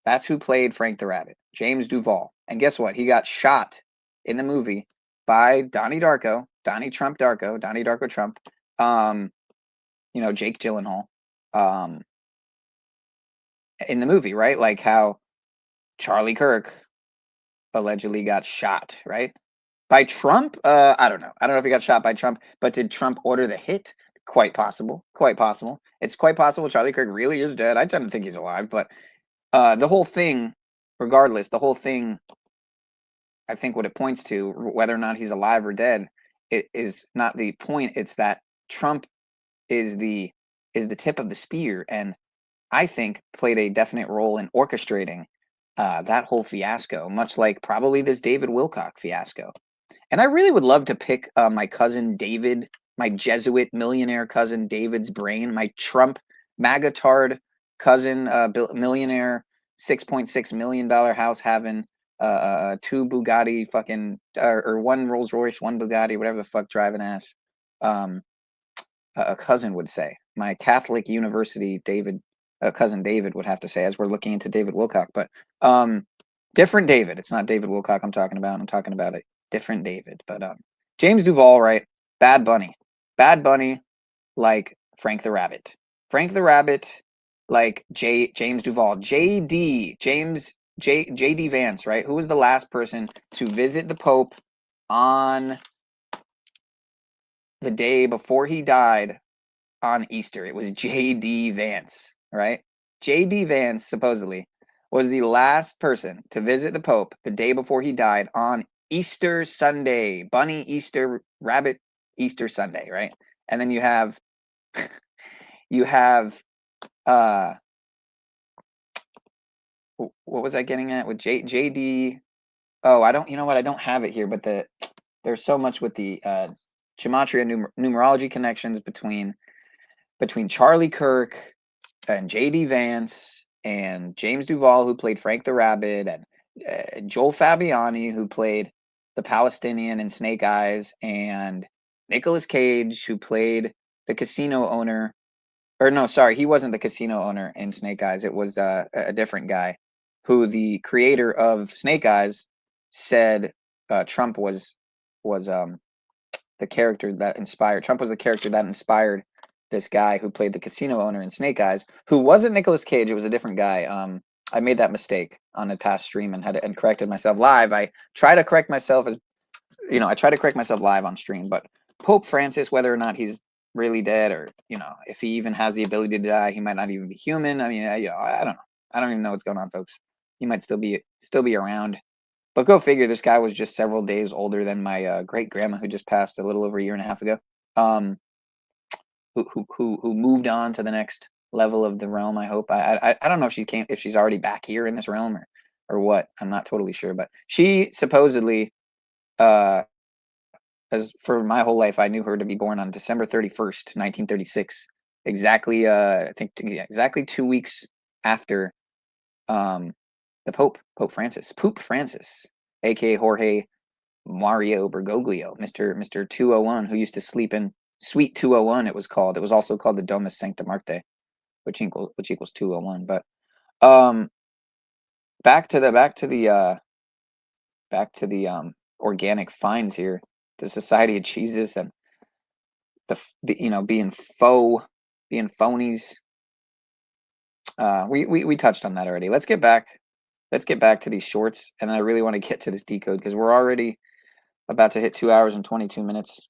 That's who played Frank the Rabbit. James Duvall. And guess what? He got shot in the movie by Donnie Darko, Donnie Darko Trump. Jake Gyllenhaal. In the movie, right? Like how Charlie Kirk allegedly got shot, right? By Trump? I don't know. I don't know if he got shot by Trump, but did Trump order the hit? Quite possible. Quite possible. It's quite possible Charlie Kirk really is dead. I tend to think he's alive, but the whole thing, regardless, I think what it points to, whether or not he's alive or dead, it is not the point. It's that Trump is the tip of the spear, and I think played a definite role in orchestrating that whole fiasco, much like probably this David Wilcock fiasco. And I really would love to pick my cousin David, my Jesuit millionaire cousin David's brain, my Trump magatard cousin, millionaire, $6.6 million house having 2 Bugatti fucking, or 1 Rolls Royce, 1 Bugatti, whatever the fuck driving ass. A cousin would say. My Catholic University cousin David would have to say, as we're looking into David Wilcock. But different David. It's not David Wilcock I'm talking about. I'm talking about a different David. But James Duvall, right? Bad Bunny, like Frank the Rabbit. Frank the Rabbit, like James Duvall. JD Vance, right? Who was the last person to visit the Pope on the day before he died on Easter? It was JD Vance, right? JD Vance supposedly was the last person to visit the Pope the day before he died on Easter Sunday. Bunny Easter, Rabbit Easter Sunday, right? And then you have what was I getting at with JD? Oh, I don't have it here, but there's so much with the Gematria numerology connections between Charlie Kirk and JD Vance and James Duvall, who played Frank the Rabbit, and Joel Fabiani, who played the Palestinian in Snake Eyes, and Nicolas Cage, who played the casino owner. Or no, sorry, he wasn't the casino owner in Snake Eyes. It was a different guy, who the creator of Snake Eyes said Trump was the character that inspired. Trump was the character that inspired this guy who played the casino owner in Snake Eyes, who wasn't Nicolas Cage. It was a different guy. I made that mistake on a past stream and corrected myself live. I try to correct myself live on stream. But Pope Francis, whether or not he's really dead, or if he even has the ability to die, he might not even be human. I mean, I don't know. I don't even know what's going on, folks. He might still be around. But go figure, this guy was just several days older than my great grandma, who just passed a little over a year and a half ago. who moved on to the next level of the realm. I hope. I don't know if she's already back here in this realm or what. I'm not totally sure, but she supposedly, as for my whole life, I knew her to be born on December 31st, 1936. Exactly, I think exactly 2 weeks after the Pope Francis, aka Jorge Mario Bergoglio, Mr. 201, who used to sleep in Suite 201. It was also called the Domus Sancta Marte, which equals 201. But back to the organic finds here. The Society of Jesus and the being phonies. We touched on that already. Let's get back to these shorts, and then I really want to get to this decode because we're already about to hit 2 hours and 22 minutes.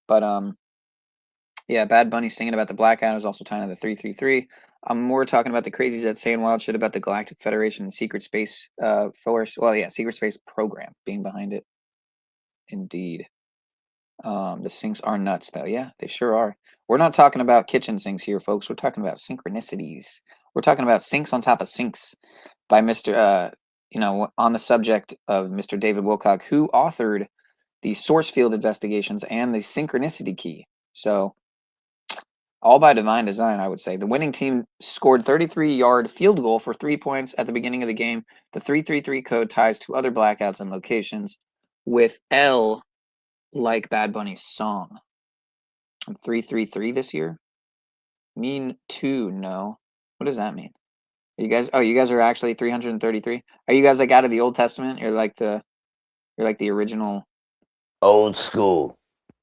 But yeah, Bad Bunny singing about the blackout is also tying to the 333. We're talking about the crazies that saying wild shit about the Galactic Federation and Secret Space Force. Well, yeah, Secret Space Program being behind it. Indeed. The sinks are nuts, though. Yeah, they sure are. We're not talking about kitchen sinks here, folks. We're talking about synchronicities. We're talking about sinks on top of sinks by Mr. On the subject of Mr. David Wilcock, who authored the SourceFieldInvestigations and the Synchronicity Key. So, all by divine design, I would say. The winning team scored 33-yard field goal for 3 points at the beginning of the game. The 333 code ties to other blackouts and locations with L like Bad Bunny's song. I'm 333 this year? Mean 2, no. What does that mean? You guys are actually 333? Are you guys like out of the Old Testament? You're like the original
Old school.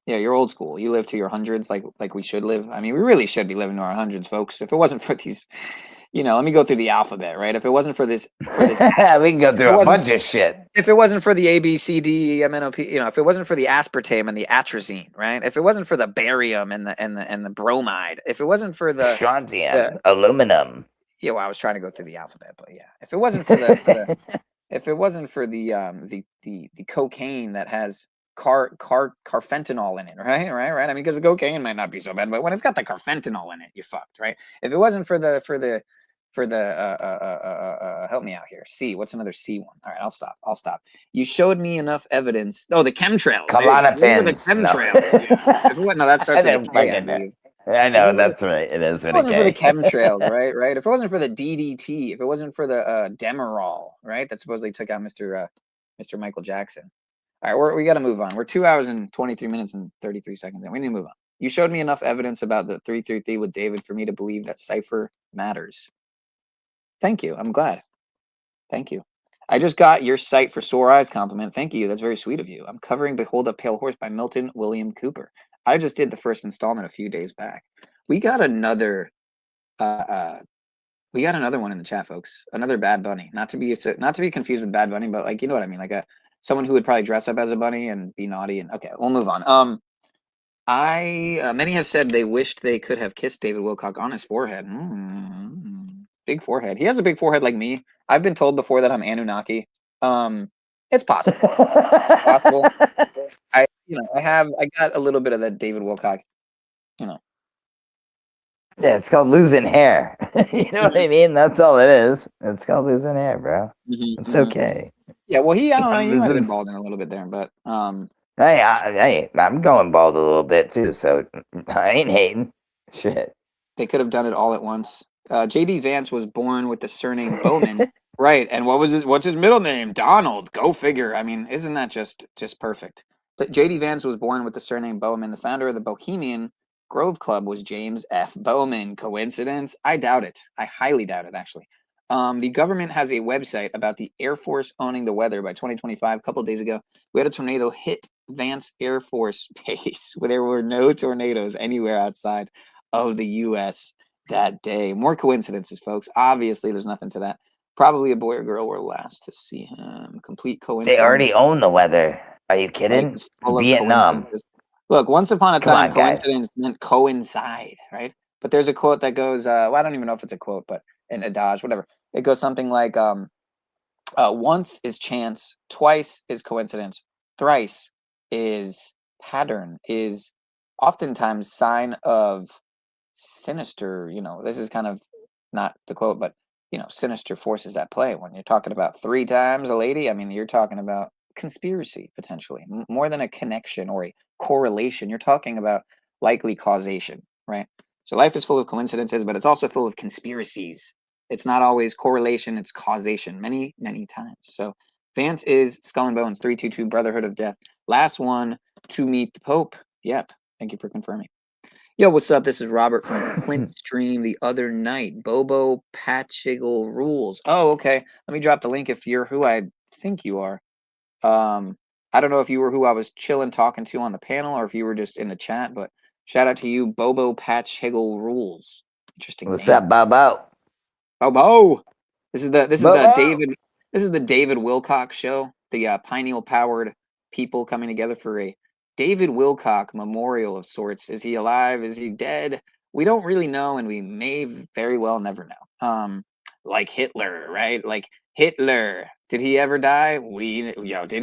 Yeah, you're old school. You live to your hundreds like we should live. I mean, we really should be living to our hundreds, folks. If it wasn't for these, let me go through the alphabet, right? If it wasn't for this
we can go through a bunch of shit.
If it wasn't for the A, B, C, D, E, M, N, O, P, if it wasn't for the aspartame and the atrazine, right? If it wasn't for the barium and the bromide, if it wasn't for the
strontium, aluminum.
Yeah, well, I was trying to go through the alphabet, but yeah. If it wasn't for the if it wasn't for the cocaine that has carfentanol in it, right? I mean, because the cocaine might not be so bad, but when it's got the carfentanol in it, you're fucked, right? If it wasn't for the help me out here. C, what's another C one? All right, I'll stop. You showed me enough evidence. Oh, the chemtrails.
Klonopins.
The chemtrails. Yeah. No, that starts with a K, I believe.
I know, that's right. It is.
If it wasn't for the chemtrails, right? If it wasn't for the DDT, if it wasn't for the Demerol, right? That supposedly took out Mr. Michael Jackson. All right, we got to move on. We're 2 hours and 23 minutes and 33 seconds in. We need to move on. You showed me enough evidence about the 333 with David for me to believe that cipher matters. Thank you. I'm glad. Thank you. I just got your Sight for Sore Eyes compliment. Thank you. That's very sweet of you. I'm covering Behold a Pale Horse by Milton William Cooper. I just did the first installment a few days back. We got another one in the chat, folks. Another Bad Bunny. Not to be confused with Bad Bunny, but like, you know what I mean? Like someone who would probably dress up as a bunny and be naughty. And okay, we'll move on. Many have said they wished they could have kissed David Wilcock on his forehead. Big forehead. He has a big forehead like me. I've been told before that I'm Anunnaki. It's possible. I got a little bit of that David Wilcock,
Yeah, it's called losing hair. You know what I mean? That's all it is. It's called losing hair, bro. It's okay.
Yeah, well, I don't know, he might have been balding a little bit there, but
Hey, I'm going bald a little bit too, so I ain't hating. Shit.
They could have done it all at once. J.D. Vance was born with the surname Bowman, right? And what's his middle name? Donald. Go figure. I mean, isn't that just perfect? But J.D. Vance was born with the surname Bowman. The founder of the Bohemian Grove Club was James F. Bowman. Coincidence? I doubt it. I highly doubt it, actually. The government has a website about the Air Force owning the weather by 2025. A couple of days ago, we had a tornado hit Vance Air Force Base, where there were no tornadoes anywhere outside of the U.S. that day. More coincidences, folks. Obviously, there's nothing to that. Probably a boy or girl were last to see him. Complete coincidence.
They already own the weather. Are you kidding? Vietnam.
Look, once upon a time, coincidence meant coincide, right? But there's a quote that goes, well, I don't even know if it's a quote, but an adage, whatever. It goes something like, once is chance, twice is coincidence, thrice is pattern, is oftentimes sign of sinister, this is kind of not the quote, but sinister forces at play. When you're talking about 3 times a lady, I mean, you're talking about conspiracy potentially, more than a connection or a correlation. You're talking about likely causation, right? So life is full of coincidences, but it's also full of conspiracies. It's not always correlation, it's causation many, many times. So Vance is Skull and Bones 322 Brotherhood of Death. Last one to meet the Pope. Yep. Thank you for confirming. Yo, what's up? This is Robert from Clint's stream the other night. Bobo Patchiggle rules. Oh, okay. Let me drop the link if you're who I think you are. I don't know if you were who I was chilling talking to on the panel or if you were just in the chat, but shout out to you, Bobo Patchiggle rules. Interesting.
What's up, Bobo?
Bobo. This is the David Wilcock show. The pineal powered people coming together for a David Wilcock memorial of sorts. Is he alive? Is he dead? We don't really know, and we may very well never know. Like Hitler, right? Like Hitler. Did he ever die? Did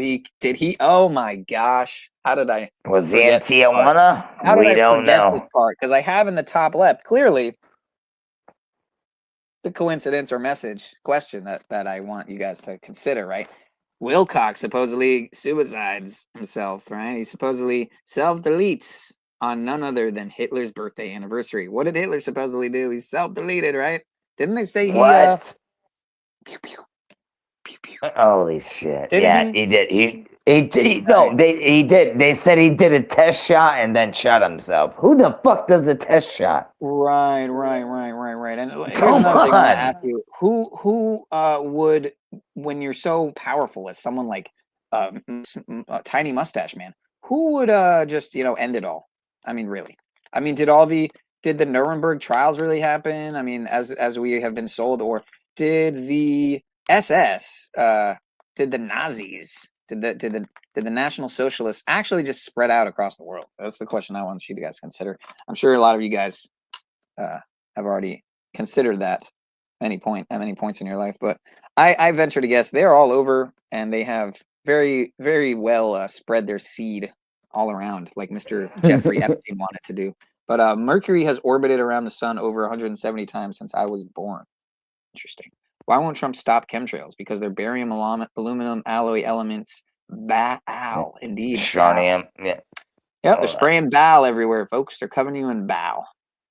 he? Oh my gosh. How did I?
Was he in Tijuana? We don't know.
This part? Because I have in the top left, clearly, the coincidence or message question that I want you guys to consider, right? Wilcock supposedly suicides himself, right? He supposedly self-deletes on none other than Hitler's birthday anniversary. What did Hitler supposedly do? He self-deleted, right? Didn't they say
what?
Pew, pew, pew, pew.
Holy shit. He did. He did. He did. They said he did a test shot and then shot himself. Who the fuck does a test shot?
Right. And here's another thing I want to ask you. Who would, when you're so powerful as someone like Tiny Mustache Man, who would just end it all? I mean, really? I mean, did the Nuremberg trials really happen? I mean, as we have been sold, or did the SS, did the Nazis, did the National Socialists actually just spread out across the world? That's the question I want you guys to consider. I'm sure a lot of you guys have already considered that at many points in your life, but I venture to guess they're all over, and they have very, very well spread their seed all around, like Mr. Jeffrey Epstein wanted to do. But Mercury has orbited around the sun over 170 times since I was born. Interesting. Why won't Trump stop chemtrails? Because they're barium, aluminum, alloy elements. Bow, indeed.
Strontium. Yeah.
Yep, they're spraying bow everywhere, folks. They're covering you in bow.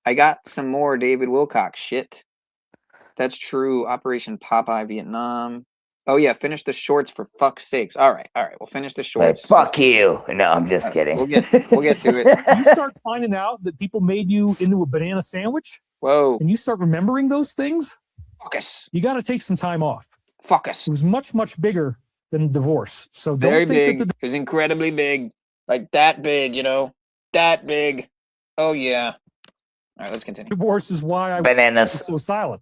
I got some more David Wilcock shit. That's true. Operation Popeye, Vietnam. Oh yeah, finish the shorts for fuck's sakes. All right. We'll finish the shorts.
Like, fuck you. No, I'm just kidding.
We'll get to it.
You start finding out that people made you into a banana sandwich.
Whoa.
And you start remembering those things.
Focus.
You got to take some time off.
Focus.
It was much, much bigger than divorce. So
very
don't think
big. It was incredibly big, like that big. That big. Oh yeah. All right, let's continue.
Divorce is why I was so silent.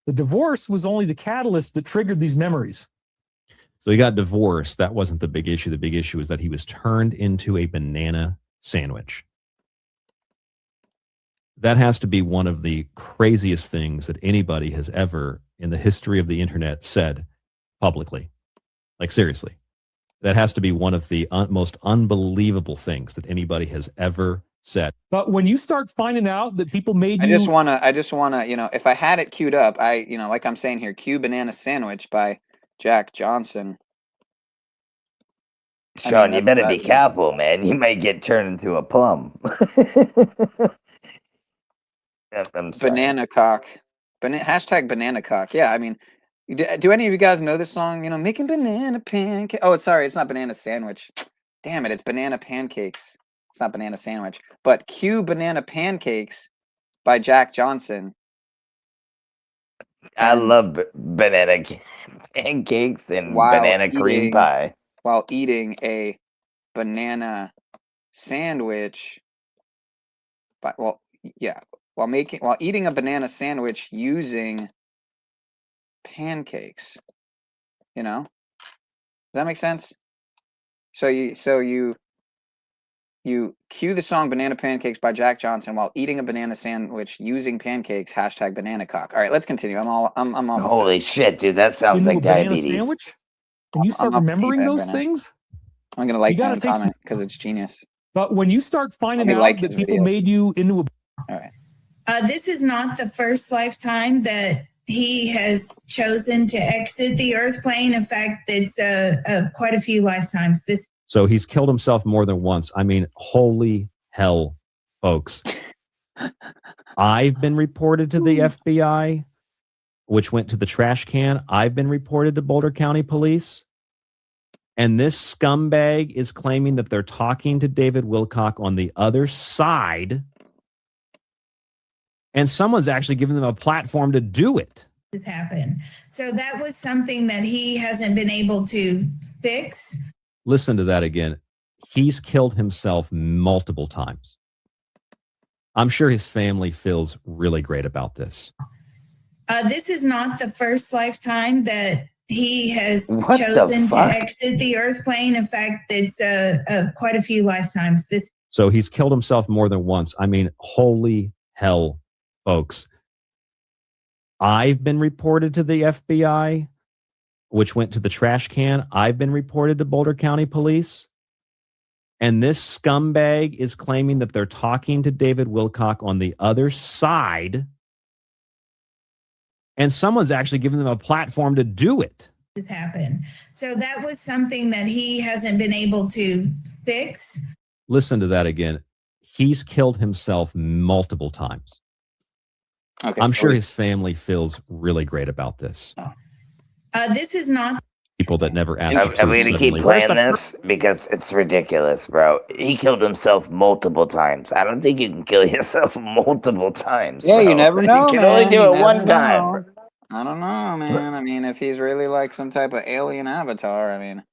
The divorce was only the catalyst that triggered these memories.
So he got divorced. That wasn't the big issue. The big issue is that he was turned into a banana sandwich. That has to be one of the craziest things that anybody has ever in the history of the internet said publicly. Like, seriously. That has to be one of the most unbelievable things that anybody has ever said.
But when you start finding out that people made
I just wanna, if I had it queued up, like I'm saying here, cue Banana Sandwich by Jack Johnson.
Sean, you better be careful, man. You might get turned into a plum.
Banana cock. Hashtag banana cock. Yeah, I mean, do any of you guys know this song? Making banana pancake. Oh, it's not banana sandwich. Damn it, it's banana pancakes. It's not banana sandwich. But cue Banana Pancakes by Jack Johnson.
I love banana pancakes and banana cream pie.
While eating a banana sandwich. While eating a banana sandwich using pancakes. Does that make sense? So you cue the song Banana Pancakes by Jack Johnson while eating a banana sandwich using pancakes, hashtag banana cock. All right, let's continue. I'm all
Holy shit, dude, that sounds like diabetes.
Sandwich? And you start remembering those things?
I'm going to like that comment because it's genius.
But when you start finding
me
out
like
that
his
people
video.
made you into a
All right.
This is not the first lifetime that he has chosen to exit the Earth plane. In fact, it's quite a few lifetimes.
So he's killed himself more than once. I mean, holy hell, folks. I've been reported to the FBI, which went to the trash can. I've been reported to Boulder County Police. And this scumbag is claiming that they're talking to David Wilcock on the other side. And someone's actually giving them a platform to do it.
Has happened. So that was something that he hasn't been able to fix.
Listen to that again. He's killed himself multiple times. I'm sure his family feels really great about this.
This is not the first lifetime that he has
What the
chosen to
fuck?
exit the Earth plane. In fact, it's quite a few lifetimes.
So he's killed himself more than once. I mean, holy hell, folks. I've been reported to the FBI, which went to the trash can. I've been reported to Boulder County Police. And this scumbag is claiming that they're talking to David Wilcock on the other side. And someone's actually giving them a platform to do it.
Has happened. So that was something that he hasn't been able to fix.
Listen to that again. He's killed himself multiple times.
Okay.
I'm sure his family feels really great about this.
This is not.
People that never asked.
Are we gonna keep playing this? Because it's ridiculous, bro. He killed himself multiple times. I don't think you can kill yourself multiple times.
Yeah,
bro.
you never know.
You can
man.
only do
You
it
never
one
know.
time.
I don't know, man. I mean, if he's really like some type of alien avatar, I mean,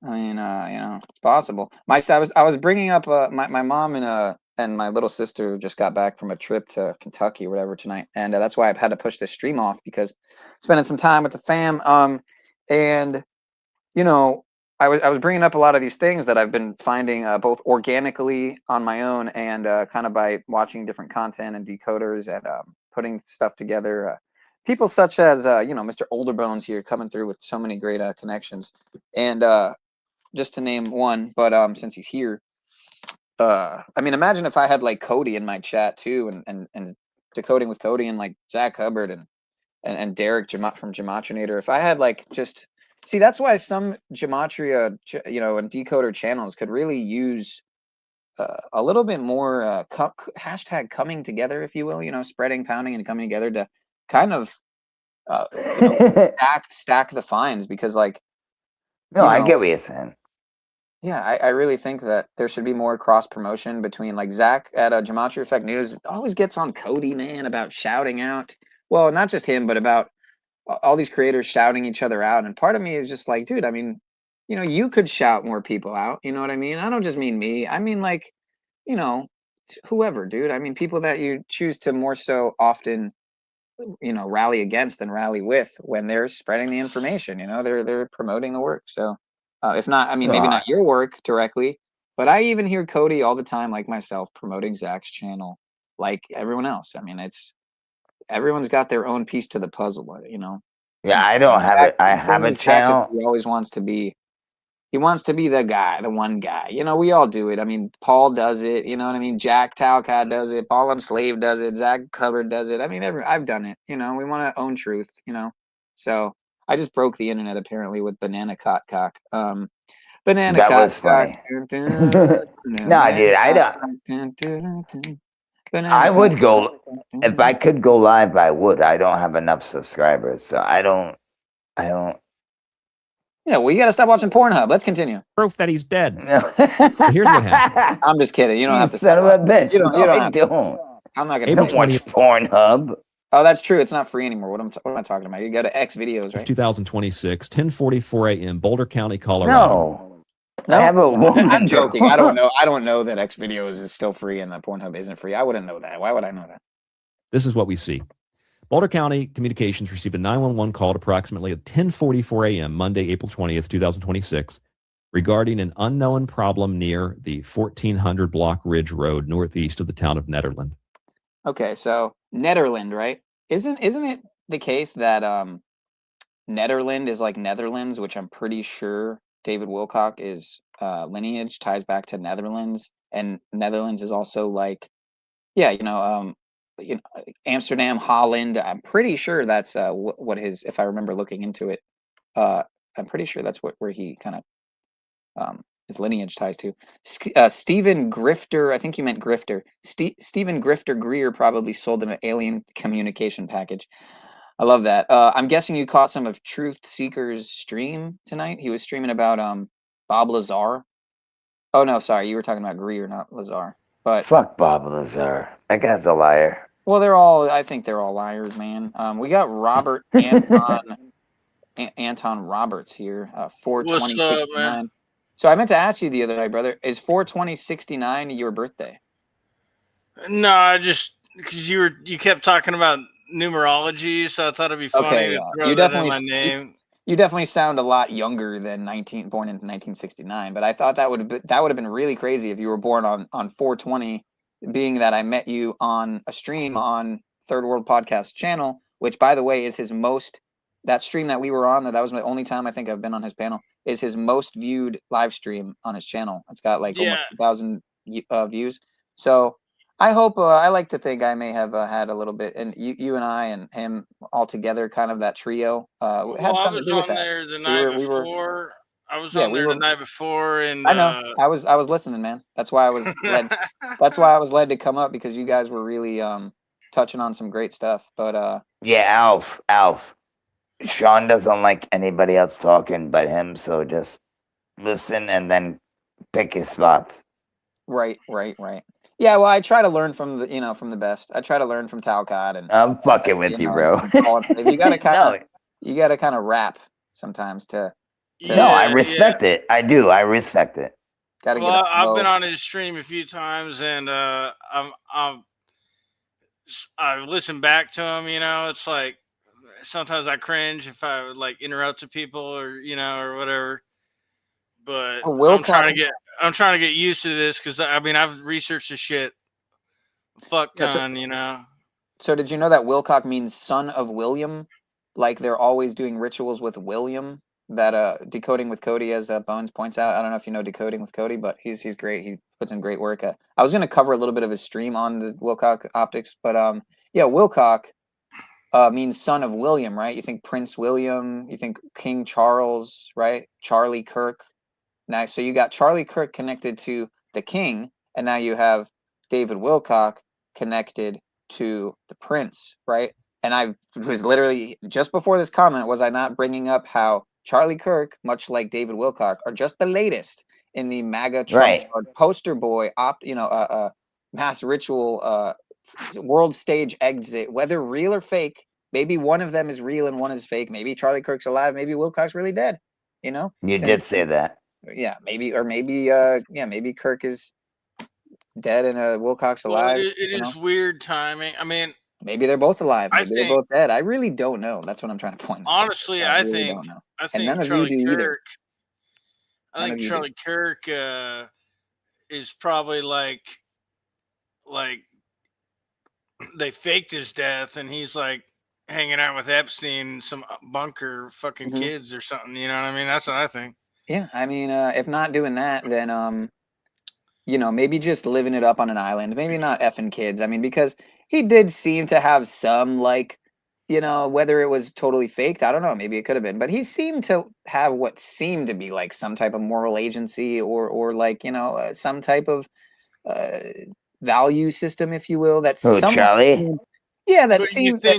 you know, it's possible. I was bringing up my mom and my little sister just got back from a trip to Kentucky or whatever tonight, and that's why I've had to push this stream off because spending some time with the fam. And you know, I was bringing up a lot of these things that I've been finding both organically on my own and kind of by watching different content and decoders and putting stuff together. People such as you know, Mr. Olderbones here coming through with so many great connections, and just to name one, but since he's here, I mean, imagine if I had like Cody in my chat too, and decoding with Cody and like Zach Hubbard and Derek from Gematrinator. If I had like just see, that's why some Gematria, you know, and decoder channels could really use a little bit more hashtag coming together, if you will, you know, spreading, pounding, and coming together to kind of you know, stack the finds because like.
No, I get what you're saying.
Yeah, I really think that there should be more cross promotion between like Zach at Gematria Effect News always gets on Cody, man, about shouting out. Well, not just him, but about all these creators shouting each other out. And part of me is just like, dude, I mean, you know, you could shout more people out. You know what I mean? I don't just mean me. I mean, like, you know, whoever, dude. I mean, people that you choose to more so often, you know, rally against than rally with when they're spreading the information. You know, they're promoting the work. So if not, I mean, maybe not your work directly, but I even hear Cody all the time, like myself, promoting Zach's channel, like everyone else. I mean, everyone's got their own piece to the puzzle, you know.
Yeah, I don't have it. I have a channel.
He always wants to be. He wants to be the guy, the one guy. You know, we all do it. I mean, Paul does it. You know what I mean? Jack Talcott does it. Paul Unslave does it. Zach Hubbard does it. I mean, I've done it. You know, we want to own truth. You know, so I just broke the internet apparently with Banana Cock. Banana
That
Cock.
was funny. No, dude, I don't. I would go if I could go live. I would. I don't have enough subscribers, so I don't.
Yeah, well, you got to stop watching Pornhub. Let's continue.
Proof that he's dead.
No.
Here's what happened.
I'm just kidding. You don't have to.
Son of a bitch.
You don't have to.
don't.
I'm not
April
going to.
Don't watch Pornhub.
Oh, that's true. It's not free anymore. What am I talking about? You go to X videos, right?
2026, 10:44 a.m. Boulder County, Colorado.
No. I have a woman.
I'm joking. I don't know. I don't know that X videos is still free and that Pornhub isn't free. I wouldn't know that. Why would I know that?
This is what we see. Boulder County Communications received a 911 call at approximately 10:44 a.m. Monday, April 20th, 2026, regarding an unknown problem near the 1400 Block Ridge Road, northeast of the town of Nederland.
Okay, so Nederland, right? Isn't it the case that Nederland is like Netherlands, which I'm pretty sure David Wilcock is lineage ties back to Netherlands, and Netherlands is also like, yeah, Amsterdam, Holland. I'm pretty sure that's what his, if I remember looking into it, I'm pretty sure that's where he kind of his lineage ties to. Stephen Grifter, I think you meant Grifter. Stephen Grifter Greer probably sold him an alien communication package. I love that. I'm guessing you caught some of Truth Seeker's stream tonight. He was streaming about Bob Lazar. Oh no, sorry, you were talking about Greer, not Lazar. But
fuck Bob Lazar. That guy's a liar.
Well, I think they're all liars, man. We got Robert Anton Roberts here, 42069. So I meant to ask you the other night, brother, is 42069 your birthday?
No, I just because you kept talking about numerology, so I thought it'd be funny to throw that in my name.
You definitely sound a lot younger than born in 1969, but I thought that would have been really crazy if you were born on 420, being that I met you on a stream on Third World Podcast channel, which by the way is his that stream that we were on, that was the only time I think I've been on his panel, is his most viewed live stream on his channel. It's got like almost 2,000 views. So I hope, I like to think I may have had a little bit, and you and I and him all together, kind of that trio.
Well, I was on there the night before. I was on there the night before, and
I know I was listening, man. That's why I was led. That's why I was led to come up, because you guys were really touching on some great stuff. But
yeah, Alf. Sean doesn't like anybody else talking but him, so just listen and then pick his spots.
Right. Yeah, well, I try to learn from the best. I try to learn from Talcott, and
I'm fucking with you, bro.
You gotta kind of rap sometimes to.
No, I respect it. I do. I respect it.
I've been on his stream a few times, and I've listened back to him. It's like sometimes I cringe if I would like interrupt people or or whatever. But I'm trying to get used to this, because I've researched this shit a fuck ton,
So did you know that Wilcock means son of William? Like they're always doing rituals with William. That Decoding with Cody, as Bones points out. I don't know if you know Decoding with Cody, but he's great. He puts in great work. I was going to cover a little bit of his stream on the Wilcock optics, but yeah, Wilcock means son of William, right? You think Prince William, you think King Charles, right? Charlie Kirk. Now, so you got Charlie Kirk connected to the king, and now you have David Wilcock connected to the prince, right? And I was literally, just before this comment, was I not bringing up how Charlie Kirk, much like David Wilcock, are just the latest in the MAGA Trump poster boy, mass ritual, world stage exit, whether real or fake. Maybe one of them is real and one is fake. Maybe Charlie Kirk's alive. Maybe Wilcock's really dead. You
did say that.
Yeah, maybe Kirk is dead and Wilcock's alive.
Well, it is weird timing.
Maybe they're both alive. Maybe they're both dead. I really don't know. That's what I'm trying to point out.
Honestly, I think Charlie Kirk. I think Charlie Kirk is probably like they faked his death, and he's like hanging out with Epstein, some bunker fucking kids or something. You know what I mean? That's what I think.
Yeah, if not doing that, then maybe just living it up on an island. Maybe not effing kids. Because he did seem to have some, whether it was totally faked, I don't know. Maybe it could have been, but he seemed to have what seemed to be like some type of moral agency, or some type of value system, if you will. That's
Charlie.
Yeah, that seemed.
You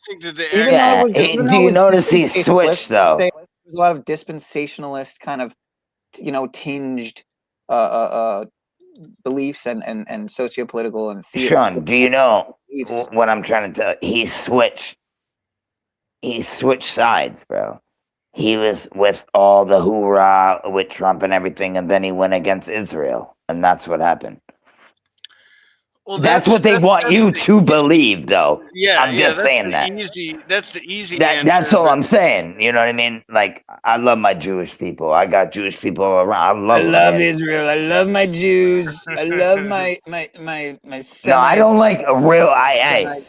think that the
do you notice he switched though?
There's a lot of dispensationalist kind of, tinged beliefs and socio-political and theater.
Sean, do you know what I'm trying to tell you? He switched sides, bro. He was with all the hoorah with Trump and everything, and then he went against Israel, and that's what happened. Well, that's what they want you to believe, though.
Yeah,
I'm just saying that.
That's the easy
answer. That's all I'm saying. You know what I mean? Like, I love my Jewish people. I got Jewish people around. I love
Israel. I love my Jews. I love my
No, I don't like a real. I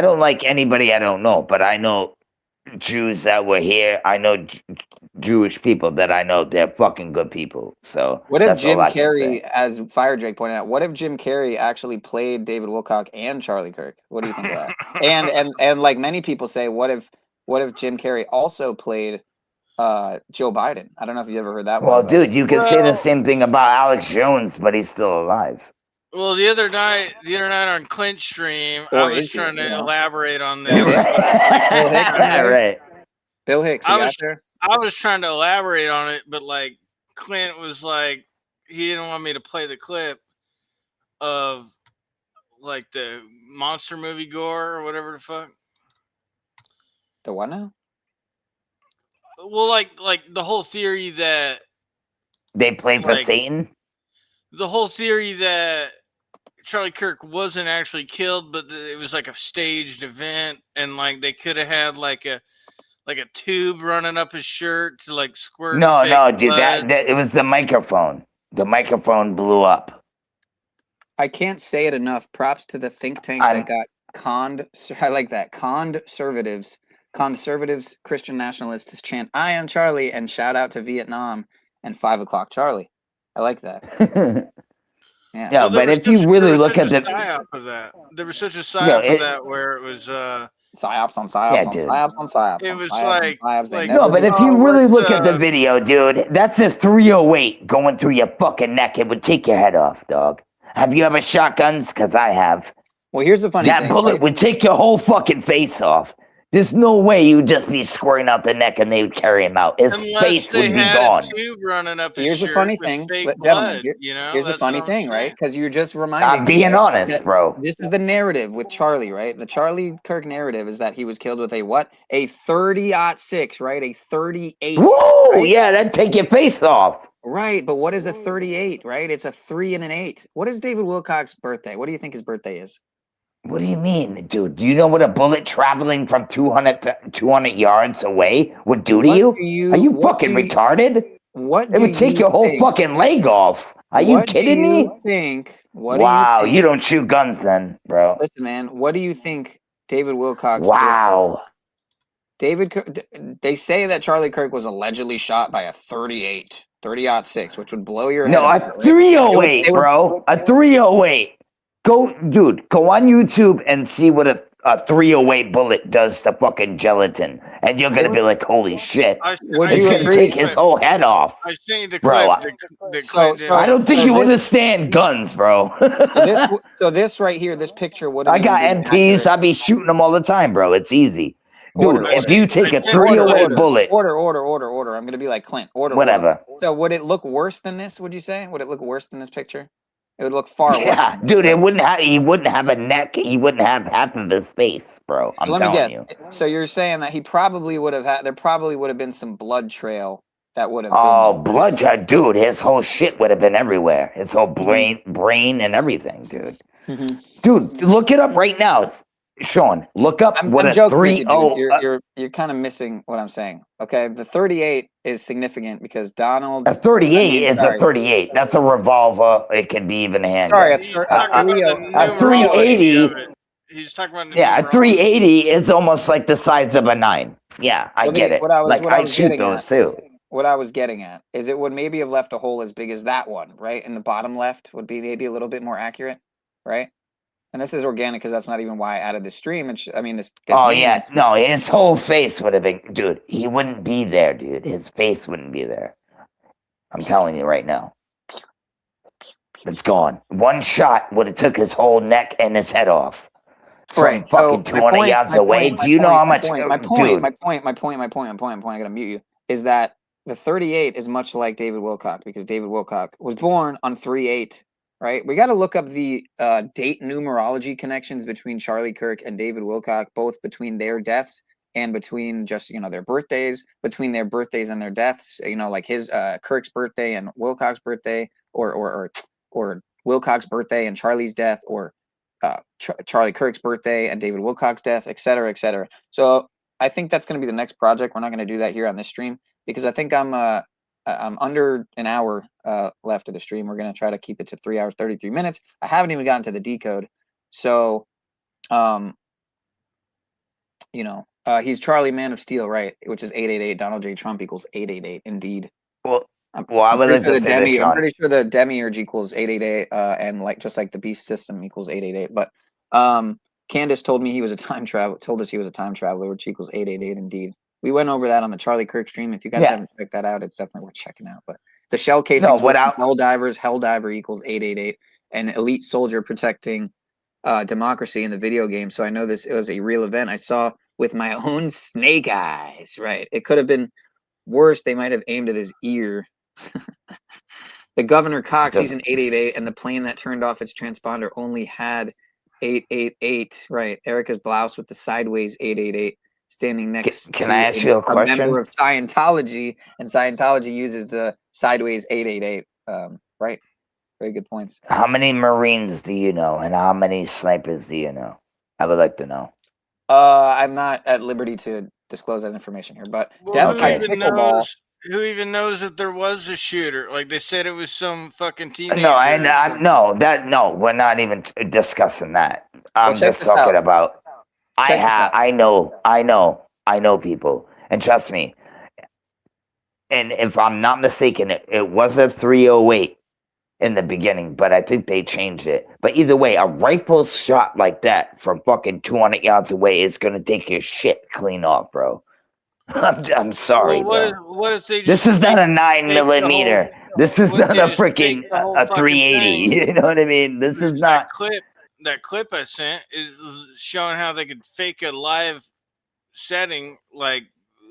don't like anybody I don't know, but I know Jews that were here. I know Jewish people that I know. They're fucking good people. So
what if
that's
Jim
all I can
Carrey,
say.
as Fire Drake pointed out, what if Jim Carrey actually played David Wilcock and Charlie Kirk? What do you think of that? And like many people say, what if Jim Carrey also played Joe Biden? I don't know if you ever heard that
Well,
one.
dude, you can say the same thing about Alex Jones, but he's still alive.
Well, the other night on Clint's stream,
Or
I was
is he,
trying to
you know?
elaborate on this.
Bill Hicks? Bill Hicks, anybody?
Right.
Bill Hicks, you got there?
I was trying to elaborate on it, but like Clint was like, he didn't want me to play the clip of like the monster movie gore or whatever the fuck.
The what now?
Well, like the whole theory that
they play for Satan.
The whole theory that Charlie Kirk wasn't actually killed, but it was like a staged event, and like they could have had like a tube running up his shirt to like squirt.
No, dude,
blood.
that it was the microphone. The microphone blew up.
I can't say it enough. Props to the think tank that got conned. I like that. Conservatives, Christian nationalists chant "I am Charlie" and shout out to Vietnam and 5 o'clock Charlie. I like that. Yeah,
well, but if you really look at the
psyop of that, there was such a psyop of that where it was
psyops on psyops on psyops on psyops.
It was
like
no, but if you really look at the video, dude, that's a 308 going through your fucking neck. It would take your head off, dog. Have you ever shot guns? Because I have.
Well, here's the funny thing.
That bullet would take your whole fucking face off. There's no way you would just be squirting out the neck and they would carry him out. His face would be gone.
Tube running up
here's the funny thing, gentlemen. Here's the funny thing, right? Because you're just reminding me.
I'm being honest, bro.
This is the narrative with Charlie, right? The Charlie Kirk narrative is that he was killed with a what? A 30-06, right? A 38.
Whoa, right? Yeah, that'd take your face off.
Right, but what is a 38, right? It's a 3 and an 8. What is David Wilcock's birthday? What do you think his birthday is?
What do you mean, dude? Do you know what a bullet traveling from 200 yards away would do to you? Are you fucking retarded? It would take your whole fucking leg off. Are you kidding me? Wow, you don't shoot guns then, bro.
Listen, man, what do you think David Wilcock?
Wow.
They say that Charlie Kirk was allegedly shot by a 30-06, which would blow your head.
No, a 308, bro. A 308. Go on YouTube and see what a 308 bullet does to fucking gelatin, and you're gonna be like, "Holy shit!" It's gonna take his whole head off, bro. I don't think you understand guns, bro.
so this right here, this picture would.
I got MPs. I be shooting them all the time, bro. It's easy, dude. If you take a 308 bullet,
order. I'm gonna be like Clint.
Whatever.
So would it look worse than this? Would you say? Would it look worse than this picture? It would look far worse.
Yeah, dude, he wouldn't have a neck. He wouldn't have half of his face, bro. I'm telling you.
So you're saying that he probably would have there probably would have been some blood trail that would have
been. Blood trail, dude. His whole shit would have been everywhere. His whole brain and everything, dude. Dude, look it up right now. Sean, look up what a 3-0.
You're kind of missing what I'm saying. Okay, the 38 is significant because Donald.
A 38 is a 38. That's a revolver. It can be even a handgun.
Sorry,
a 380.
He's talking about.
Yeah, a 380 is almost like the size of a 9. Yeah, I get it. I'd shoot those too.
What I was getting at is it would maybe have left a hole as big as that one, right? In the bottom left would be maybe a little bit more accurate, right? And this is organic because that's not even why I added the stream. This.
Oh yeah, no, his whole face would have been, dude. He wouldn't be there, dude. His face wouldn't be there. I'm telling you right now. It's gone. One shot would have took his whole neck and his head off. From fucking 200 yards away. Do you know how much?
My point. I gotta mute you. Is that the 38 is much like David Wilcock because David Wilcock was born on 3/8. Right, we got to look up the date numerology connections between Charlie Kirk and David Wilcock, both between their deaths and between just their birthdays, between their birthdays and their deaths. Like his Kirk's birthday and Wilcock's birthday, or Wilcock's birthday and Charlie's death, or Charlie Kirk's birthday and David Wilcock's death, et cetera, et cetera. So I think that's going to be the next project. We're not going to do that here on this stream because I think I'm under an hour left of the stream. We're going to try to keep it to 3 hours, 33 minutes. I haven't even gotten to the decode. So, He's Charlie Man of Steel, right? Which is 888. Donald J. Trump equals 888. Indeed.
Well, I would like to say this, Sean.
I'm pretty sure the demiurge equals 888, and like just like the beast system equals 888. But Candace told me he was a time traveler. Told us he was a time traveler, which equals 888. Indeed. We went over that on the Charlie Kirk stream. If you guys haven't checked that out, it's definitely worth checking out. But the shell casings, Helldiver equals 888, and elite soldier protecting democracy in the video game. So I know it was a real event I saw with my own snake eyes. Right. It could have been worse. They might have aimed at his ear. The Governor Cox, he's an 888, and the plane that turned off its transponder only had 888. Right. Erica's blouse with the sideways 888 standing next.
Can I ask you a question?
Member of Scientology, and Scientology uses the sideways 888. Right. Very good points.
How many Marines do you know, and how many snipers do you know? I would like to know.
I'm not at liberty to disclose that information here, but definitely
who even knows if there was a shooter? Like they said, it was some fucking teenager.
No, we're not even discussing that. I'm just talking about. I know people, and trust me. And if I'm not mistaken, it was a 308 in the beginning, but I think they changed it. But either way, a rifle shot like that from fucking 200 yards away is gonna take your shit clean off, bro. I'm sorry,
bro. What if they just
this is not a 9mm. This is not a freaking a 380. You know what I mean? This is not
that clip I sent is showing how they could fake a live setting like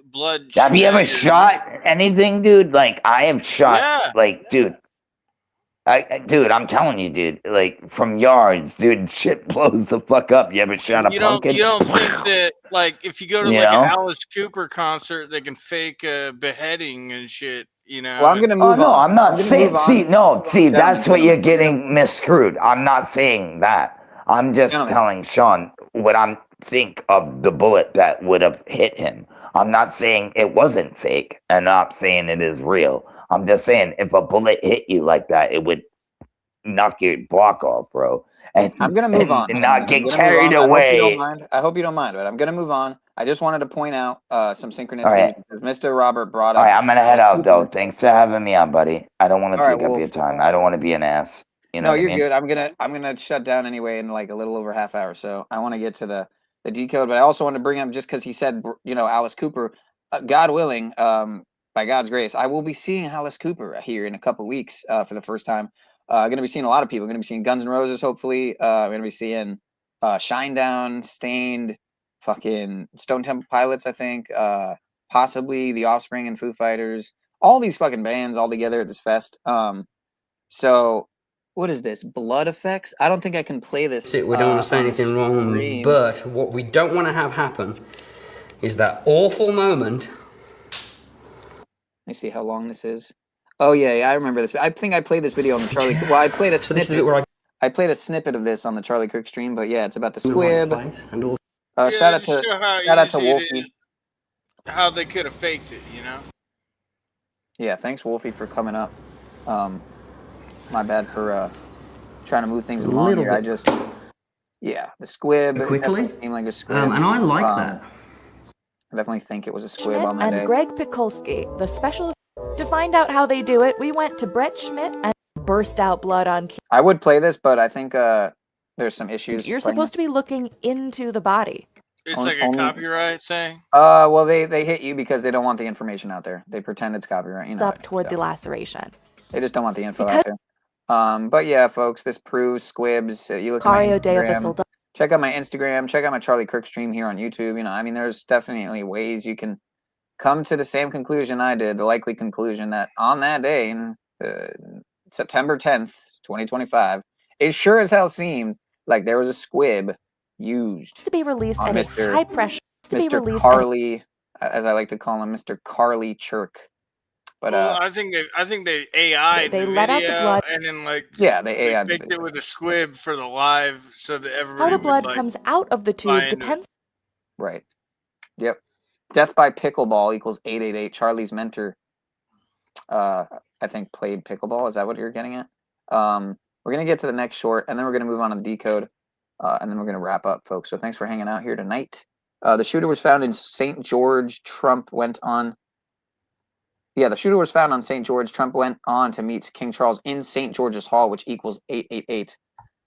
blood.
Have you ever shot anything, dude? Like I have shot, like, dude. Dude, I'm telling you, dude, like from yards, dude, shit blows the fuck up. You ever shot a pumpkin?
You don't think that, like, if you go to an Alice Cooper concert, they can fake a beheading and shit, you know?
Well, I'm gonna move on.
No, I'm not saying. See, that's what you're getting miscrewed. I'm not saying that. I'm just telling Sean what I think of the bullet that would have hit him. I'm not saying it wasn't fake, and not saying it is real. I'm just saying, if a bullet hit you like that, it would knock your block off, bro. And
I'm gonna move on
and not get carried away.
I hope you don't mind, but I'm gonna move on. I just wanted to point out some synchronicity because Mr. Robert brought up.
All right, I'm gonna head out though. Thanks for having me on, buddy. I don't want to take up your time. I don't want to be an ass. You know?
No, you're good. I'm gonna shut down anyway in like a little over half hour. So I want to get to the decode, but I also want to bring up just because he said, Alice Cooper, God willing, by God's grace, I will be seeing Alice Cooper here in a couple weeks for the first time. I'm going to be seeing a lot of people. I'm going to be seeing Guns N' Roses, hopefully. I'm going to be seeing Shinedown, Stained, fucking Stone Temple Pilots, I think. Possibly The Offspring and Foo Fighters. All these fucking bands all together at this fest. So, what is this? Blood Effects? I don't think I can play this.
We don't want to say anything wrong, but what we don't want to have happen is that awful moment.
Let me see how long this is. Oh yeah, I remember this. I think I played this video on the Charlie. Well, I played a snippet. I played a snippet of this on the Charlie Kirk stream, but yeah, it's about the squib. Shout out to Wolfie.
How they could have faked it, you know?
Yeah, thanks Wolfie for coming up. My bad for trying to move things along here. The squib
quickly
seemed like a squib,
and I like that.
I definitely think it was a squib on that day.
And Greg Pikulski, the special. To find out how they do it, we went to Brett Schmidt and burst out blood on.
I would play this, but I think there's some issues.
You're supposed to be looking into the body.
It's like a copyright thing.
Well, they hit you because they don't want the information out there. They pretend it's copyright.
Up toward the laceration.
They just don't want the info out there. But yeah, folks, this proves squibs. You look at my Instagram. Check out my Instagram. Check out my Charlie Kirk stream here on YouTube. There's definitely ways you can come to the same conclusion I did, the likely conclusion that on that day, September 10th, 2025, it sure as hell seemed like there was a squib used
to be released at a high pressure.
Mr. Carly, as I like to call him, Mr. Carly Chirk. But
I think they AI'd
they
the
let
video,
out the blood,
and then
they AI'd
faked it with a squib for the live, so that everybody
how the blood comes out of the tube depends.
Right. Yep. Death by Pickleball equals 888. Charlie's mentor, I think, played pickleball. Is that what you're getting at? We're gonna get to the next short, and then we're gonna move on to the decode, and then we're gonna wrap up, folks. So thanks for hanging out here tonight. The shooter was found in St. George. Trump went on. Yeah, the shooter was found on St. George. Trump went on to meet King Charles in St. George's Hall, which equals 888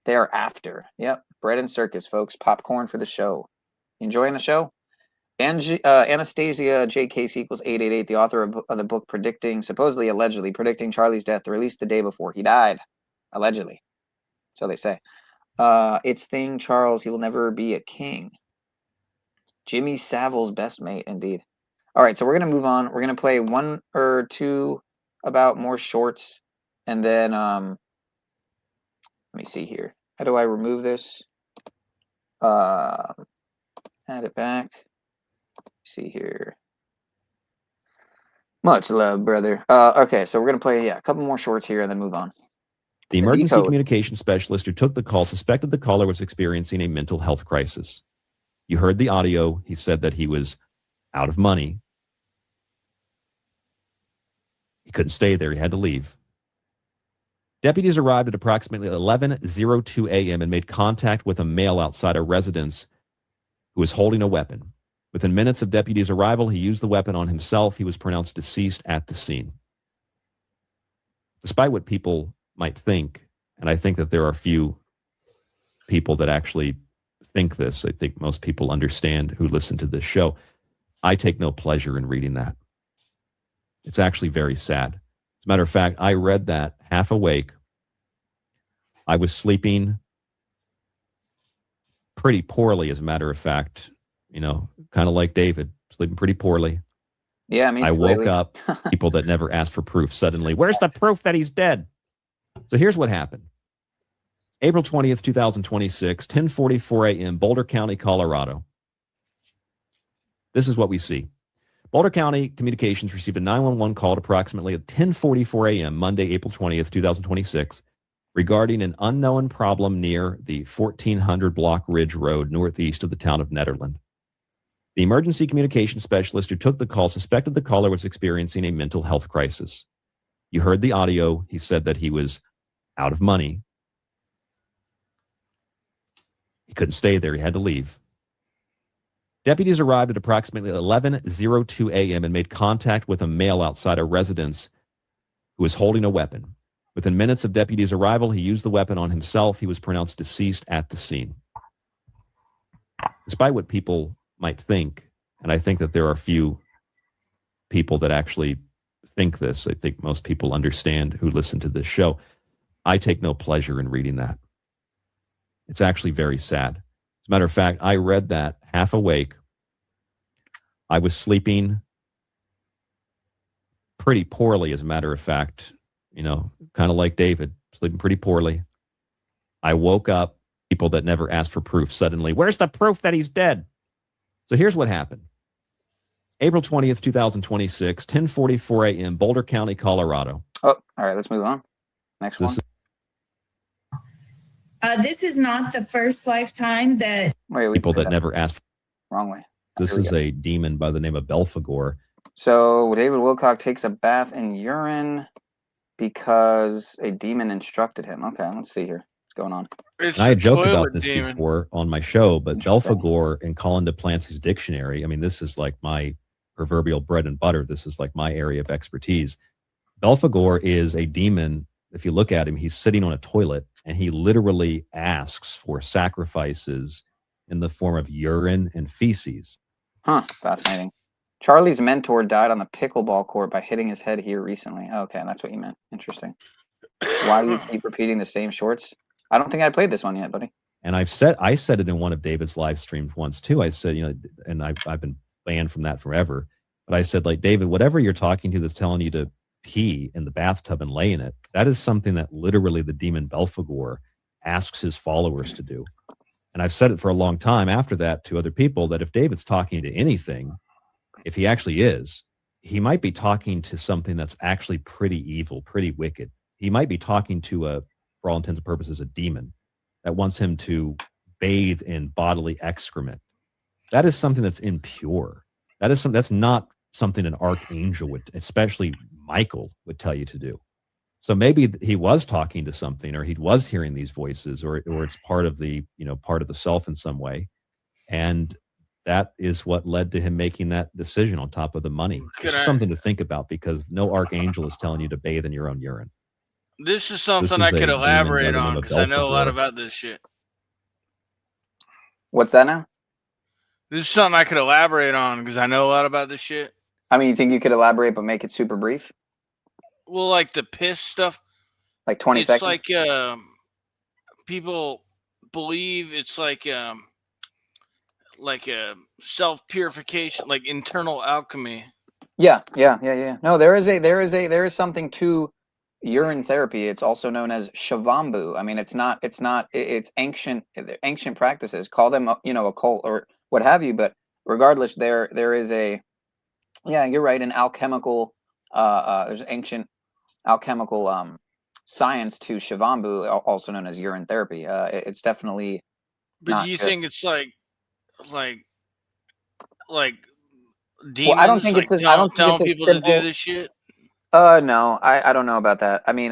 thereafter. Yep, bread and circus, folks. Popcorn for the show. Enjoying the show? Anastasia J. Case equals 888, the author of the book supposedly, allegedly, predicting Charlie's death, released the day before he died. Allegedly. So they say. It's Thing Charles, he will never be a king. Jimmy Savile's best mate, indeed. All right, so we're going to move on. We're going to play one or two about more shorts. And then, let me see here. How do I remove this? Add it back. See here. Much love, brother. Okay, so we're going to play a couple more shorts here and then move on.
The emergency communication specialist who took the call suspected the caller was experiencing a mental health crisis. You heard the audio. He said that he was out of money. He couldn't stay there. He had to leave. Deputies arrived at approximately 11:02 a.m. and made contact with a male outside a residence who was holding a weapon. Within minutes of deputies' arrival, he used the weapon on himself. He was pronounced deceased at the scene. Despite what people might think, and I think that there are few people that actually think this. I think most people understand who listen to this show. I take no pleasure in reading that. It's actually very sad. As a matter of fact, I read that half awake. I was sleeping pretty poorly, as a matter of fact, kind of like David, sleeping pretty poorly.
Yeah, I mean,
I woke up, people that never asked for proof suddenly, where's the proof that he's dead? So here's what happened. April 20th, 2026, 10:44 a.m., Boulder County, Colorado. This is what we see. Boulder County Communications received a 911 call at approximately 10:44 a.m., Monday, April 20th, 2026, regarding an unknown problem near the 1400 Block Ridge Road, northeast of the town of Nederland. The emergency communication specialist who took the call suspected the caller was experiencing a mental health crisis. You heard the audio. He said that he was out of money. He couldn't stay there. He had to leave. Deputies arrived at approximately 11:02 a.m. and made contact with a male outside a residence who was holding a weapon. Within minutes of deputies' arrival, he used the weapon on himself. He was pronounced deceased at the scene. Despite what people might think, and I think that there are few people that actually think this. I think most people understand who listen to this show. I take no pleasure in reading that. It's actually very sad. As a matter of fact, I read that half awake. I was sleeping pretty poorly, as a matter of fact, kind of like David, sleeping pretty poorly. I woke up, people that never asked for proof suddenly, where's the proof that he's dead? So here's what happened. April 20th, 2026, 10:44 a.m., Boulder County, Colorado.
Oh, all right, let's move on. Next one.
This is not the first lifetime that
people that never asked.
Wrong way.
This is a demon by the name of Belphegor.
So David Wilcock takes a bath in urine because a demon instructed him. Okay, let's see here. What's going on?
I had joked about this before on my show, but Belphegor in Colin DePlancy's dictionary, I mean, this is like my proverbial bread and butter. This is like my area of expertise. Belphegor is a demon. If you look at him, he's sitting on a toilet and he literally asks for sacrifices in the form of urine and feces.
Huh, fascinating. Charlie's mentor died on the pickleball court by hitting his head here recently. Okay, that's what you meant. Interesting. Why do you keep repeating the same shorts? I don't think I played this one yet, buddy.
And I said it in one of David's live streams once too. I said, and I've been banned from that forever. But I said, like, David, whatever you're talking to that's telling you to pee in the bathtub and lay in it, that is something that literally the demon Belphegor asks his followers to do. And I've said it for a long time after that to other people that if David's talking to anything, if he actually is, he might be talking to something that's actually pretty evil, pretty wicked. He might be talking to for all intents and purposes, a demon that wants him to bathe in bodily excrement. That is something that's impure. That's not something an archangel would, especially Michael, would tell you to do. So maybe he was talking to something, or he was hearing these voices, or it's part of the part of the self in some way. And that is what led to him making that decision on top of the money. It's something to think about, because no archangel is telling you to bathe in your own urine.
This is something
This
I
is
could
a demon by
elaborate
the name
on
of
because I know a lot
Belphegor.
about this shit.
What's that now?
This is something I could elaborate on because I know a lot about this shit.
I mean, you think you could elaborate but make it super brief?
Well, like the piss stuff.
Like 20
it's
seconds?
like people believe it's like a self-purification, like internal alchemy.
Yeah. No, there is something to urine therapy. It's also known as Shavambu. I mean, it's ancient practices. Call them, occult or what have you, but regardless, there is you're right, an alchemical there's ancient alchemical science to Shavambu, also known as urine therapy. It's definitely
But do you think it's like demons?
Well, I don't think it's
telling
as
people
simple
to do this shit.
No, I don't know about that. I mean,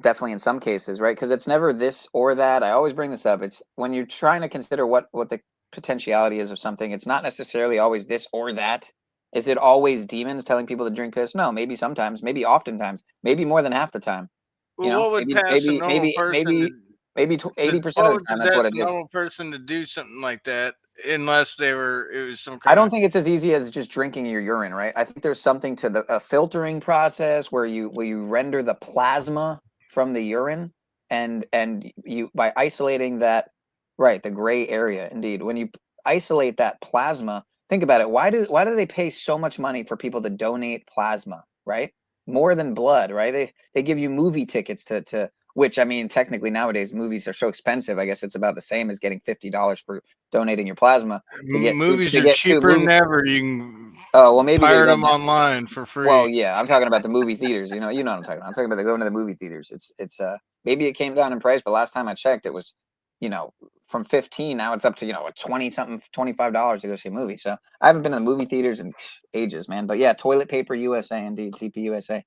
definitely in some cases, right? Because it's never this or that. I always bring this up. It's when you're trying to consider what the potentiality is of something. It's not necessarily always this or that. Is it always demons telling people to drink piss? No, maybe sometimes, maybe oftentimes, maybe more than half the time.
Well, what would pass a normal person?
Maybe 80% of the time. That's what it
a
is.
normal person to do something like that, unless it was some kind
I don't think it's as easy as just drinking your urine, right? I think there's something to the filtering process where you render the plasma from the urine, and you, by isolating that, right, the gray area. Indeed, when you isolate that plasma, think about it. Why do they pay so much money for people to donate plasma, right? More than blood, right? They give you movie tickets to which, I mean, technically nowadays movies are so expensive. I guess it's about the same as getting $50 for donating your plasma.
Movies are cheaper than ever. You can
maybe
pirate them online for free.
Well, yeah, I'm talking about the movie theaters. You know what I'm talking about. I'm talking about going to the movie theaters. It's maybe it came down in price, but last time I checked, it was, from 15. Now it's up to, 20 something, $25 to go see a movie. So I haven't been in the movie theaters in ages, man. But yeah, Toilet Paper USA, indeed, TP USA.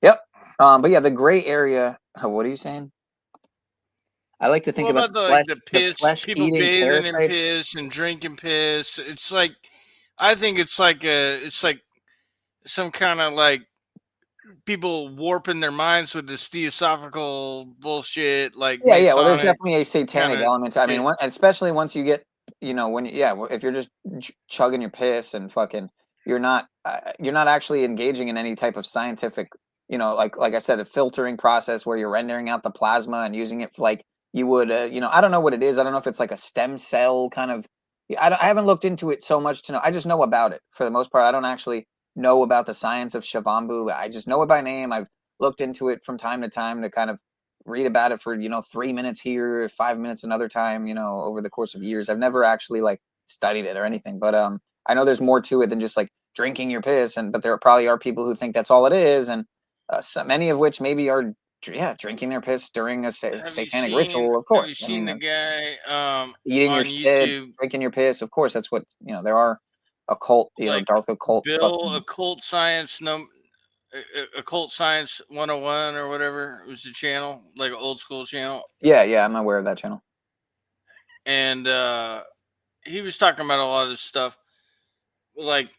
Yep. But yeah, the gray area. What are you saying? I like to think about
the piss, people bathing in
parasites.
piss and drinking piss. It's like, I think it's like some kind of like people warping their minds with this theosophical bullshit. Like
Yeah. Well, there's definitely a satanic element. I mean,
shit.
especially once you get, if you're just chugging your piss and fucking, you're not actually engaging in any type of scientific, like I said, the filtering process where you're rendering out the plasma and using it for like you would, I don't know what it is. I don't know if it's like a stem cell kind of. I haven't looked into it so much to know. I just know about it for the most part. I don't actually know about the science of Shavambu. I just know it by name. I've looked into it from time to time to kind of read about it for 3 minutes here, 5 minutes another time, over the course of years. I've never actually like studied it or anything, but I know there's more to it than just like drinking your piss, but there probably are people who think that's all it is, and so many of which maybe are drinking their piss during a satanic ritual. Of course,
have you seen the guy
eating
on
your
YouTube,
shit, drinking your piss? Of course, that's what there are occult, dark occult.
Bill Occult Science Occult Science 101 or whatever. It was the channel, like an old school channel.
Yeah, I'm aware of that channel.
And he was talking about a lot of this stuff, like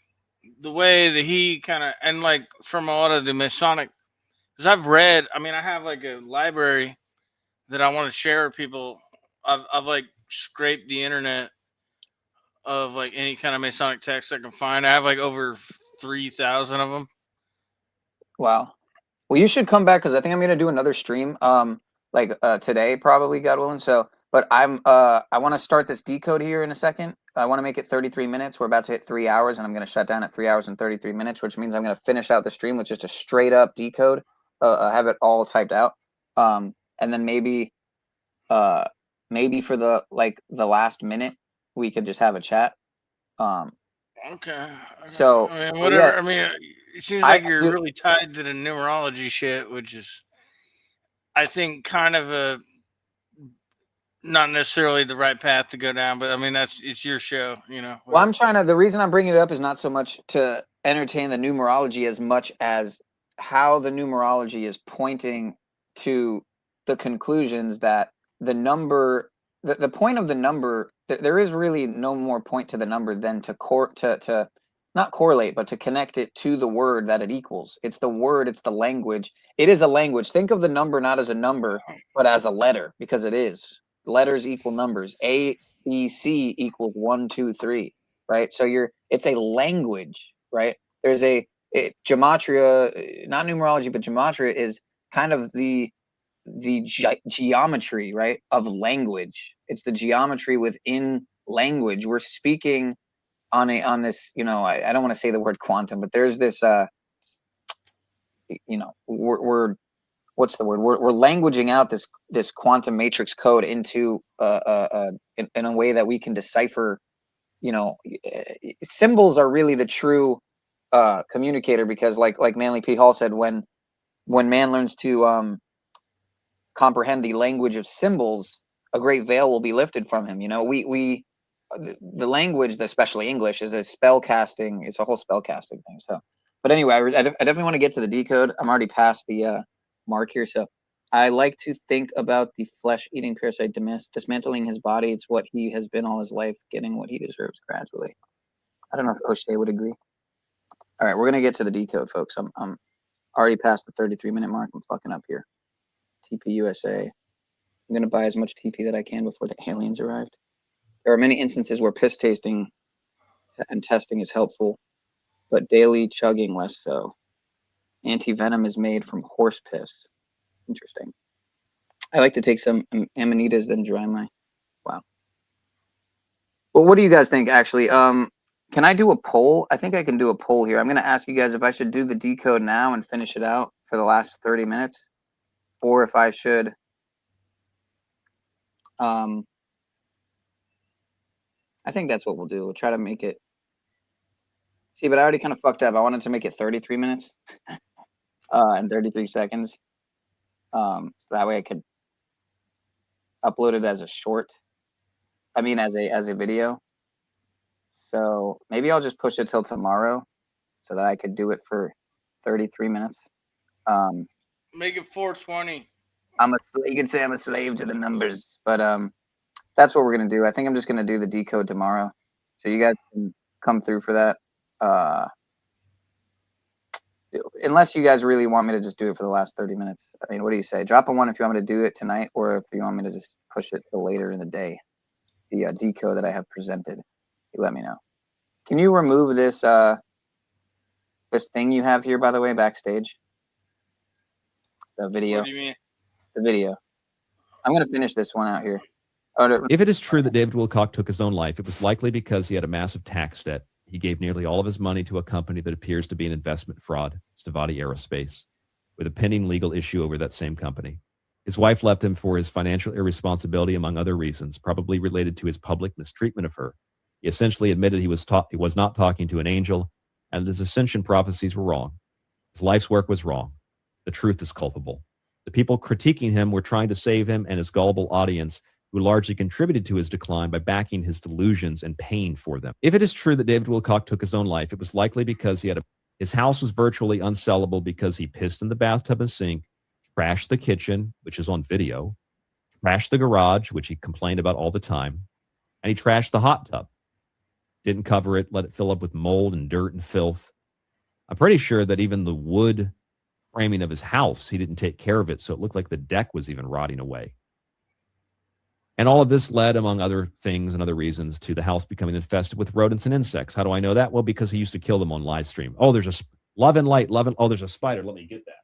the way that he kind of, and like from a lot of the Masonic, because I've read, I mean, I have like a library that I want to share with people. I've like scraped the internet of like any kind of Masonic text I can find. I have like over 3,000 of them.
Wow. Well, you should come back because I think I'm gonna do another stream, today, probably, God willing. So, but I want to start this decode here in a second. I want to make it 33 minutes. We're about to hit 3 hours, and I'm gonna shut down at 3 hours and 33 minutes, which means I'm gonna finish out the stream with just a straight up decode. Have it all typed out, and then maybe for the last minute we could just have a chat.
Okay.
So
I mean, whatever.
Yeah,
I mean, it seems like you're really tied to the numerology shit, which is, I think, kind of not necessarily the right path to go down. But I mean, it's your show,
Well, I'm trying to. The reason I'm bringing it up is not so much to entertain the numerology as much as how the numerology is pointing to the conclusions that the number, the point of the number, there is really no more point to the number than to not correlate, but to connect it to the word that it equals. It's the word, it's the language. It is a language. Think of the number not as a number, but as a letter, because it is. Letters equal numbers. A, B, C equals 1, 2, 3, right? So it's a language, right? There's Gematria, not numerology, but Gematria is kind of the geometry, right, of language. It's the geometry within language. We're speaking on this, I don't want to say the word quantum, but there's this, we're what's the word? We're languaging out this quantum matrix code into in a way that we can decipher. Symbols are really the true communicator, because like Manly P. Hall said, when man learns to comprehend the language of symbols, a great veil will be lifted from him. The language, especially English, is a spell casting. It's a whole spell casting thing. So, but anyway, I definitely want to get to the decode. I'm already past the mark here. So I like to think about the flesh-eating parasite dismantling his body. It's what he has been all his life, getting what he deserves gradually. I don't know if O'Shea would agree. All right, we're going to get to the decode, folks. I'm already past the 33-minute mark. I'm fucking up here. TP USA. I'm going to buy as much TP that I can before the aliens arrived. There are many instances where piss tasting and testing is helpful, but daily chugging less so. Anti-venom is made from horse piss. Interesting. I like to take some amanitas, then dry my... Wow. Well, what do you guys think, actually? Can I do a poll? I think I can do a poll here. I'm going to ask you guys if I should do the decode now and finish it out for the last 30 minutes, or if I should... I think that's what we'll do. We'll try to make it... See, but I already kind of fucked up. I wanted to make it 33 minutes and 33 seconds. So that way I could upload it as a short. I mean, as a video. So maybe I'll just push it till tomorrow so that I could do it for 33 minutes.
Make it 420.
You can say I'm a slave to the numbers, but that's what we're going to do. I think I'm just going to do the decode tomorrow. So you guys can come through for that. Unless you guys really want me to just do it for the last 30 minutes. I mean, what do you say? Drop a 1 if you want me to do it tonight, or if you want me to just push it till later in the day. The decode that I have presented. You let me know. Can you remove this this thing you have here, by the way, backstage? The video.
What do you mean?
The video. I'm going to finish this one out here.
If it is true that David Wilcock took his own life, it was likely because he had a massive tax debt. He gave nearly all of his money to a company that appears to be an investment fraud, Stavati Aerospace, with a pending legal issue over that same company. His wife left him for his financial irresponsibility, among other reasons, probably related to his public mistreatment of her. He essentially admitted he was not talking to an angel, and his ascension prophecies were wrong. His life's work was wrong. The truth is culpable. The people critiquing him were trying to save him and his gullible audience, who largely contributed to his decline by backing his delusions and paying for them. If it is true that David Wilcock took his own life, it was likely because his house was virtually unsellable because he pissed in the bathtub and sink, trashed the kitchen, which is on video, trashed the garage, which he complained about all the time, and he trashed the hot tub. Didn't cover it, let it fill up with mold and dirt and filth. I'm pretty sure that even the wood framing of his house, he didn't take care of it, so it looked like the deck was even rotting away. And all of this led, among other things and other reasons, to the house becoming infested with rodents and insects. How do I know that? Well, because he used to kill them on live stream. Oh, there's a love and light, oh, there's a spider. Let me get that.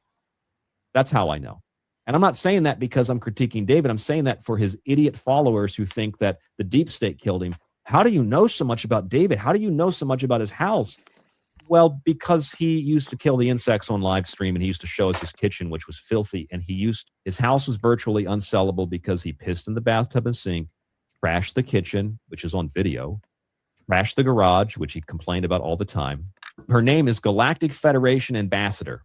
That's how I know. And I'm not saying that because I'm critiquing David. I'm saying that for his idiot followers who think that the deep state killed him. How do you know so much about David? How do you know so much about his house? Well, because he used to kill the insects on live stream, and he used to show us his kitchen, which was filthy. And his house was virtually unsellable because he pissed in the bathtub and sink, trashed the kitchen, which is on video, trashed the garage, which he complained about all the time. Her name is Galactic Federation Ambassador.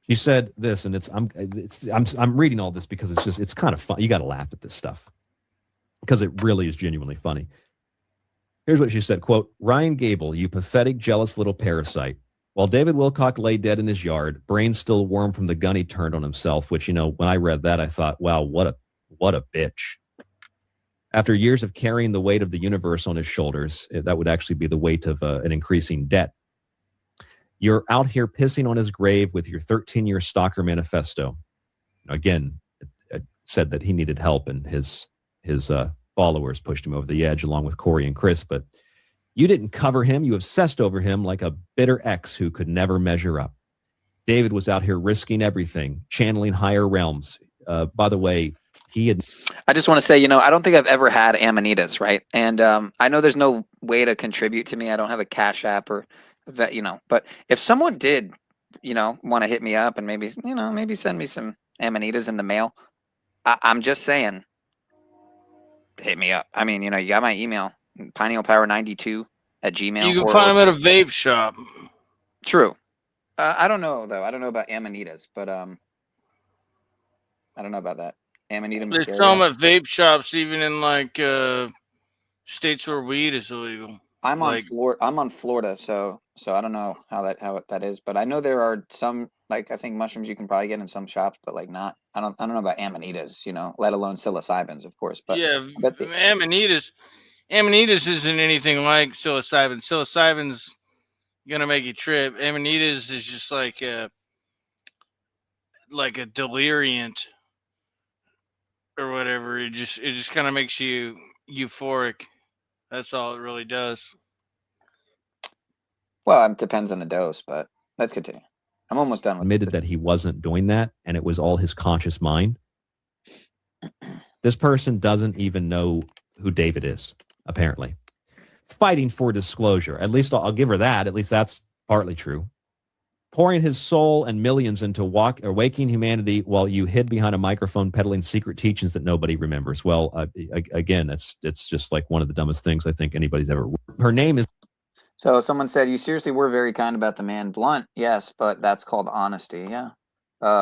She said this, and I'm reading all this because it's kind of fun. You got to laugh at this stuff because it really is genuinely funny. Here's what she said, quote, Ryan Gable, you pathetic, jealous little parasite. While David Wilcock lay dead in his yard, brain still warm from the gun he turned on himself, which, when I read that, I thought, wow, what a bitch. After years of carrying the weight of the universe on his shoulders, that would actually be the weight of an increasing debt. You're out here pissing on his grave with your 13-year stalker manifesto. Again, it said that he needed help, and his followers pushed him over the edge along with Corey and Chris. But you didn't cover him. You obsessed over him like a bitter ex who could never measure up. David was out here risking everything, channeling higher realms. By the way, I
just want to say, I don't think I've ever had Amanitas, right? And I know there's no way to contribute to me. I don't have a Cash App or that, but if someone did, want to hit me up and maybe send me some Amanitas in the mail, I'm just saying, hit me up. I mean, you got my email, pinealpower92@gmail.
You can find them at a vape shop.
True. I don't know, though. I don't know about Amanitas, but I don't know about that. Amanita
They sell them at vape shops, even in like states where weed is illegal.
I'm on Florida, so I don't know how that is, but I know there are some, like, I think mushrooms you can probably get in some shops, but like not. I don't know about Amanitas, let alone psilocybins, of course. But
yeah, Amanitas isn't anything like psilocybin. Psilocybin's gonna make you trip. Amanitas is just like a deliriant or whatever. It just kind of makes you euphoric. That's all it really does.
Well, it depends on the dose, but let's continue. I'm almost done with
admitted that he wasn't doing that, and it was all his conscious mind. This person doesn't even know who David is, apparently. Fighting for disclosure. At least I'll give her that. At least that's partly true. Pouring his soul and millions into waking humanity while you hid behind a microphone peddling secret teachings that nobody remembers. Well, again, it's just like one of the dumbest things I think anybody's ever. Her name is.
So someone said, you seriously were very kind about the man. Blunt, yes, but that's called honesty. Yeah.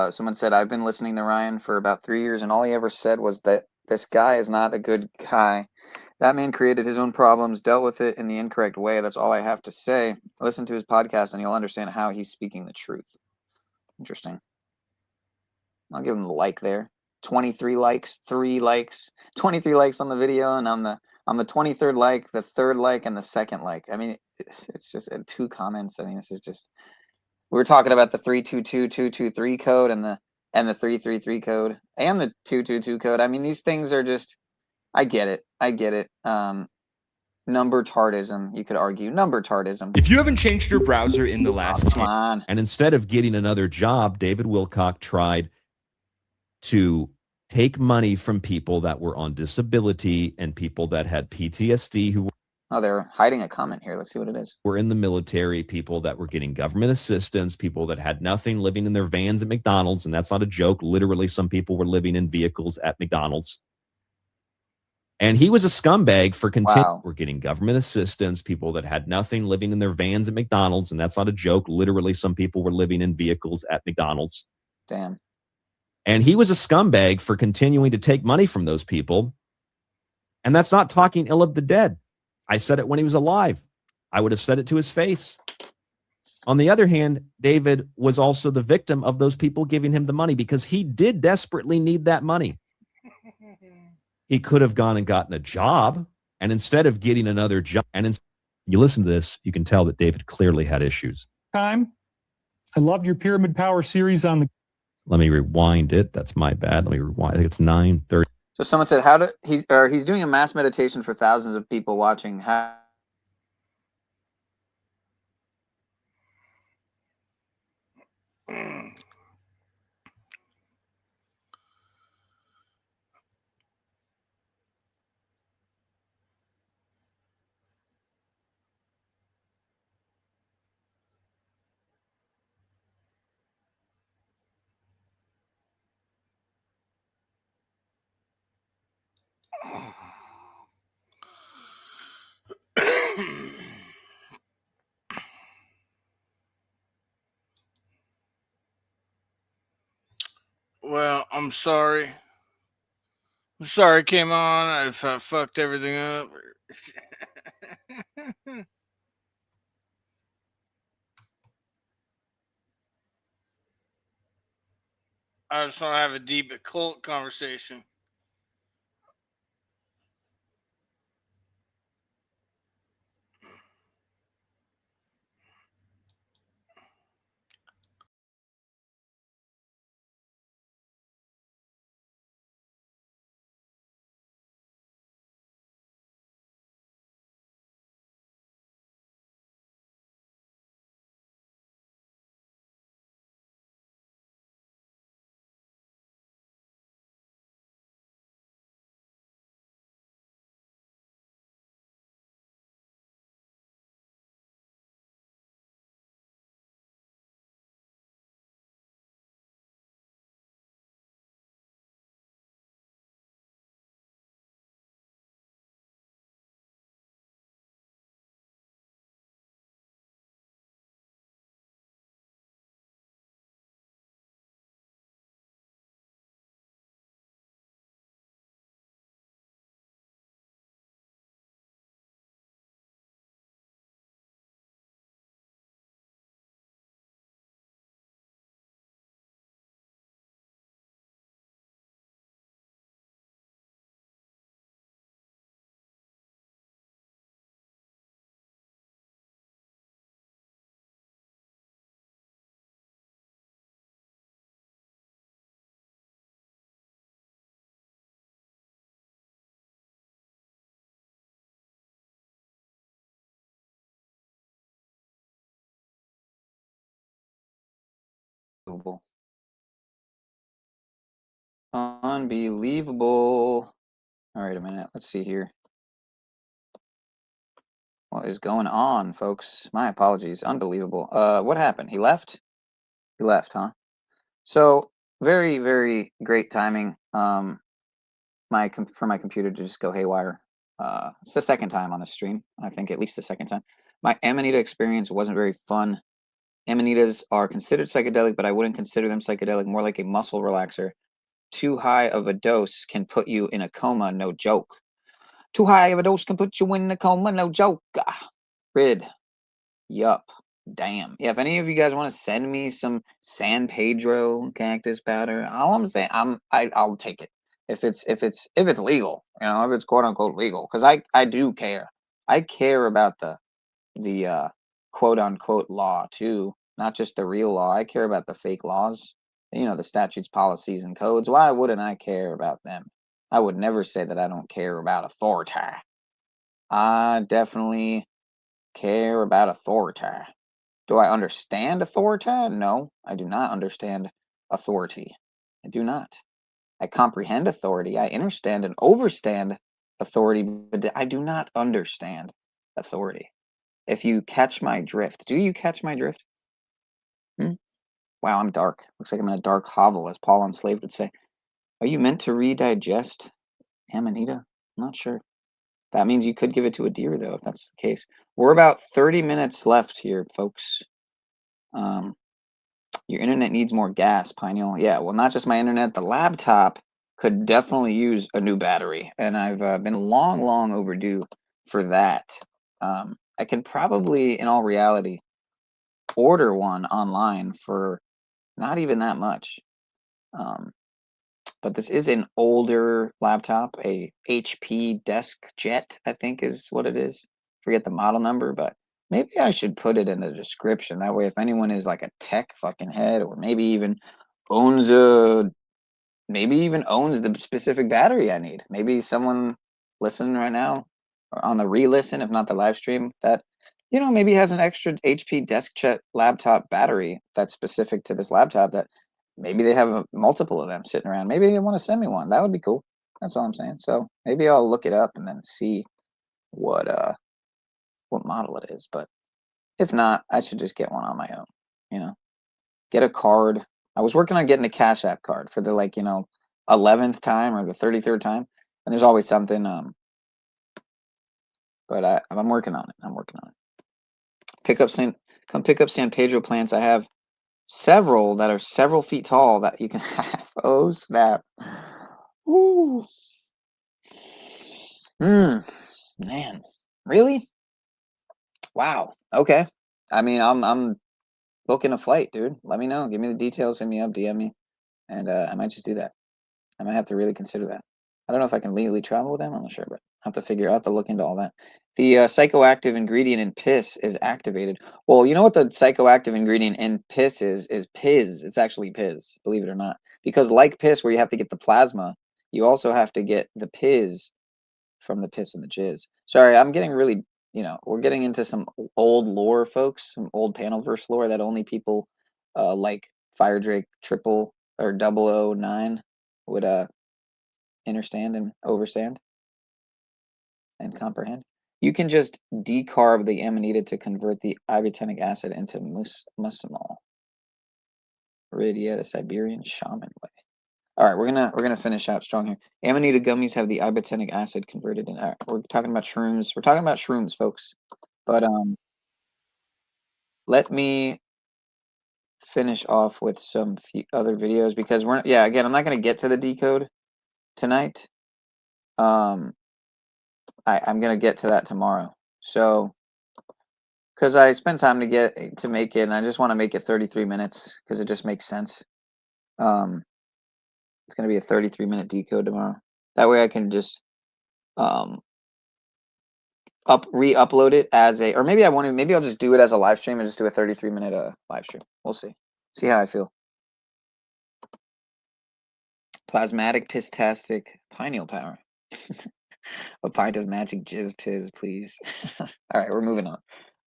Someone said, I've been listening to Ryan for about 3 years, and all he ever said was that this guy is not a good guy. That man created his own problems, dealt with it in the incorrect way. That's all I have to say. Listen to his podcast, and you'll understand how he's speaking the truth. Interesting. I'll give him the like there. 23 likes, 3 likes, 23 likes on the video, and on the 23rd like, the 3rd like, and the 2nd like. I mean, it's just 2 comments. I mean, this is just. We were talking about the 322-223 code and the 333 code and the 222 code. I mean, these things are just. I get it. Number tardism, you could argue. Number tardism.
If you haven't changed your browser in the last 10
on.
And instead of getting another job, David Wilcock tried to take money from people that were on disability and people that had PTSD who
Oh, they're hiding a comment here. Let's see what it is.
were in the military, people that were getting government assistance, people that had nothing, living in their vans at McDonald's. And that's not a joke. Literally, some people were living in vehicles at McDonald's. And he was a scumbag for continuing. We're getting government assistance, people that had nothing, living in their vans at McDonald's. And that's not a joke. Literally, some people were living in vehicles at McDonald's.
Damn.
And he was a scumbag for continuing to take money from those people. And that's not talking ill of the dead. I said it when he was alive. I would have said it to his face. On the other hand, David was also the victim of those people giving him the money because he did desperately need that money. He could have gone and gotten a job, and instead of getting another job, you listen to this, you can tell that David clearly had issues.
I loved your Pyramid Power series on the.
Let me rewind it. That's my bad. Let me rewind. I think it's 9:30.
So someone said, he's doing a mass meditation for thousands of people watching.
Well, I'm sorry. I'm sorry it came on if I fucked everything up. I just want to have a deep occult conversation.
Unbelievable. All right, a minute. Let's see here. What is going on, folks? My apologies. Unbelievable. What happened? He left? He left, huh? So, very, very great timing. For my computer to just go haywire. It's the second time on the stream. I think at least the second time. My Amanita experience wasn't very fun. Amanitas are considered psychedelic, but I wouldn't consider them psychedelic, more like a muscle relaxer. Too high of a dose can put you in a coma, no joke. Too high of a dose can put you in a coma, no joke. Rid. Yup. Damn. Yeah, if any of you guys want to send me some San Pedro cactus powder, all I'm saying, I'll take it. If it's legal, you know, if it's quote unquote legal, because I do care. I care about the quote unquote law too, not just the real law. I care about the fake laws, you know, the statutes, policies, and codes. Why wouldn't I care about them? I would never say that I don't care about authority. I definitely care about authority. Do I understand authority? No, I do not understand authority. I do not. I comprehend authority. I understand and overstand authority, but I do not understand authority. If you catch my drift. Do you catch my drift? Wow, I'm dark. Looks like I'm in a dark hovel, as Paul Enslaved would say. Are you meant to redigest Amanita? I'm not sure. That means you could give it to a deer, though, if that's the case. We're about 30 minutes left here, folks. Your internet needs more gas, Pineal. Yeah, well, not just my internet. The laptop could definitely use a new battery, and I've been long overdue for that. I can probably, in all reality, order one online for not even that much. But this is an older laptop, a HP DeskJet, I think is what it is. Forget the model number, but maybe I should put it in the description. That way, if anyone is like a tech fucking head, or maybe even owns the specific battery I need. Maybe someone listening right now, or on the re-listen, if not the live stream, that, you know, maybe has an extra HP DeskJet laptop battery that's specific to this laptop, that maybe they have multiple of them sitting around. Maybe they want to send me one. That would be cool. That's all I'm saying. So maybe I'll look it up and then see what model it is. But if not, I should just get one on my own, you know. Get a card. I was working on getting a Cash App card for the, like, you know, 11th time or the 33rd time. And there's always something. But I'm working on it. I'm working on it. Come pick up San Pedro plants. I have several that are several feet tall that you can have. Oh, snap. Ooh. Man. Really? Wow. Okay. I mean, I'm booking a flight, dude. Let me know. Give me the details. Hit me up. DM me. And I might just do that. I might have to really consider that. I don't know if I can legally travel with them. I'm not sure, but I have to figure out, to look into all that. The psychoactive ingredient in piss is activated. Well, you know what the psychoactive ingredient in piss is piz. It's actually piz, believe it or not. Because like piss, where you have to get the plasma, you also have to get the piz from the piss and the jizz. Sorry, I'm getting really, you know, we're getting into some old lore, folks, some old Panelverse lore that only people like Fire Drake 009 would understand and overstand and comprehend. You can just decarb the amanita to convert the ibutenic acid into muscimol. Iridia, the Siberian shaman way. All right, we're gonna finish out strong here. Amanita gummies have the ibutenic acid converted in. We're talking about shrooms. We're talking about shrooms, folks. But let me finish off with some other videos, because again, I'm not gonna get to the decode tonight. I'm gonna get to that tomorrow. So, because I spent time to make it, and I just want to make it 33 minutes because it just makes sense. It's gonna be a 33-minute decode tomorrow. That way I can just re-upload it as a, or maybe maybe I'll just do it as a live stream and just do a 33-minute live stream. We'll see. See how I feel. Plasmatic pistastic pineal power. A pint of magic jizz piz, please. All right, we're moving on.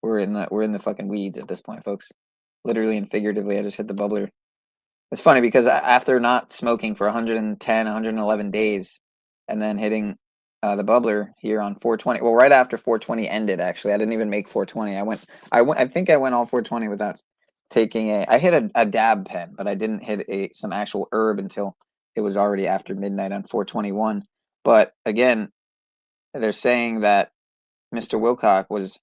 We're in the fucking weeds at this point, folks. Literally and figuratively, I just hit the bubbler. It's funny because after not smoking for 110, 111 days, and then hitting the bubbler here on 420. Well, right after 420 ended, actually, I didn't even make 420. I think I went all 420 without taking I hit a dab pen, but I didn't hit some actual herb until it was already after midnight on 421. But again, they're saying that Mr. Wilcock was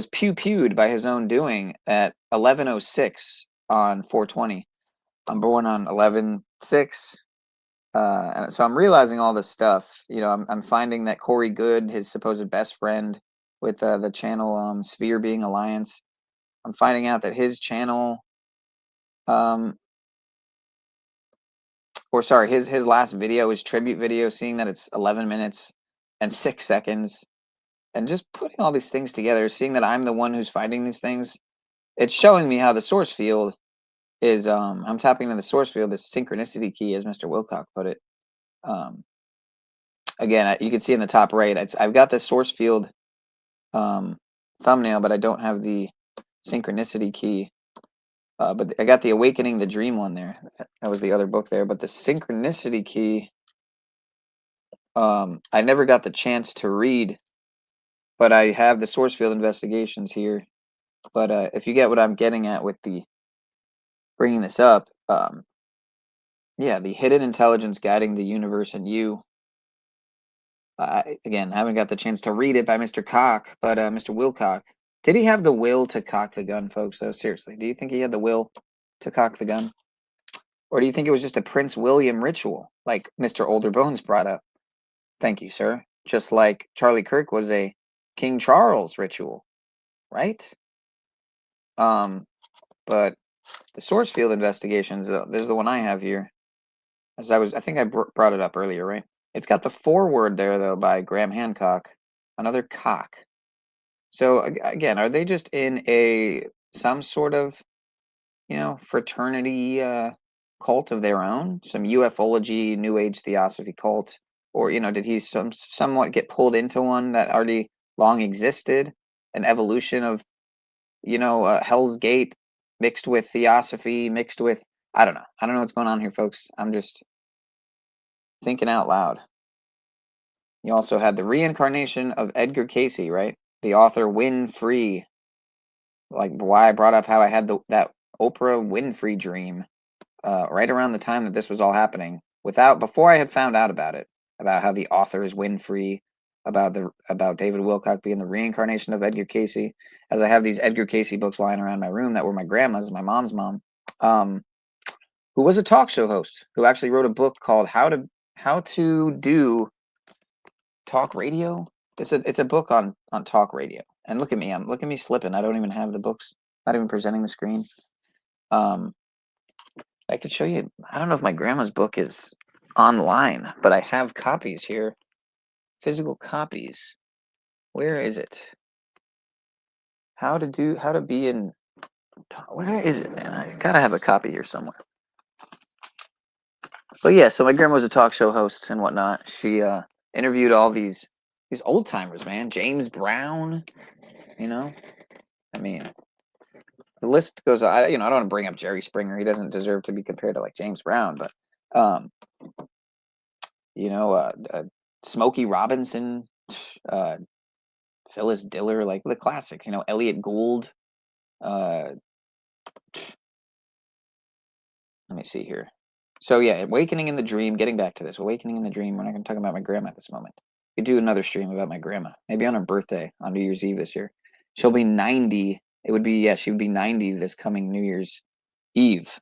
pew-pewed by his own doing at 11:06 on 420. I'm born on 11/6, and so I'm realizing all this stuff. You know, I'm finding that Corey Goode, his supposed best friend with the channel Sphere Being Alliance, I'm finding out that his channel, or sorry, his last video, his tribute video, seeing that it's 11 minutes and 6 seconds, and just putting all these things together, seeing that I'm the one who's finding these things, it's showing me how the source field is, I'm tapping into the source field, this synchronicity key, as Mr. Wilcock put it. Again, you can see in the top right, I've got the source field thumbnail, but I don't have the synchronicity key. But I got the Awakening the Dream one there. That was the other book there. But the synchronicity key, I never got the chance to read, but I have the SourceField Investigations here. But if you get what I'm getting at with the bringing this up, yeah, the hidden intelligence guiding the universe and you. Again, haven't got the chance to read it by Mr. Cock, but Mr. Wilcock, did he have the will to cock the gun, folks? Though, seriously, do you think he had the will to cock the gun? Or do you think it was just a Prince William ritual, like Mr. Older Bones brought up? Thank you, sir. Just like Charlie Kirk was a King Charles ritual, right? But the SourceField Investigations, there's the one I have here. I think I brought it up earlier, right? It's got the foreword there, though, by Graham Hancock, another cock. So again, are they just in some sort of, fraternity cult of their own? Some ufology, New Age theosophy cult? Or, did he somewhat get pulled into one that already long existed? An evolution of, Hell's Gate mixed with theosophy, mixed with, I don't know. I don't know what's going on here, folks. I'm just thinking out loud. You also had the reincarnation of Edgar Cayce, right? The author Winfrey. Like why I brought up how I had that Oprah Winfrey dream right around the time that this was all happening, before I had found out about it, about how the author is Winfrey, about David Wilcock being the reincarnation of Edgar Cayce. As I have these Edgar Cayce books lying around my room that were my grandma's, my mom's mom, who was a talk show host, who actually wrote a book called How to Do Talk Radio. It's a book on talk radio. And look at me slipping. I don't even have the books. Not even presenting the screen. I could show you. I don't know if my grandma's book is online, but I have copies here. Physical copies. Where is it? How to be in. Where is it, man? I gotta have a copy here somewhere. But yeah, so my grandma was a talk show host and whatnot. She interviewed all these old timers, man. James Brown, I mean, the list goes. I don't want to bring up Jerry Springer. He doesn't deserve to be compared to like James Brown, but Smokey Robinson, Phyllis Diller, like the classics. Elliot Gould. Let me see here. So yeah, Awakening in the Dream. Getting back to this, Awakening in the Dream. We're not going to talk about my grandma at this moment. We could do another stream about my grandma, maybe on her birthday on New Year's Eve this year. She'll be 90. She would be 90 this coming New Year's Eve,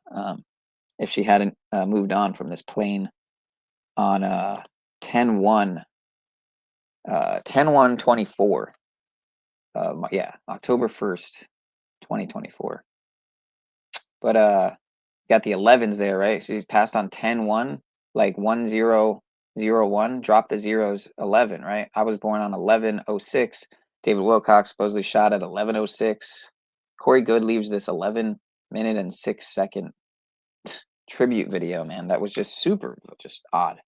if she hadn't moved on from this plane on 10/1/24. Yeah, October 1st, 2024. But got the 11s there, right? She's passed on 10/1, like 1001. Drop the zeros, 11, right? I was born on 11/06. David Wilcock supposedly shot at 11:06. Corey Goode leaves this 11 minute and 6 second tribute video, man. That was just odd.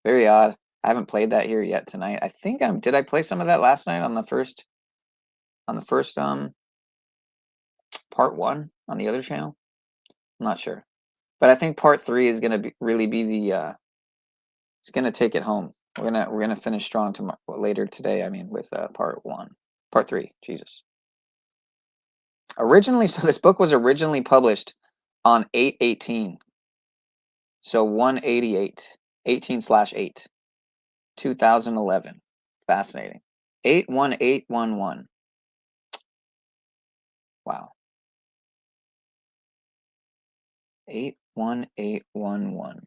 Very odd. I haven't played that here yet tonight. I think did I play some of that last night on the first part 1 on the other channel? I'm not sure. But I think part 3 is going to really be the it's going to take it home. We're gonna finish strong tomorrow, later today. I mean, with part 3. Jesus. Originally, so this book was originally published on 8/18. So 188, 18/8, 2011. Fascinating. 81811. Wow. 81811.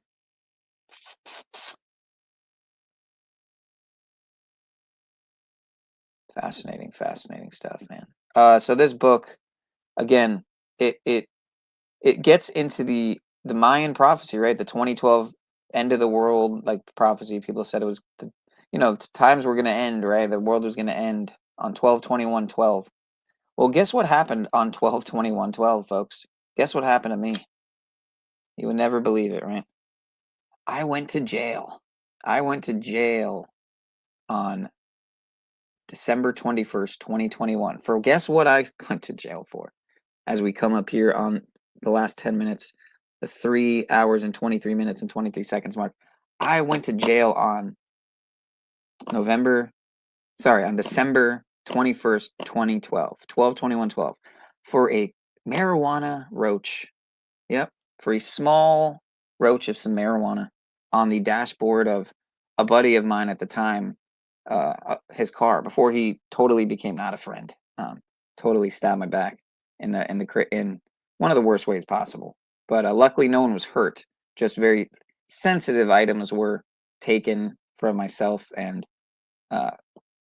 Fascinating stuff, man. So this book, again, it gets into the Mayan prophecy, right? The 2012 end of the world, like prophecy. People said it was times were going to end, right? The world was going to end on 12/21/12. Well, guess what happened on 12/21/12, folks? Guess what happened to me? You would never believe it, right? I went to jail. I went to jail on December 21st, 2021. For guess what I went to jail for? As we come up here on the last 10 minutes, the 3 hours and 23 minutes and 23 seconds mark. I went to jail on December 21st, 2012, 12/21/12, for a marijuana roach. Yep, for a small roach of some marijuana on the dashboard of a buddy of mine at the time, his car, before he totally became not a friend. Totally stabbed my back in one of the worst ways possible. But luckily, no one was hurt. Just very sensitive items were taken from myself and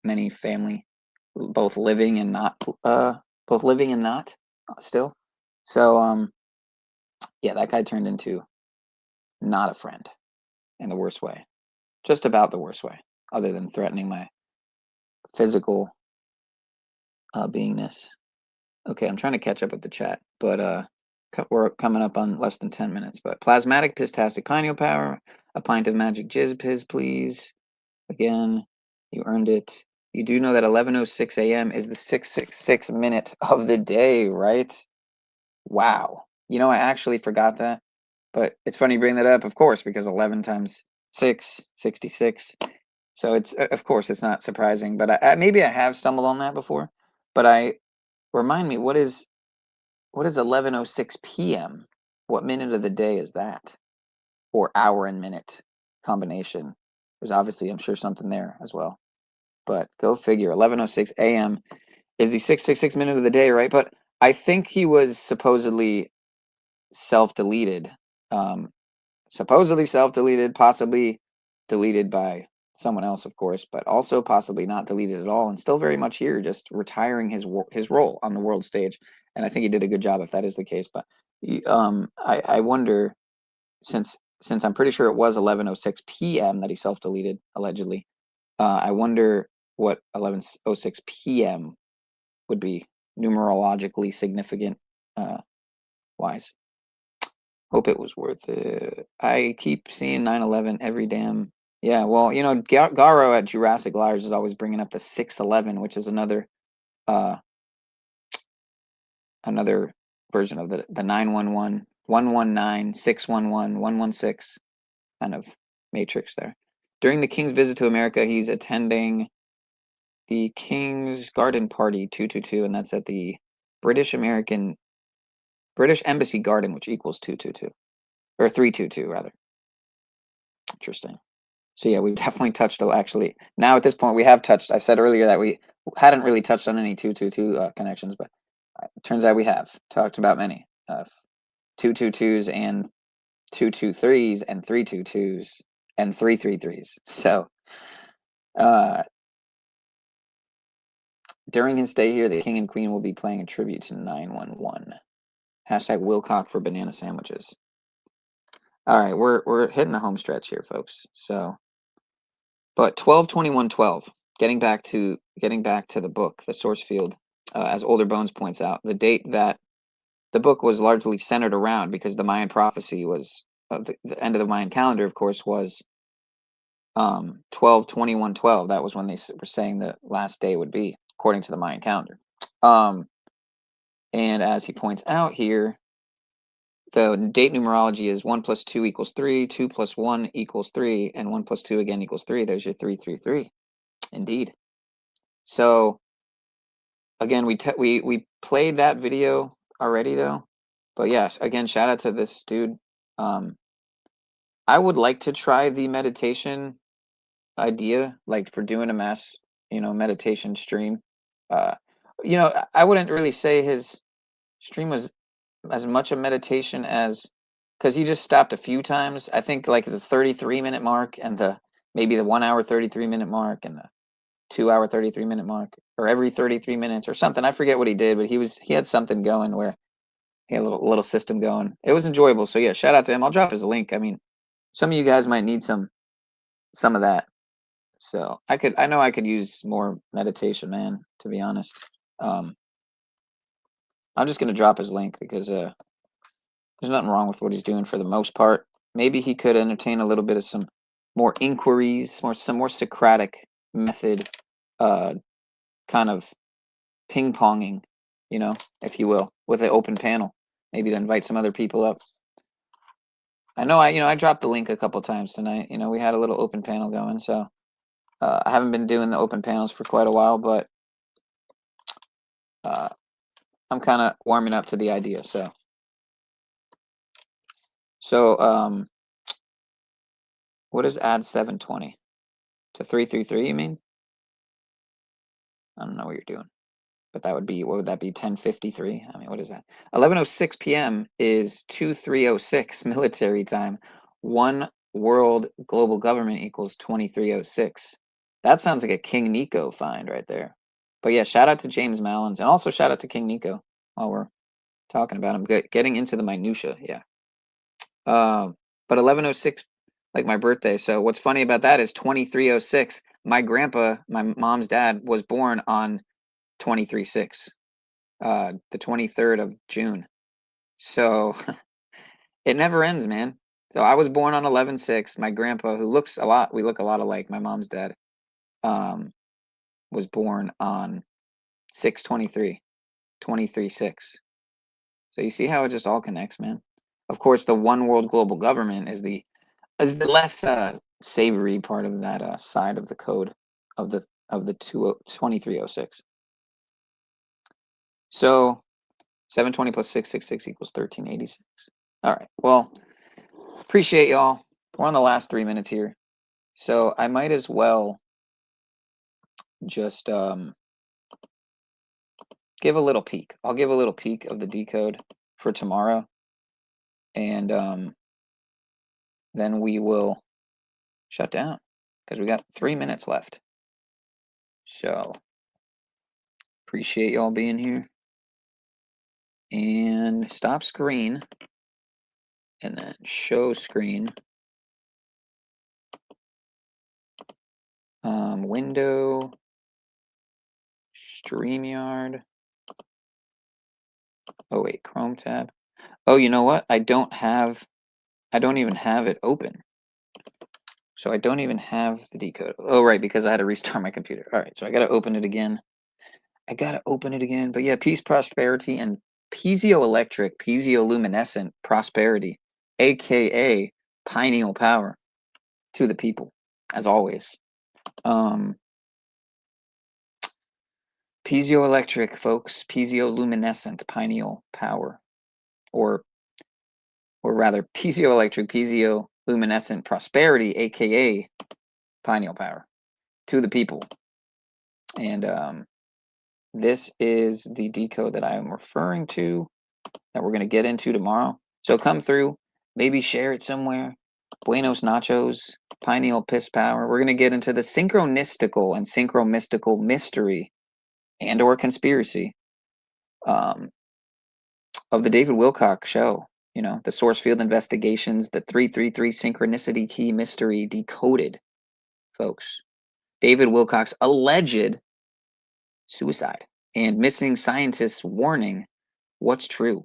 many family, both living and not still. So yeah, that guy turned into not a friend in the worst way, just about the worst way, other than threatening my physical beingness. Okay, I'm trying to catch up with the chat, but we're coming up on less than 10 minutes. But plasmatic pistastic pineal power, a pint of magic jizz piz, please. Again, you earned it. You do know that 11:06 a.m. is the 666 minute of the day, right? Wow. I actually forgot that. But it's funny you bring that up, of course, because 11 times 6, 66. So it's, of course, it's not surprising. But maybe I have stumbled on that before. But remind me, what is 11:06 p.m.? What minute of the day is that? Or hour and minute combination? There's obviously, I'm sure, something there as well. But go figure. 11:06 a.m. is the 666 minute of the day, right? But I think he was supposedly self-deleted. Supposedly self-deleted, possibly deleted by someone else, of course, but also possibly not deleted at all, and still very much here, just retiring his role on the world stage. And I think he did a good job if that is the case. But I wonder, since I'm pretty sure it was 11:06 p.m. that he self-deleted allegedly. I wonder what 11:06 p.m. would be numerologically significant wise. Hope it was worth it. I keep seeing 9/11 every damn. Yeah, well, Garo at Jurassic Liars is always bringing up the 6/11, which is another version of the 911, 119, 611, 116 kind of matrix there. During the King's visit to America, he's attending the King's Garden Party 222, and that's at the British Embassy Garden, which equals 222, or 322 rather. Interesting. So yeah, we definitely touched. Actually, now at this point, we have touched. I said earlier that we hadn't really touched on any 222 connections, but it turns out we have talked about many 222s and 223s and 322s and 333s. So during his stay here, the King and Queen will be playing a tribute to 911. Hashtag Wilcock for banana sandwiches. All right, we're hitting the home stretch here, folks. So, but 12/21/12. Getting back to the book, the source field, as Older Bones points out, the date that the book was largely centered around, because the Mayan prophecy was the end of the Mayan calendar, of course, was 12/21/12. That was when they were saying the last day would be, according to the Mayan calendar. And as he points out here, the date numerology is 1 + 2 = 3, 2 + 1 = 3, and 1 + 2 again = 3. There's your 333. Indeed. So again, we played that video already though. But yes, again, shout out to this dude. I would like to try the meditation idea, like for doing a mass, meditation stream. I wouldn't really say his stream was as much a meditation as, because he just stopped a few times. I think like the 33-minute mark and maybe the 1 hour 33-minute mark and the 2 hour 33-minute mark, or every 33 minutes or something. I forget what he did, but he had something going where he had a little system going. It was enjoyable. So yeah, shout out to him. I'll drop his link. I mean, some of you guys might need some of that. So I know I could use more meditation, man, to be honest. I'm just gonna drop his link because there's nothing wrong with what he's doing for the most part. Maybe he could entertain a little bit of some more inquiries, some more Socratic method, kind of ping-ponging, if you will, with an open panel. Maybe to invite some other people up. I know I dropped the link a couple times tonight. We had a little open panel going, so I haven't been doing the open panels for quite a while, but I'm kind of warming up to the idea. So what is add 720 to 333? You mean? I don't know what you're doing, but that would be, what would that be? 1053. I mean, what is that? 11:06 p.m. is 2306 military time. One world global government equals 2306. That sounds like a King Nico find right there. But yeah, shout out to James Mallons, and also shout out to King Nico while we're talking about him. Getting into the minutia, yeah. But 11:06, like my birthday. So what's funny about that is 2306. My grandpa, my mom's dad, was born on 23/6, the 23rd of June. So it never ends, man. So I was born on 11/6. My grandpa, we look a lot alike. My mom's dad, was born on 6/23, 23/6. So you see how it just all connects, man. Of course, the one world global government is the less savory part of that side of the code of the 2306. So 720 plus 666 equals 1386. All right. Well, appreciate y'all. We're on the last 3 minutes here, so I might as well just give a little peek. I'll give a little peek of the decode for tomorrow, and then we will shut down because we got 3 minutes left. So appreciate y'all being here. And stop screen, and then show screen. Window, StreamYard. Oh wait, Chrome tab. Oh, you know what? I don't even have it open. So I don't even have the decode. Oh, right, because I had to restart my computer. All right, so I got to open it again. But yeah, peace, prosperity, and piezoelectric, piezoluminescent prosperity, aka pineal power, to the people, as always. Piezoelectric, folks, piezoluminescent pineal power, or rather piezoelectric, piezoluminescent prosperity, aka pineal power, to the people. And this is the decode that I am referring to, that we're going to get into tomorrow. So come through, maybe share it somewhere. Buenos nachos, pineal piss power. We're going to get into the synchronistical and synchromystical mystery and or conspiracy of the David Wilcock show. The SourceFieldInvestigations, the 333 Synchronicity Key mystery decoded, folks. David Wilcock's alleged suicide and missing scientists warning. What's true?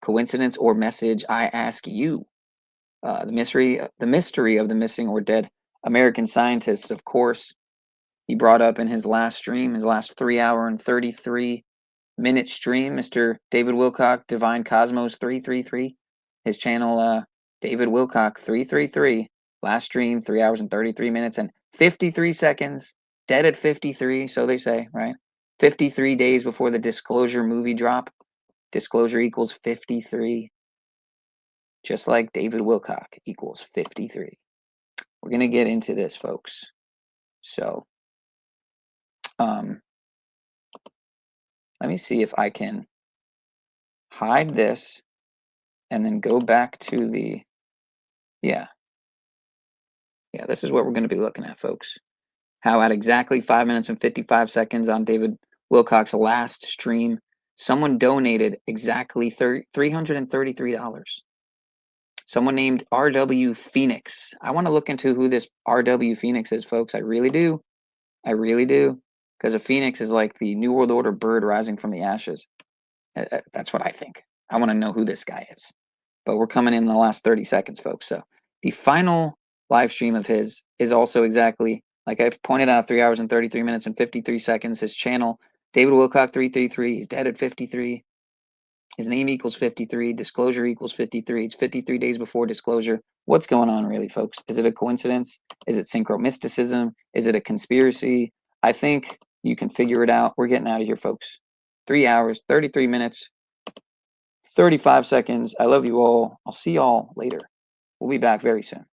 Coincidence or message? I ask you. The mystery of the missing or dead American scientists, of course. He brought up in his last stream, his last 3 hour and 33-minute stream, Mr. David Wilcock, Divine Cosmos 333. His channel, David Wilcock 333. Last stream, 3 hours and 33 minutes and 53 seconds. Dead at 53, so they say, right? 53 days before the Disclosure movie drop. Disclosure equals 53. Just like David Wilcock equals 53. We're going to get into this, folks. So, let me see if I can hide this and then go back to the, yeah, this is what we're going to be looking at, folks. How at exactly 5 minutes and 55 seconds on David Wilcock's last stream, someone donated exactly $333. Someone named RW Phoenix. I want to look into who this RW Phoenix is, folks. I really do. I really do. Because a phoenix is like the New World Order bird rising from the ashes. That's what I think. I want to know who this guy is. But we're coming in the last 30 seconds, folks. So the final live stream of his is also exactly, like I pointed out, 3 hours and 33 minutes and 53 seconds. His channel, David Wilcock 333. He's dead at 53. His name equals 53. Disclosure equals 53. It's 53 days before disclosure. What's going on, really, folks? Is it a coincidence? Is it synchromysticism? Is it a conspiracy? I think you can figure it out. We're getting out of here, folks. 3 hours, 33 minutes, 35 seconds. I love you all. I'll see y'all later. We'll be back very soon.